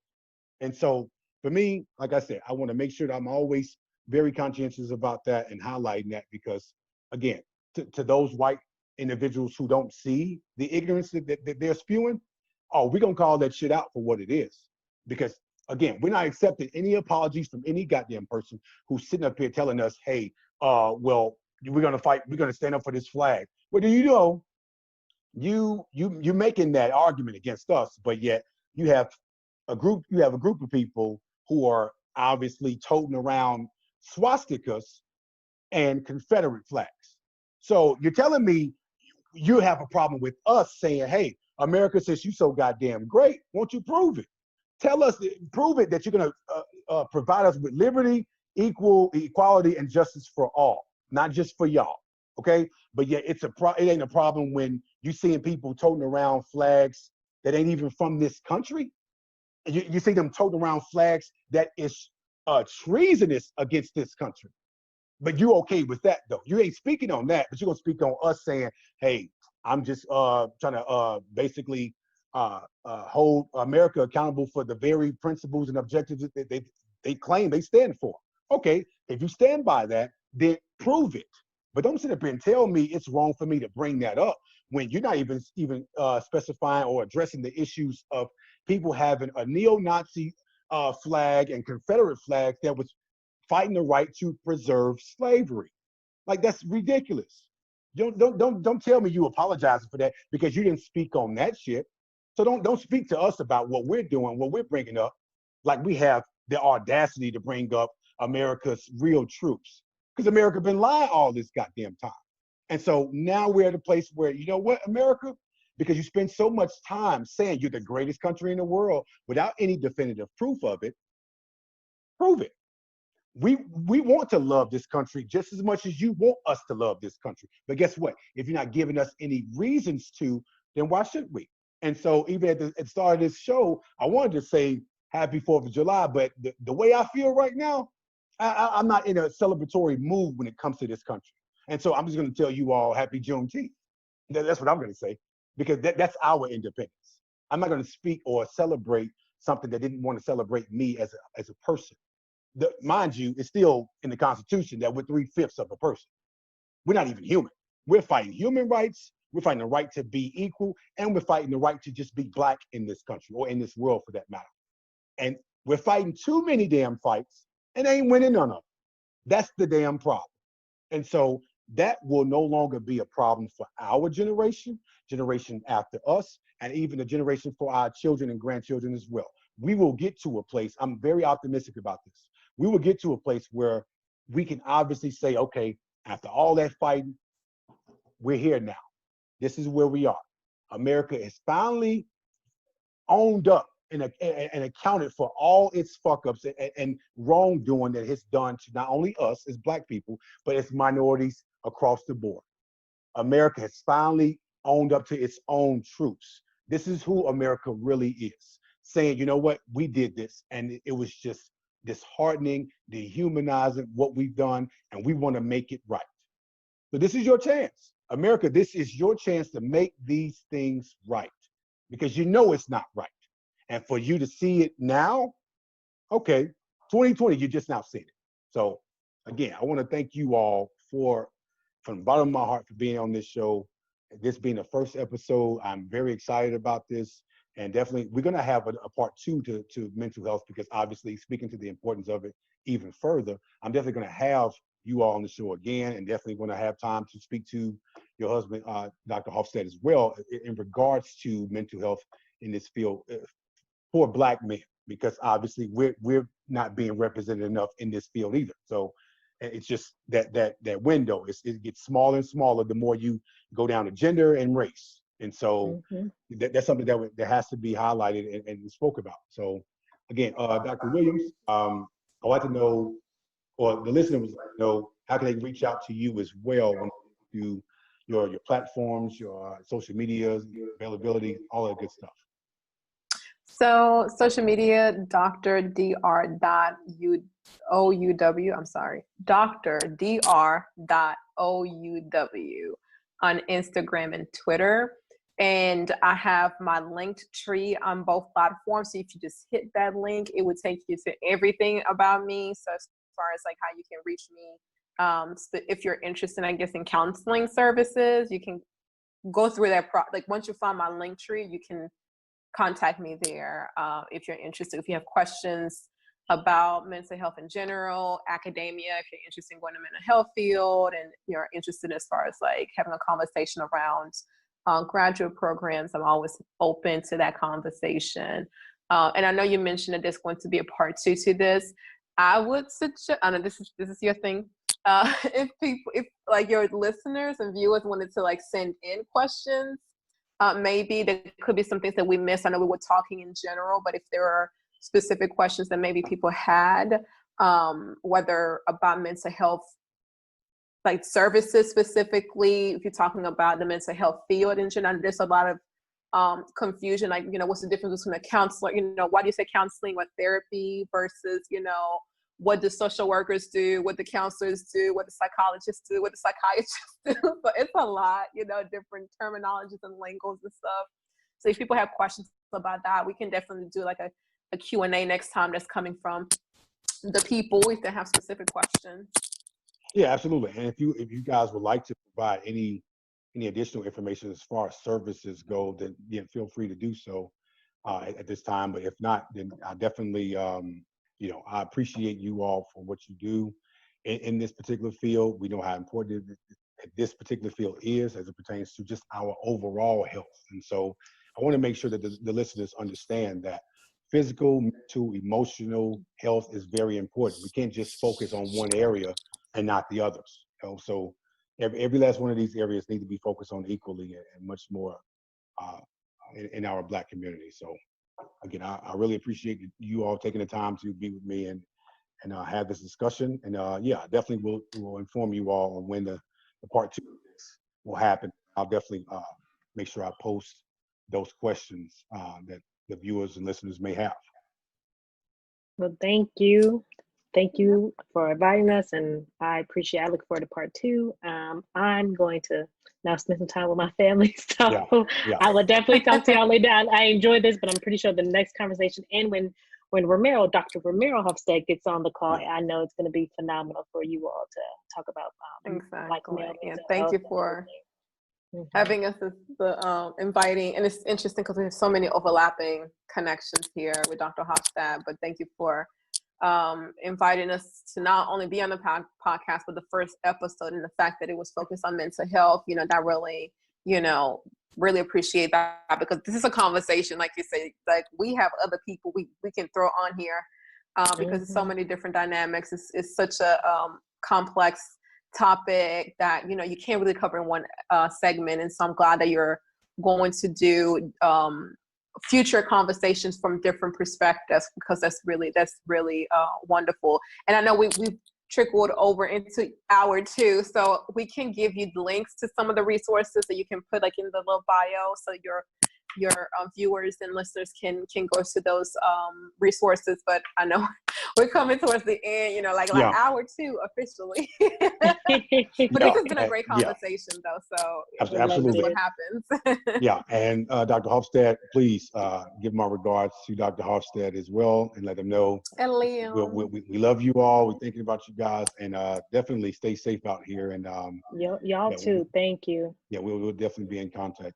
And so for me, like I said, I want to make sure that I'm always very conscientious about that and highlighting that because, again, to those white individuals who don't see the ignorance that they're spewing, oh, we're going to call that shit out for what it is. Because, again, we're not accepting any apologies from any goddamn person who's sitting up here telling us, hey, well, we're going to fight, we're going to stand up for this flag. Well, do you know, you making that argument against us, but yet you have a group of people who are obviously toting around swastikas and Confederate flags. So you're telling me you have a problem with us saying, hey, America says you so goddamn great. Won't you prove it? Prove it that you're going to provide us with liberty, equality, and justice for all, not just for y'all. Okay, but yet it ain't a problem when you seeing people toting around flags that ain't even from this country. You see them toting around flags that is treasonous against this country. But you okay with that though? You ain't speaking on that, but you're gonna speak on us saying, "Hey, I'm just trying to basically hold America accountable for the very principles and objectives that they claim they stand for." Okay, if you stand by that, then prove it. But don't sit up here and tell me it's wrong for me to bring that up when you're not even specifying or addressing the issues of people having a neo-Nazi flag and Confederate flag that was fighting the right to preserve slavery. Like, that's ridiculous. Don't tell me you apologizing for that because you didn't speak on that shit. So don't speak to us about what we're doing, what we're bringing up, like we have the audacity to bring up America's real troops. Because America been lying all this goddamn time. And so now we're at a place where, you know what, America, because you spend so much time saying you're the greatest country in the world without any definitive proof of it, prove it. We want to love this country just as much as you want us to love this country. But guess what? If you're not giving us any reasons to, then why should we? And so even at the start of this show, I wanted to say happy 4th of July, but the way I feel right now, I'm not in a celebratory mood when it comes to this country. And so I'm just going to tell you all happy Juneteenth. That's what I'm going to say, because that's our independence. I'm not going to speak or celebrate something that didn't want to celebrate me as a person. Mind you, it's still in the Constitution that we're 3/5 of a person. We're not even human. We're fighting human rights. We're fighting the right to be equal, and we're fighting the right to just be black in this country or in this world for that matter. And we're fighting too many damn fights and ain't winning none of them. That's the damn problem. And so that will no longer be a problem for our generation after us, and even the generation for our children and grandchildren as well. We will get to a place, I'm very optimistic about this. We will get to a place where we can obviously say, okay, after all that fighting, we're here now. This is where we are. America is finally owned up and accounted for all its fuck-ups and wrongdoing that it's done to not only us as black people, but its minorities across the board. America has finally owned up to its own truths. This is who America really is. Saying, you know what, we did this, and it was just disheartening, dehumanizing what we've done, and we want to make it right. So this is your chance. America, this is your chance to make these things right, because you know it's not right. And for you to see it now, okay, 2020, you just now seen it. So again, I want to thank you all from the bottom of my heart for being on this show. This being the first episode, I'm very excited about this. And definitely, we're going to have a part 2 to mental health, because obviously speaking to the importance of it even further, I'm definitely going to have you all on the show again, and definitely going to have time to speak to your husband, Dr. Huffstead, as well, in regards to mental health in this field for black men, because obviously we're not being represented enough in this field either. So it's just that window, it gets smaller and smaller the more you go down to gender and race. And so that's something that has to be highlighted and spoke about. So again, Dr. Williams, I'd like to know, or the listener would like to know, how can they reach out to you as well when you your platforms, your social medias, your availability, all that good stuff? So social media, Dr.Dr.OUW on Instagram and Twitter. And I have my linked tree on both platforms. So if you just hit that link, it would take you to everything about me. So as far as like how you can reach me, so if you're interested, I guess, in counseling services, you can go through that. Like once you find my link tree, you can contact me there if you're interested. If you have questions about mental health in general, academia, if you're interested in going to mental health field, and you're interested as far as like having a conversation around graduate programs, I'm always open to that conversation. And I know you mentioned that there's going to be a part 2 to this. I would suggest, I know this is your thing. If like your listeners and viewers wanted to like send in questions, maybe there could be some things that we missed. I know we were talking in general, but if there are specific questions that maybe people had, whether about mental health, like services specifically, if you're talking about the mental health field in general, there's a lot of confusion, like, what's the difference between a counselor, why do you say counseling or therapy versus, what do social workers do, what the counselors do, what the psychologists do, what the psychiatrists do. So it's a lot, different terminologies and lingos and stuff. So if people have questions about that, we can definitely do like a Q&A next time that's coming from the people if they have specific questions. Yeah, absolutely. And if you guys would like to provide any additional information as far as services go, then feel free to do so at this time. But if not, then I definitely, I appreciate you all for what you do in this particular field. We know how important this particular field is as it pertains to just our overall health. And so I want to make sure that the listeners understand that physical, mental, emotional health is very important. We can't just focus on one area and not the others. So every last one of these areas need to be focused on equally and much more in our Black community. So again, I really appreciate you all taking the time to be with me and have this discussion. And definitely will inform you all on when the part 2 will happen. I'll definitely make sure I post those questions that the viewers and listeners may have. Well, thank you. Thank you for inviting us, and I look forward to part 2. I'm going to now spend some time with my family, so I will definitely talk to y'all later. I enjoyed this, but I'm pretty sure the next conversation, and when Dr. Romero Huffstead gets on the call, I know it's going to be phenomenal for you all to talk about thank you for having us as the inviting, and it's interesting because there's so many overlapping connections here with Dr. Huffstead, but thank you for inviting us to not only be on the podcast, but the first episode, and the fact that it was focused on mental health, that really, really appreciate that, because this is a conversation, like you say, like we have other people we can throw on here because there's so many different dynamics. It's such a complex topic that, you can't really cover in one segment. And so I'm glad that you're going to do future conversations from different perspectives, because that's really wonderful. And I know we've trickled over into hour 2, so we can give you links to some of the resources that you can put like in the little bio, so your viewers and listeners can go to those resources. But I know we're coming towards the end, like hour 2 officially. But this has been a great conversation though, so absolutely what happens. And Dr. Huffstead, please give my regards to Dr. Huffstead as well, and let them know we love you all. We're thinking about you guys, and definitely stay safe out here. And y'all too. Thank you. We'll definitely be in contact.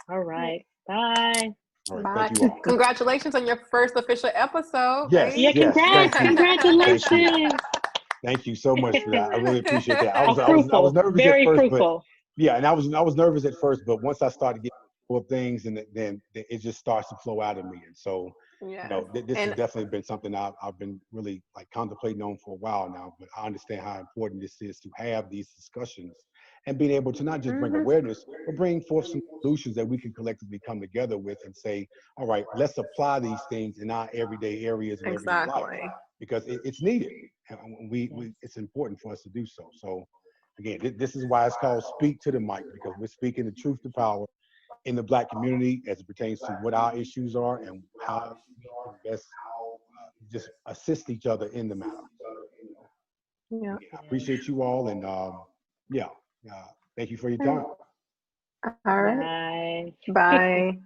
All right. Bye. All right. Thank you all. Congratulations on your first official episode. Yes. Right? Congrats. Congratulations. Thank you so much for that. I really appreciate that. I was nervous Very at first, fruitful. And I was nervous at first, but once I started getting more things, and then it just starts to flow out of me. And so, this has definitely been something I've been really like contemplating on for a while now. But I understand how important this is to have these discussions and being able to not just bring awareness, but bring forth some solutions that we can collectively come together with and say, all right, let's apply these things in our everyday areas of everyday life, because it's needed. And it's important for us to do so. So again, this is why it's called Speak to the Mic, because we're speaking the truth to power in the Black community as it pertains to what our issues are and how we can best just assist each other in the matter. Yeah. I appreciate you all, and thank you for your time. All right. Bye. Bye.